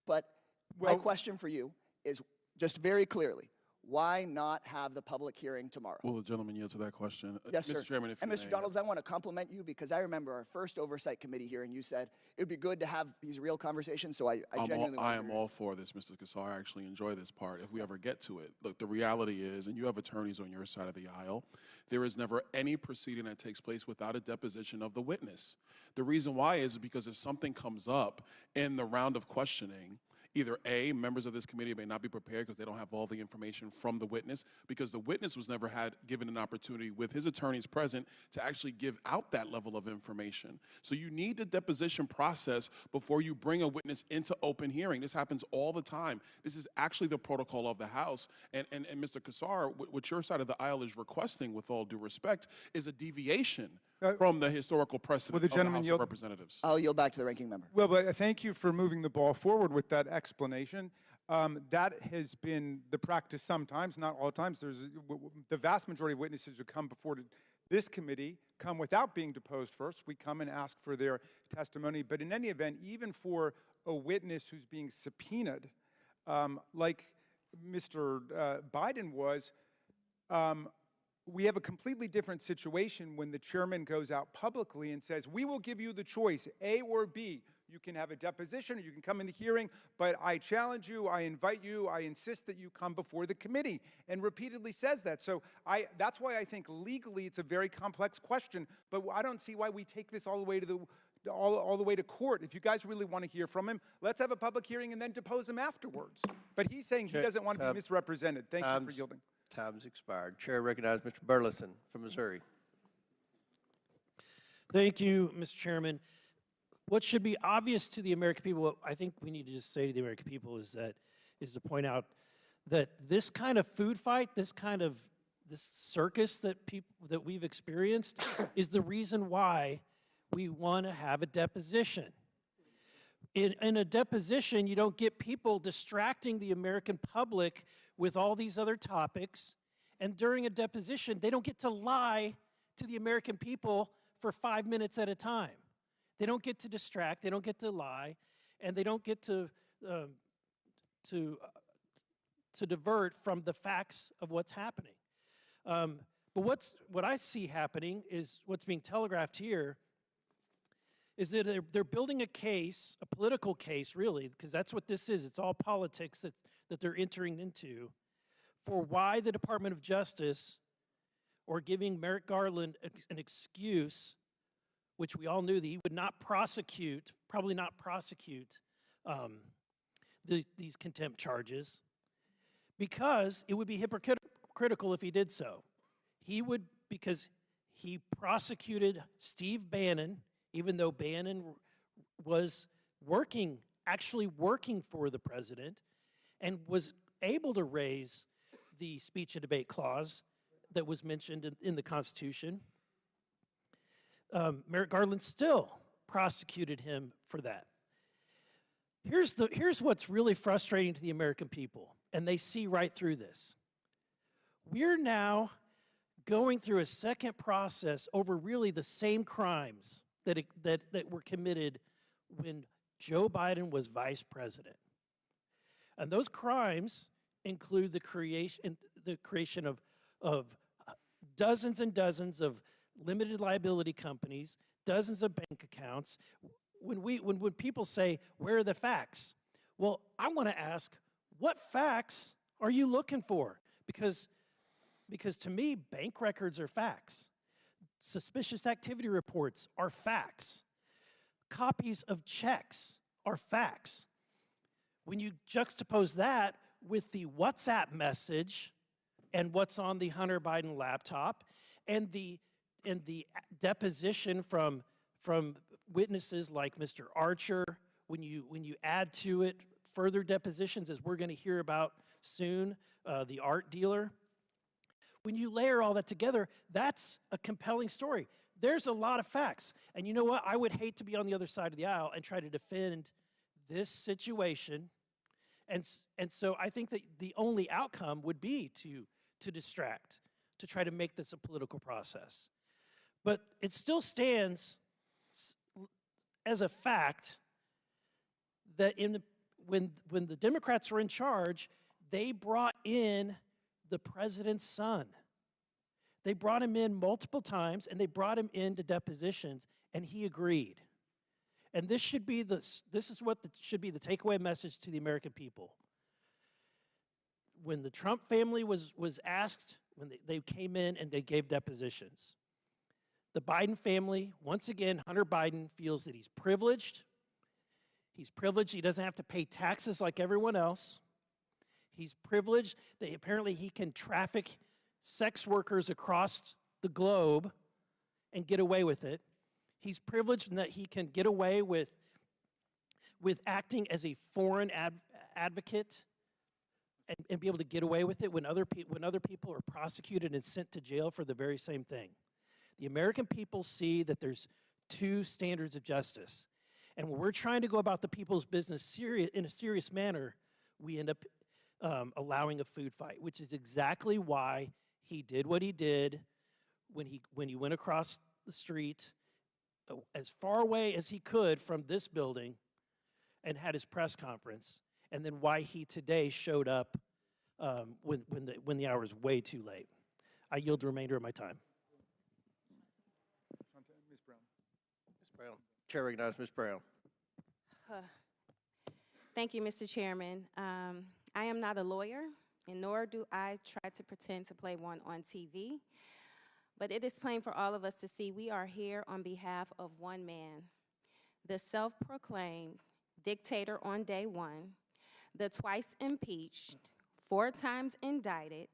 V: but my question for you is just very clearly, why not have the public hearing tomorrow?
O: Will the gentleman yield to that question?
V: Yes, sir.
O: Mr. Chairman, if
V: and
O: you
V: Mr.
O: may.
V: Donalds, I want to compliment you because I remember our first Oversight Committee hearing, you said it would be good to have these real conversations, so I genuinely
O: I
V: want
O: am all for this, Mr. Kassar. I actually enjoy this part if we ever get to it. Look, the reality is, and you have attorneys on your side of the aisle, there is never any proceeding that takes place without a deposition of the witness. The reason why is because if something comes up in the round of questioning, either A, members of this committee may not be prepared because they don't have all the information from the witness, because the witness was never given an opportunity with his attorneys present to actually give out that level of information. So you need the deposition process before you bring a witness into open hearing. This happens all the time. This is actually the protocol of the House. And Mr. Kassar, what your side of the aisle is requesting, with all due respect, is a deviation from the historical precedent of the House of Representatives.
V: I'll yield back to the ranking member.
C: Well, but thank you for moving the ball forward with that explanation. That has been the practice sometimes, not all times. The vast majority of witnesses who come before this committee come without being deposed first. We come and ask for their testimony. But in any event, even for a witness who's being subpoenaed, like Mr. Biden was, we have a completely different situation when the chairman goes out publicly and says, we will give you the choice, A or B. You can have a deposition or you can come in the hearing, but I challenge you, I invite you, I insist that you come before the committee, and repeatedly says that. So that's why I think legally it's a very complex question, but I don't see why we take this all the way to all the way to court. If you guys really want to hear from him, let's have a public hearing and then depose him afterwards. But he's saying he doesn't want to be misrepresented. Thank you for yielding.
A: Time's expired. Chair recognizes Mr. Burleson from Missouri.
I: Thank you, Mr. Chairman. What should be obvious to the American people, what I think we need to just say to the American people is to point out that this kind of food fight, this circus that we've experienced is the reason why we want to have a deposition. In a deposition, you don't get people distracting the American public with all these other topics, and during a deposition, they don't get to lie to the American people for 5 minutes at a time. They don't get to distract, they don't get to lie, and they don't get to divert from the facts of what's happening. But what I see happening is what's being telegraphed here is that they're building a case, a political case really, because that's what this is. It's all politics that they're entering into for why the Department of Justice, or giving Merrick Garland an excuse, which we all knew that he would not prosecute, probably not prosecute these contempt charges, because it would be hypocritical if he did so. He would, because he prosecuted Steve Bannon, even though Bannon was actually working for the president, and was able to raise the speech and debate clause that was mentioned in the Constitution. Merrick Garland still prosecuted him for that. Here's what's really frustrating to the American people, and they see right through this. We're now going through a second process over really the same crimes that were committed when Joe Biden was vice president. And those crimes include the creation of dozens and dozens of limited liability companies, dozens of bank accounts. When people say, where are the facts? Well, I want to ask, what facts are you looking for? Because to me, bank records are facts. Suspicious activity reports are facts. Copies of checks are facts. When you juxtapose that with the WhatsApp message and what's on the Hunter Biden laptop and the deposition from witnesses like Mr. Archer, when you add to it further depositions, as we're going to hear about soon, the art dealer, when you layer all that together, that's a compelling story. There's a lot of facts. And you know what? I would hate to be on the other side of the aisle and try to defend this situation. And so I think that the only outcome would be to distract, to try to make this a political process. But it still stands as a fact that when the Democrats were in charge, they brought in the president's son. They brought him in multiple times, and they brought him into depositions, and he agreed. And this should be should be the takeaway message to the American people. When the Trump family was asked, when they came in and they gave depositions, the Biden family, once again, Hunter Biden feels that he's privileged. He's privileged. He doesn't have to pay taxes like everyone else. He's privileged that apparently he can traffic sex workers across the globe and get away with it. He's privileged in that he can get away with acting as a foreign advocate and be able to get away with it when other people are prosecuted and sent to jail for the very same thing. The American people see that there's two standards of justice. And when we're trying to go about the people's business in a serious manner, we end up allowing a food fight, which is exactly why he did what he did when he went across the street as far away as he could from this building and had his press conference, and then why he today showed up when the hour was way too late. I yield the remainder of my time.
A: Ms. Brown. Ms. Brown. Chair recognizes Ms. Brown.
B: Thank you, Mr. Chairman. I am not a lawyer, and nor do I try to pretend to play one on TV. But it is plain for all of us to see we are here on behalf of one man, the self-proclaimed dictator on day one, the twice impeached, 4 times indicted,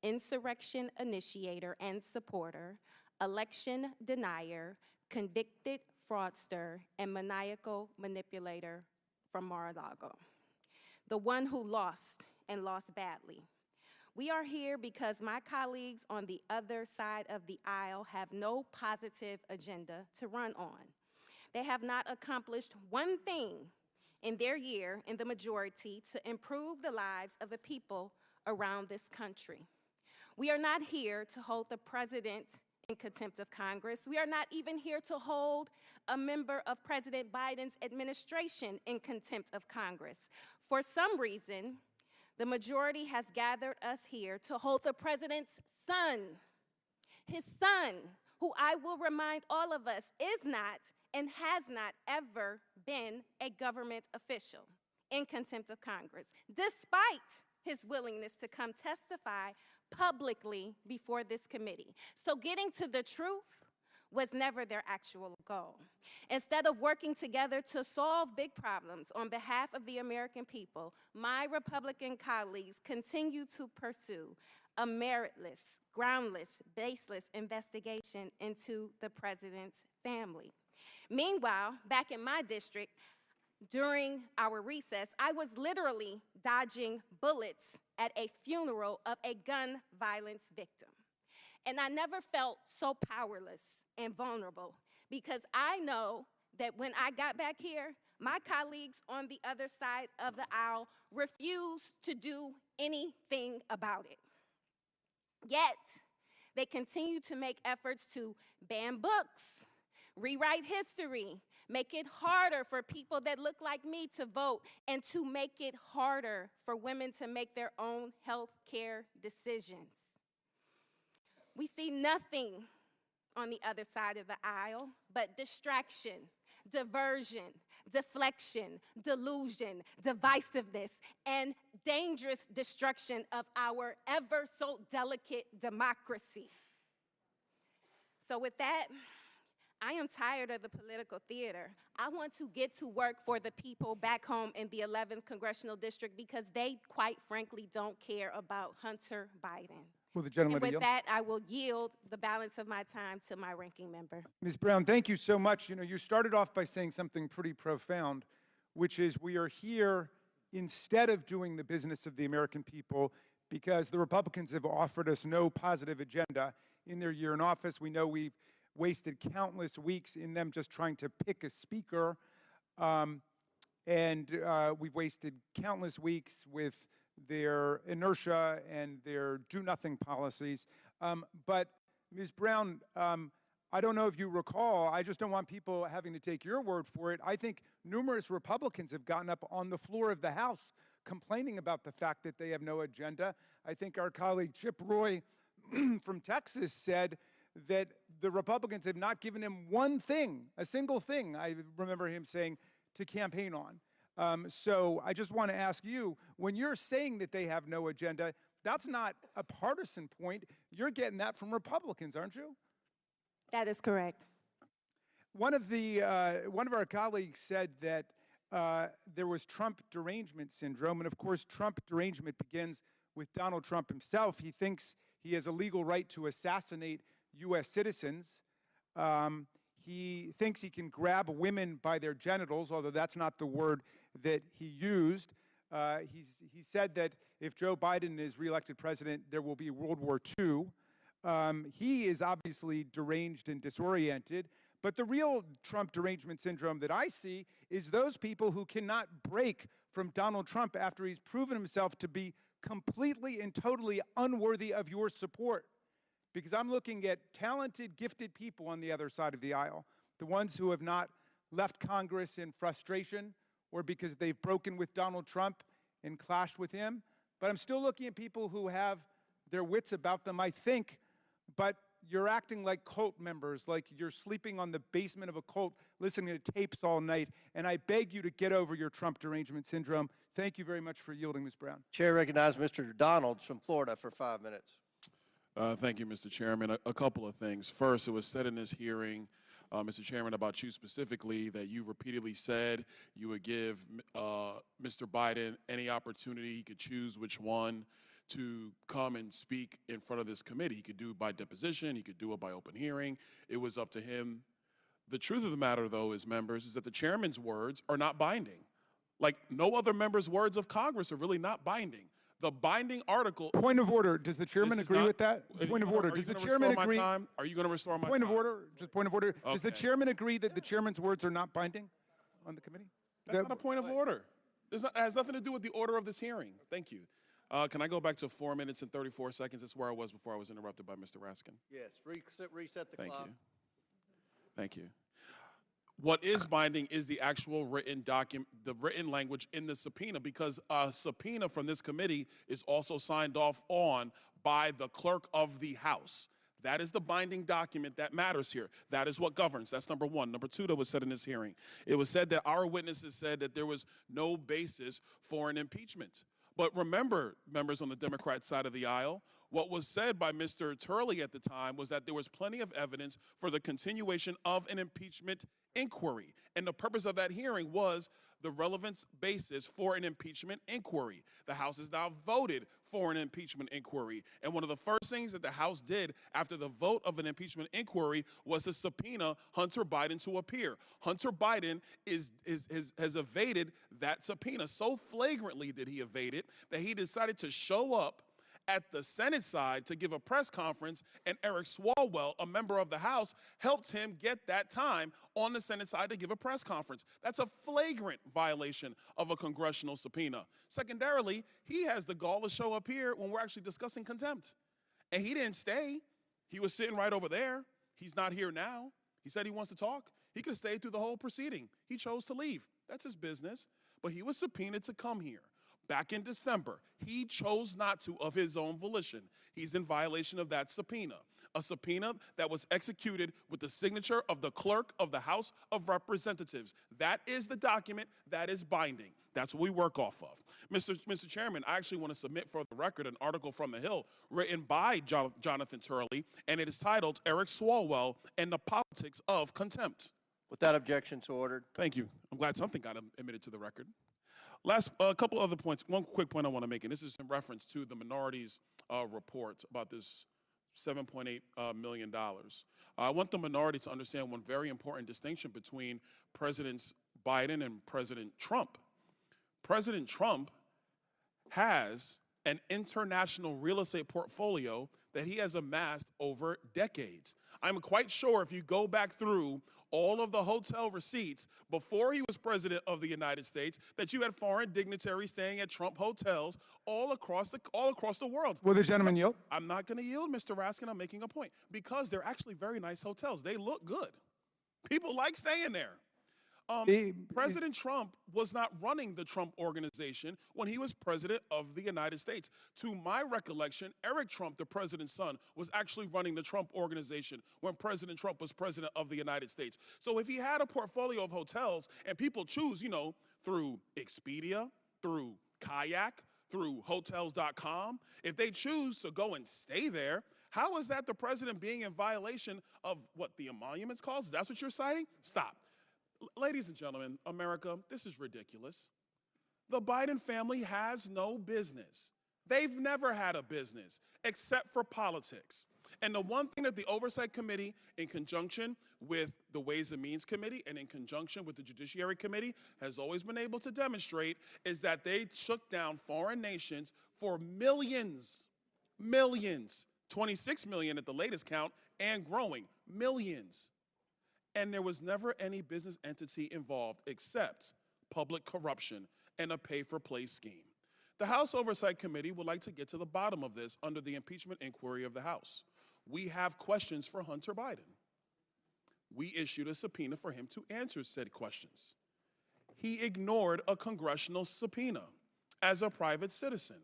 B: insurrection initiator and supporter, election denier, convicted fraudster, and maniacal manipulator from Mar-a-Lago, the one who lost and lost badly. We are here because my colleagues on the other side of the aisle have no positive agenda to run on. They have not accomplished one thing in their year in the majority to improve the lives of the people around this country. We are not here to hold the president in contempt of Congress. We are not even here to hold a member of President Biden's administration in contempt of Congress. For some reason, the majority has gathered us here to hold the president's son, his son, who I will remind all of us is not and has not ever been a government official, in contempt of Congress, despite his willingness to come testify publicly before this committee. So getting to the truth was never their actual goal. Instead of working together to solve big problems on behalf of the American people, my Republican colleagues continue to pursue a meritless, groundless, baseless investigation into the president's family. Meanwhile, back in my district, during our recess, I was literally dodging bullets at a funeral of a gun violence victim. And I never felt so powerless and vulnerable because I know that when I got back here, my colleagues on the other side of the aisle refused to do anything about it. Yet, they continue to make efforts to ban books, rewrite history, make it harder for people that look like me to vote, and to make it harder for women to make their own health care decisions. We see nothing on the other side of the aisle but distraction, diversion, deflection, delusion, divisiveness, and dangerous destruction of our ever so delicate democracy. So with that, I am tired of the political theater. I want to get to work for the people back home in the 11th Congressional District because they, quite frankly, don't care about Hunter Biden.
C: Will the gentleman
B: And with
C: yield?
B: that, I will yield the balance of my time to my ranking member.
C: Ms. Brown, thank you so much. You know, you started off by saying something pretty profound, which is we are here instead of doing the business of the American people because the Republicans have offered us no positive agenda in their year in office. We know we've wasted countless weeks in them just trying to pick a speaker, and we've wasted countless weeks with their inertia and their do-nothing policies. But Ms. Brown, I don't know if you recall, I just don't want people having to take your word for it. I think numerous Republicans have gotten up on the floor of the House complaining about the fact that they have no agenda. I think our colleague Chip Roy from Texas said that the Republicans have not given him one thing, a single thing, I remember him saying, to campaign on. So I just want to ask you, when you're saying that they have no agenda, that's not a partisan point. You're getting that from Republicans, aren't you?
B: That is correct.
C: One of our colleagues said that there was Trump derangement syndrome, and of course, Trump derangement begins with Donald Trump himself. He thinks he has a legal right to assassinate U.S. citizens. He thinks he can grab women by their genitals, although that's not the word that he used. He said that if Joe Biden is reelected president, there will be World War II. He is obviously deranged and disoriented, but the real Trump derangement syndrome that I see is those people who cannot break from Donald Trump after he's proven himself to be completely and totally unworthy of your support. Because I'm looking at talented, gifted people on the other side of the aisle, the ones who have not left Congress in frustration or because they've broken with Donald Trump and clashed with him. But I'm still looking at people who have their wits about them, I think, but you're acting like cult members, like you're sleeping on the basement of a cult, listening to tapes all night, and I beg you to get over your Trump derangement syndrome. Thank you very much for yielding, Ms. Brown.
A: Chair recognizes Mr. Donalds from Florida for 5 minutes.
O: Thank you, Mr. Chairman. A couple of things. First, it was said in this hearing, Mr. Chairman, about you specifically, that you repeatedly said you would give Mr. Biden any opportunity, he could choose which one, to come and speak in front of this committee. He could do it by deposition, he could do it by open hearing. It was up to him. The truth of the matter, though, is, members, is that the chairman's words are not binding. Like, no other member's words of Congress are really not binding. The binding article.
C: Point of order. Does the chairman agree with that? Point of order. Does the chairman agree?
O: Are you going to restore my time?
C: Point of order. Just point of order.
O: Okay.
C: Does the chairman agree that the chairman's words are not binding on the committee?
O: That's not a point of order. It has nothing to do with the order of this hearing. Thank you. Can I go back to 4 minutes and 34 seconds? That's where I was before I was interrupted by Mr. Raskin.
A: Yes, reset the clock.
O: Thank you. What is binding is the actual written document, the written language in the subpoena, because a subpoena from this committee is also signed off on by the clerk of the House. That is the binding document that matters here. That is what governs. That's number one. Number two, that was said in this hearing. It was said that our witnesses said that there was no basis for an impeachment. But remember, members on the Democrat side of the aisle, what was said by Mr. Turley at the time was that there was plenty of evidence for the continuation of an impeachment inquiry. And the purpose of that hearing was the relevance basis for an impeachment inquiry. The House has now voted for an impeachment inquiry. And one of the first things that the House did after the vote of an impeachment inquiry was to subpoena Hunter Biden to appear. Hunter Biden has evaded that subpoena. So flagrantly did he evade it that he decided to show up at the Senate side to give a press conference, and Eric Swalwell, a member of the House, helped him get that time on the Senate side to give a press conference. That's a flagrant violation of a congressional subpoena. Secondarily, he has the gall to show up here when we're actually discussing contempt. And he didn't stay. He was sitting right over there. He's not here now. He said he wants to talk. He could have stayed through the whole proceeding. He chose to leave. That's his business. But he was subpoenaed to come here. Back in December, he chose not to of his own volition. He's in violation of that subpoena. a subpoena that was executed with the signature of the clerk of the House of Representatives. That is the document that is binding. That's what we work off of. Mr. Chairman, I actually want to submit for the record an article from The Hill written by Jonathan Turley, and it is titled Eric Swalwell and the Politics of Contempt.
A: Without objection, so ordered.
O: Thank you. I'm glad something got admitted to the record. Last, a couple other points. One quick point I want to make, and this is in reference to the minority's report about this $7.8 million. I want the minority to understand one very important distinction between President Biden and President Trump. President Trump has an international real estate portfolio that he has amassed over decades. I'm quite sure if you go back through all of the hotel receipts before he was president of the United States, that you had foreign dignitaries staying at Trump hotels all across the world.
C: Will the gentleman yield?
O: I'm not going to yield, Mr. Raskin. I'm making a point. Because they're actually very nice hotels. They look good. People like staying there. President Trump was not running the Trump Organization when he was president of the United States. To my recollection, Eric Trump, the president's son, was actually running the Trump Organization when President Trump was president of the United States. So if he had a portfolio of hotels and people choose, through Expedia, through Kayak, through Hotels.com, if they choose to go and stay there, how is that the president being in violation of what the emoluments clause? That's what you're citing? Stop. Ladies and gentlemen, America, this is ridiculous. The Biden family has no business. They've never had a business except for politics. And the one thing that the Oversight Committee, in conjunction with the Ways and Means Committee and in conjunction with the Judiciary Committee, has always been able to demonstrate is that they shook down foreign nations for millions, 26 million at the latest count, and growing, millions. And there was never any business entity involved except public corruption and a pay-for-play scheme. The House Oversight Committee would like to get to the bottom of this under the impeachment inquiry of the House. We have questions for Hunter Biden. We issued a subpoena for him to answer said questions. He ignored a congressional subpoena as a private citizen.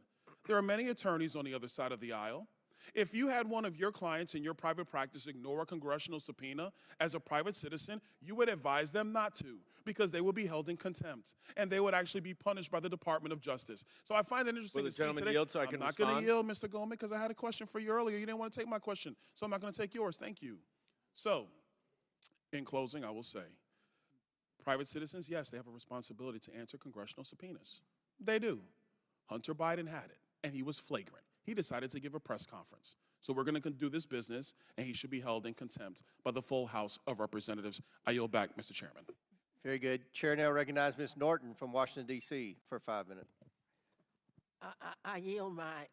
O: There are many attorneys on the other side of the aisle. If you had one of your clients in your private practice ignore a congressional subpoena as a private citizen, you would advise them not to, because they would be held in contempt, and they would actually be punished by the Department of Justice. So I find it interesting to see today.
K: Yield so I can
O: I'm not
K: respond?
O: going to yield, Mr. Goldman, because I had a question for you earlier. You didn't want to take my question, so I'm not going to take yours. Thank you. So, in closing, I will say, private citizens, yes, they have a responsibility to answer congressional subpoenas. They do. Hunter Biden had it, and he was flagrant. He decided to give a press conference. So we're going to do this business, and he should be held in contempt by the full House of Representatives. I yield back, Mr. Chairman.
A: Very good. Chair now recognizes Ms. Norton from Washington, D.C. for 5 minutes.
L: I yield my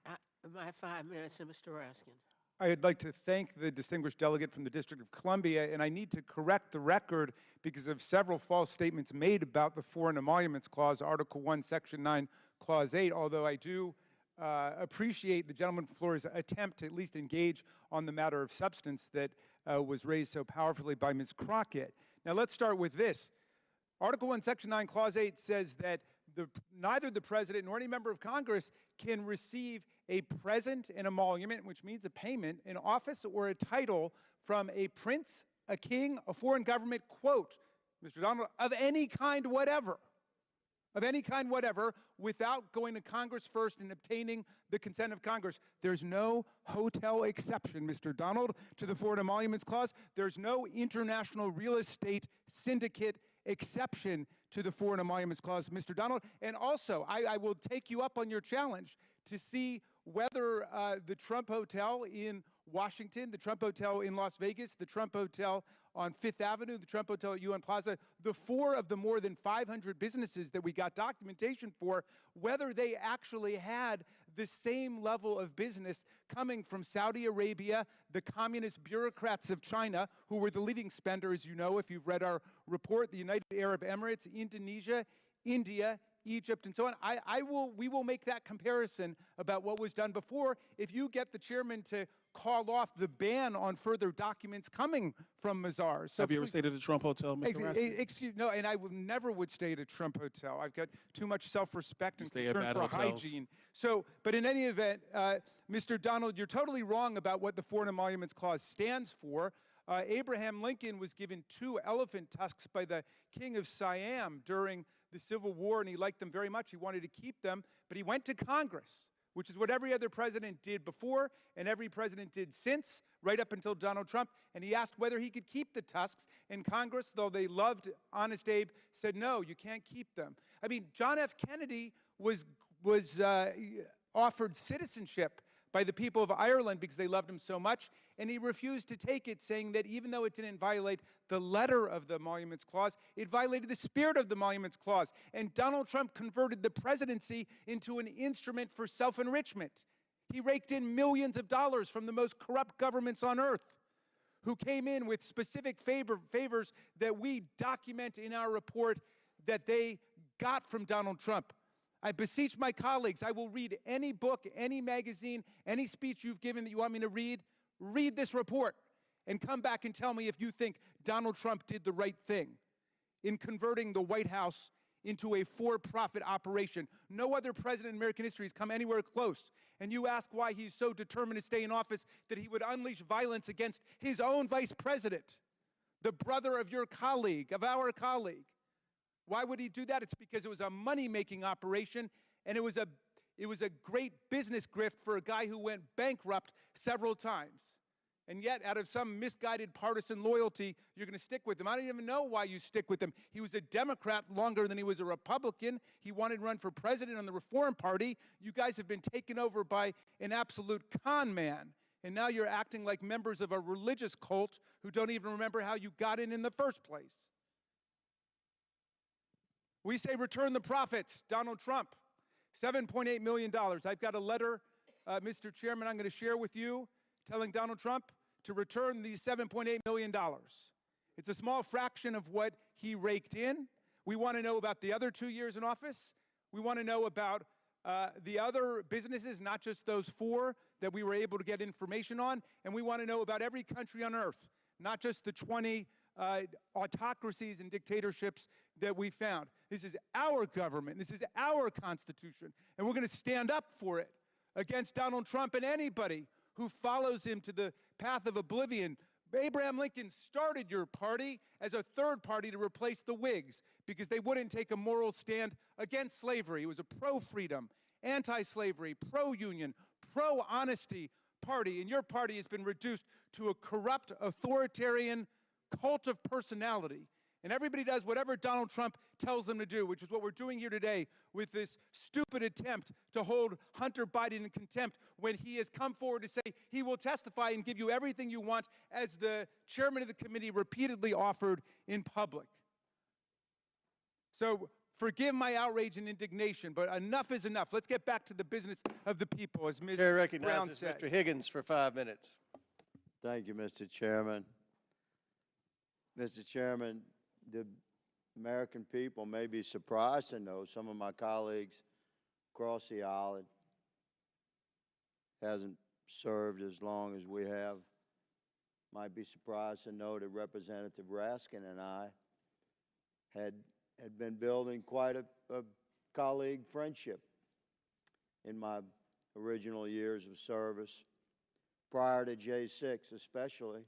L: 5 minutes to Mr. Raskin.
C: I'd like to thank the distinguished delegate from the District of Columbia, and I need to correct the record because of several false statements made about the Foreign Emoluments Clause, Article 1, Section 9, Clause 8, although I do appreciate the gentleman from Florida's attempt to at least engage on the matter of substance that was raised so powerfully by Ms. Crockett. Now let's start with this. Article 1, Section 9, Clause 8 says that neither the President nor any member of Congress can receive a present, an emolument, which means a payment, an office or a title from a prince, a king, a foreign government, quote, Mr. Donald, of any kind whatever. Of any kind whatever, without going to Congress first and obtaining the consent of Congress. There's no hotel exception, Mr. Donald, to the Foreign Emoluments Clause. There's no international real estate syndicate exception to the Foreign Emoluments Clause, Mr. Donald. And also, I will take you up on your challenge to see whether the Trump Hotel in Washington, the Trump Hotel in Las Vegas, the Trump Hotel on Fifth Avenue, the Trump Hotel at UN Plaza, the 4 of the more than 500 businesses that we got documentation for, whether they actually had the same level of business coming from Saudi Arabia, the communist bureaucrats of China, who were the leading spender, as you know, if you've read our report, the United Arab Emirates, Indonesia, India, Egypt, and so on. We will make that comparison about what was done before. If you get the chairman to call off the ban on further documents coming from Mazars. So
O: Have you ever stayed at a Trump hotel, Mr. Raskin?
C: Excuse no, and I never would stay at a Trump hotel. I've got too much self-respect and
O: stay at
C: concern
O: bad
C: for
O: hotels.
C: hygiene. So, but in any event, Mr. Donald, you're totally wrong about what the Foreign Emoluments Clause stands for. Abraham Lincoln was given 2 elephant tusks by the King of Siam during the Civil War, and he liked them very much. He wanted to keep them, but he went to Congress, which is what every other president did before and every president did since, right up until Donald Trump, and he asked whether he could keep the tusks, and Congress, though they loved Honest Abe, said, no, you can't keep them. I mean, John F. Kennedy was offered citizenship by the people of Ireland because they loved him so much, and he refused to take it, saying that even though it didn't violate the letter of the Emoluments Clause, it violated the spirit of the Emoluments Clause. And Donald Trump converted the presidency into an instrument for self-enrichment. He raked in millions of dollars from the most corrupt governments on earth, who came in with specific favors that we document in our report that they got from Donald Trump. I beseech my colleagues, I will read any book, any magazine, any speech you've given that you want me to read. Read this report and come back and tell me if you think Donald Trump did the right thing in converting the White House into a for-profit operation. No other president in American history has come anywhere close. And you ask why he's so determined to stay in office that he would unleash violence against his own vice president, the brother of your colleague, of our colleague. Why would he do that? It's because it was a money-making operation, and it was a great business grift for a guy who went bankrupt several times. And yet, out of some misguided partisan loyalty, you're going to stick with him. I don't even know why you stick with him. He was a Democrat longer than he was a Republican. He wanted to run for president on the Reform Party. You guys have been taken over by an absolute con man. And now you're acting like members of a religious cult who don't even remember how you got in the first place. We say return the profits, Donald Trump, $7.8 million. I've got a letter, Mr. Chairman, I'm going to share with you telling Donald Trump to return these $7.8 million. It's a small fraction of what he raked in. We want to know about the other 2 years in office. We want to know about the other businesses, not just those 4 that we were able to get information on. And we want to know about every country on earth, not just the 20 autocracies and dictatorships that we found. This is our government. This is our Constitution. And we're going to stand up for it against Donald Trump and anybody who follows him to the path of oblivion. Abraham Lincoln started your party as a third party to replace the Whigs because they wouldn't take a moral stand against slavery. It was a pro-freedom, anti-slavery, pro-union, pro-honesty party. And your party has been reduced to a corrupt, authoritarian cult of personality. And everybody does whatever Donald Trump tells them to do, which is what we're doing here today with this stupid attempt to hold Hunter Biden in contempt when he has come forward to say he will testify and give you everything you want, as the chairman of the committee repeatedly offered in public. So forgive my outrage and indignation, but enough is enough. Let's get back to the business of the people, as Ms.
A: Chair
C: Brown
A: recognizes
C: said.
A: Mr. Higgins for 5 minutes.
M: Thank you, Mr. Chairman. Mr. Chairman, the American people may be surprised to know some of my colleagues across the aisle hasn't served as long as we have. Might be surprised to know that Representative Raskin and I had been building quite a colleague friendship in my original years of service. Prior to J6 especially,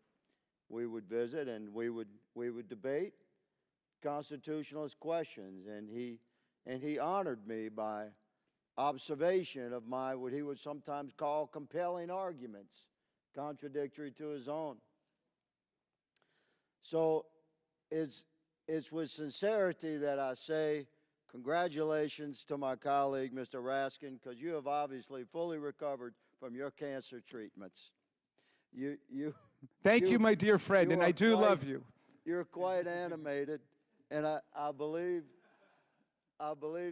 M: we would visit and we would debate constitutionalist questions, and he honored me by observation of my what he would sometimes call compelling arguments, contradictory to his own. So it's with sincerity that I say congratulations to my colleague, Mr. Raskin, because you have obviously fully recovered from your cancer treatments.
C: Thank you, my dear friend, and I do love you.
M: You're quite animated, and I believe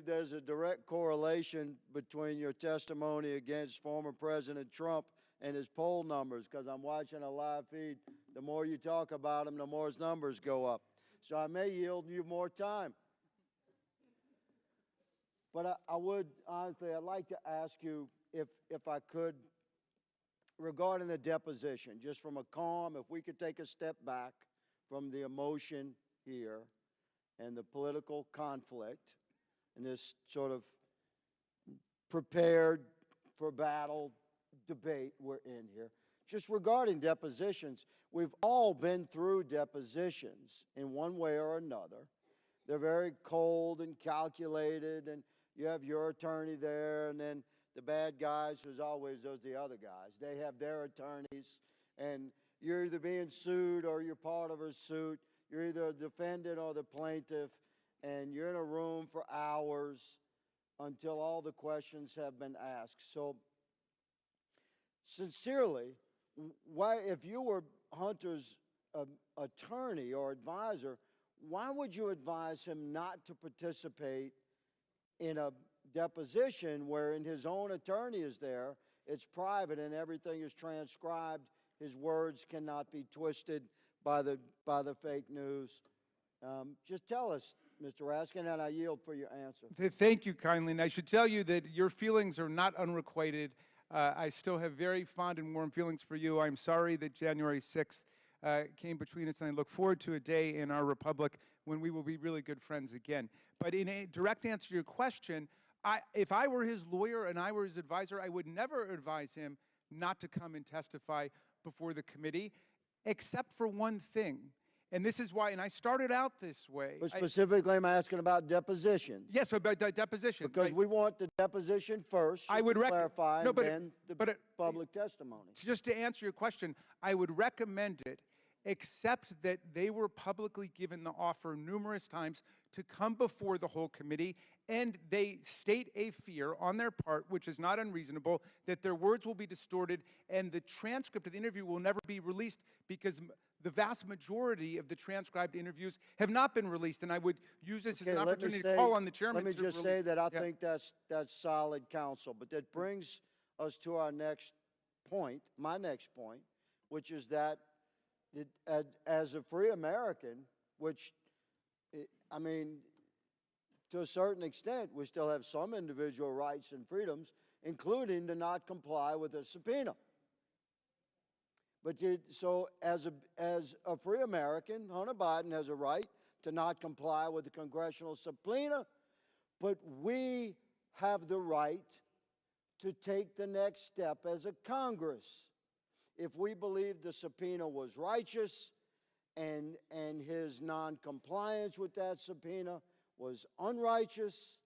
M: there's a direct correlation between your testimony against former President Trump and his poll numbers, because I'm watching a live feed. The more you talk about him, the more his numbers go up. So I may yield you more time. But I would, honestly, I'd like to ask you if I could regarding the deposition, just from a calm, if we could take a step back from the emotion here and the political conflict and this sort of prepared for battle debate we're in here. Just regarding depositions, we've all been through depositions in one way or another. They're very cold and calculated, and you have your attorney there, and then the bad guys, who's always those the other guys, they have their attorneys, and you're either being sued or you're part of a suit. You're either the defendant or the plaintiff, and you're in a room for hours until all the questions have been asked. So, sincerely, why, if you were Hunter's attorney or advisor, why would you advise him not to participate in a deposition wherein his own attorney is there, it's private and everything is transcribed, his words cannot be twisted by the fake news? Just tell us, Mr. Raskin, and I yield for your answer.
C: Thank you kindly. And I should tell you that your feelings are not unrequited. I still have very fond and warm feelings for you. I'm sorry that January 6th came between us, and I look forward to a day in our republic when we will be really good friends again. But in a direct answer to your question, if I were his lawyer and I were his advisor, I would never advise him not to come and testify before the committee, except for one thing. And this is why, and I started out this way.
M: But specifically, I'm asking about depositions.
C: Yes, about deposition.
M: Because we want the deposition first,
C: I would
M: clarify,
C: no,
M: and
C: but
M: then the public testimony.
C: Just to answer your question, I would recommend it, except that they were publicly given the offer numerous times to come before the whole committee, and they state a fear on their part, which is not unreasonable, that their words will be distorted and the transcript of the interview will never be released, because the vast majority of the transcribed interviews have not been released. And I would use this as an opportunity to call on the chairman.
M: Let me just say that I think that's solid counsel. But that brings us to our next point, my next point, which is that as a free American, which, I mean, to a certain extent, we still have some individual rights and freedoms, including to not comply with a subpoena. But so as a free American, Hunter Biden has a right to not comply with the congressional subpoena, but we have the right to take the next step as a Congress. If we believe the subpoena was righteous and his noncompliance with that subpoena was unrighteous,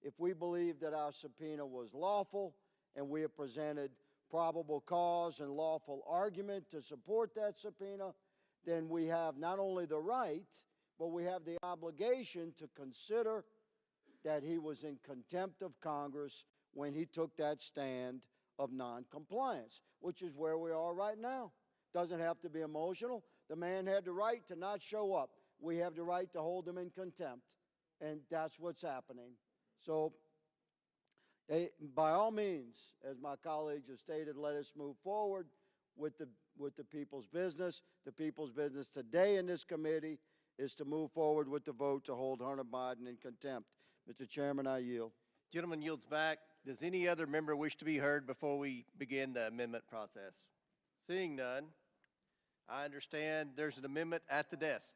M: if we believe that our subpoena was lawful and we have presented probable cause and lawful argument to support that subpoena, then we have not only the right, but we have the obligation to consider that he was in contempt of Congress when he took that stand of noncompliance, which is where we are right now. Doesn't have to be emotional. The man had the right to not show up. We have the right to hold him in contempt, and that's what's happening. So, by all means, as my colleagues have stated, let us move forward with the people's business. The people's business today in this committee is to move forward with the vote to hold Hunter Biden in contempt. Mr. Chairman, I yield.
A: Gentleman yields back. Does any other member wish to be heard before we begin the amendment process? Seeing none, I understand there's an amendment at the desk.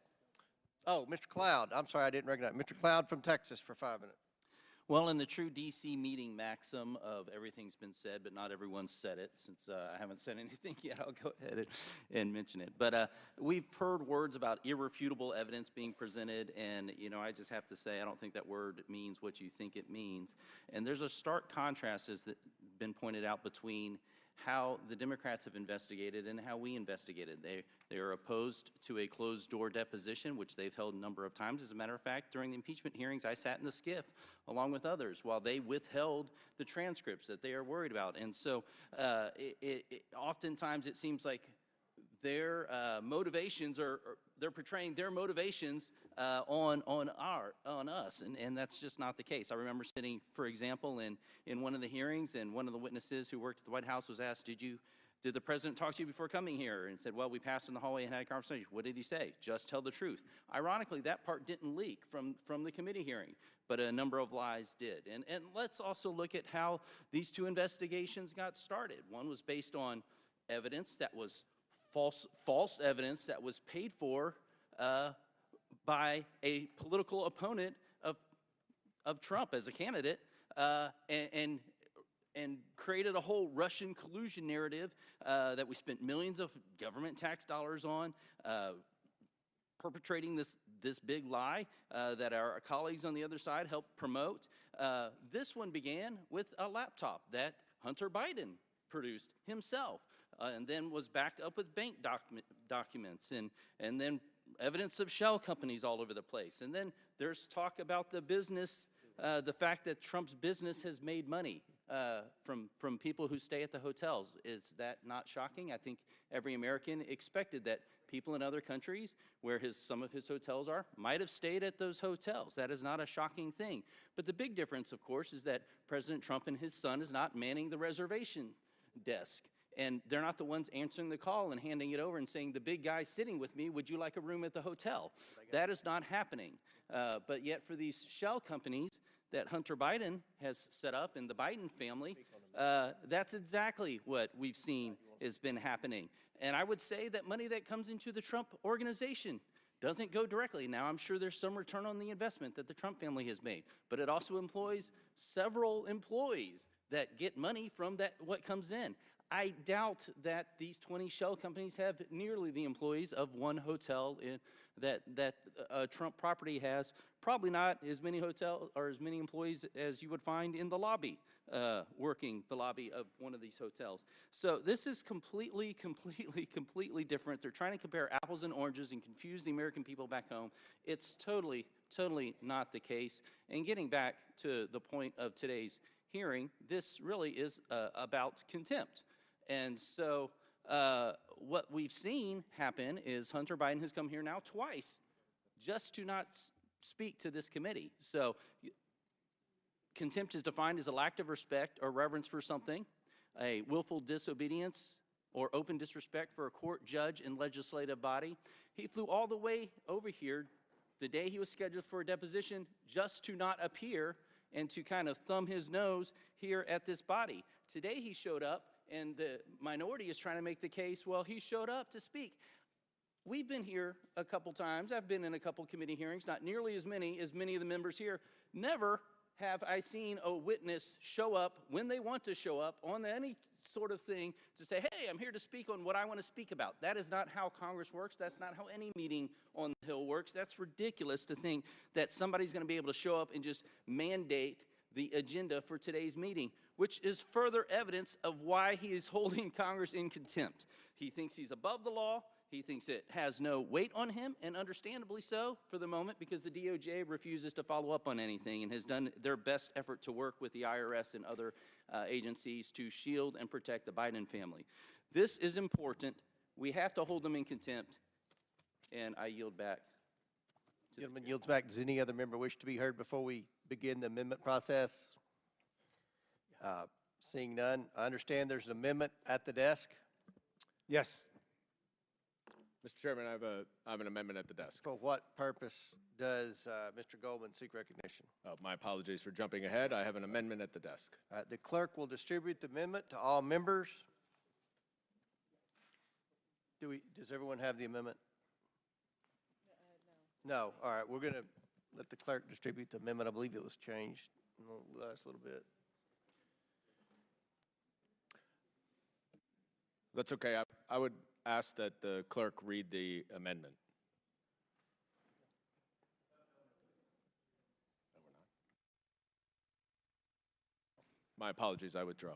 A: Oh, Mr. Cloud. I'm sorry, I didn't recognize. Mr. Cloud from Texas for 5 minutes.
N: Well, in the true DC meeting maxim of everything's been said, but not everyone's said it, since I haven't said anything yet, I'll go ahead and mention it. But we've heard words about irrefutable evidence being presented, and, you know, I just have to say I don't think that word means what you think it means. And there's a stark contrast, as been pointed out, between how the Democrats have investigated and how we investigated. They are opposed to a closed-door deposition, which they've held a number of times. As a matter of fact, during the impeachment hearings, I sat in the skiff along with others while they withheld the transcripts that they are worried about. And so oftentimes it seems like their motivations they're portraying their motivations on us, and that's just not the case. I remember sitting, for example, in one of the hearings, and one of the witnesses who worked at the White House was asked, did the president talk to you before coming here? And said, well, we passed in the hallway and had a conversation. What did he say? Just tell the truth. Ironically, that part didn't leak from the committee hearing, but a number of lies did. And let's also look at how these two investigations got started. One was based on evidence that was false evidence that was paid for by a political opponent of Trump as a candidate, and created a whole Russian collusion narrative that we spent millions of government tax dollars on, perpetrating this big lie that our colleagues on the other side helped promote. This one began with a laptop that Hunter Biden produced himself, and then was backed up with bank documents, and then evidence of shell companies all over the place. And then there's talk about the business, the fact that Trump's business has made money from people who stay at the hotels. Is that not shocking? I think every American expected that people in other countries where some of his hotels are might have stayed at those hotels. That is not a shocking thing. But the big difference, of course, is that President Trump and his son is not manning the reservation desk. And they're not the ones answering the call and handing it over and saying, the big guy sitting with me, would you like a room at the hotel? That is not happening. But yet for these shell companies that Hunter Biden has set up and the Biden family, that's exactly what we've seen has been happening. And I would say that money that comes into the Trump organization doesn't go directly. Now, I'm sure there's some return on the investment that the Trump family has made, but it also employs several employees that get money from what comes in. I doubt that these 20 shell companies have nearly the employees of one hotel that Trump property has. Probably not as many employees as you would find in the lobby, working the lobby of one of these hotels. So this is completely different. They're trying to compare apples and oranges and confuse the American people back home. It's totally not the case. And getting back to the point of today's hearing, this really is about contempt. And so what we've seen happen is Hunter Biden has come here now twice just to not speak to this committee. So contempt is defined as a lack of respect or reverence for something, a willful disobedience or open disrespect for a court, judge, and legislative body. He flew all the way over here the day he was scheduled for a deposition just to not appear and to kind of thumb his nose here at this body. Today he showed up, and the minority is trying to make the case, well, he showed up to speak. We've been here a couple times. I've been in a couple committee hearings, not nearly as many of the members here. Never have I seen a witness show up when they want to show up on any sort of thing to say, hey, I'm here to speak on what I want to speak about. That is not how Congress works. That's not how any meeting on the Hill works. That's ridiculous to think that somebody's going to be able to show up and just mandate the agenda for today's meeting, which is further evidence of why he is holding Congress in contempt. He thinks he's above the law. He thinks it has no weight on him, and understandably so for the moment, because the DOJ refuses to follow up on anything and has done their best effort to work with the IRS and other agencies to shield and protect the Biden family. This is important. We have to hold them in contempt, and I yield back.
A: Gentleman yields back. Does any other member wish to be heard before we begin the amendment process? Seeing none, I understand there's an amendment at the desk.
C: Yes.
K: Mr. Chairman, I have an amendment at the desk.
A: For what purpose does Mr. Goldman seek recognition?
K: My apologies for jumping ahead. I have an amendment at the desk.
A: The clerk will distribute the amendment to all members. Does everyone have the amendment? No. All right, we're going to let the clerk distribute the amendment. I believe it was changed in the last little bit.
K: That's okay. I would ask that the clerk read the amendment. My apologies, I withdraw.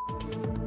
V: you.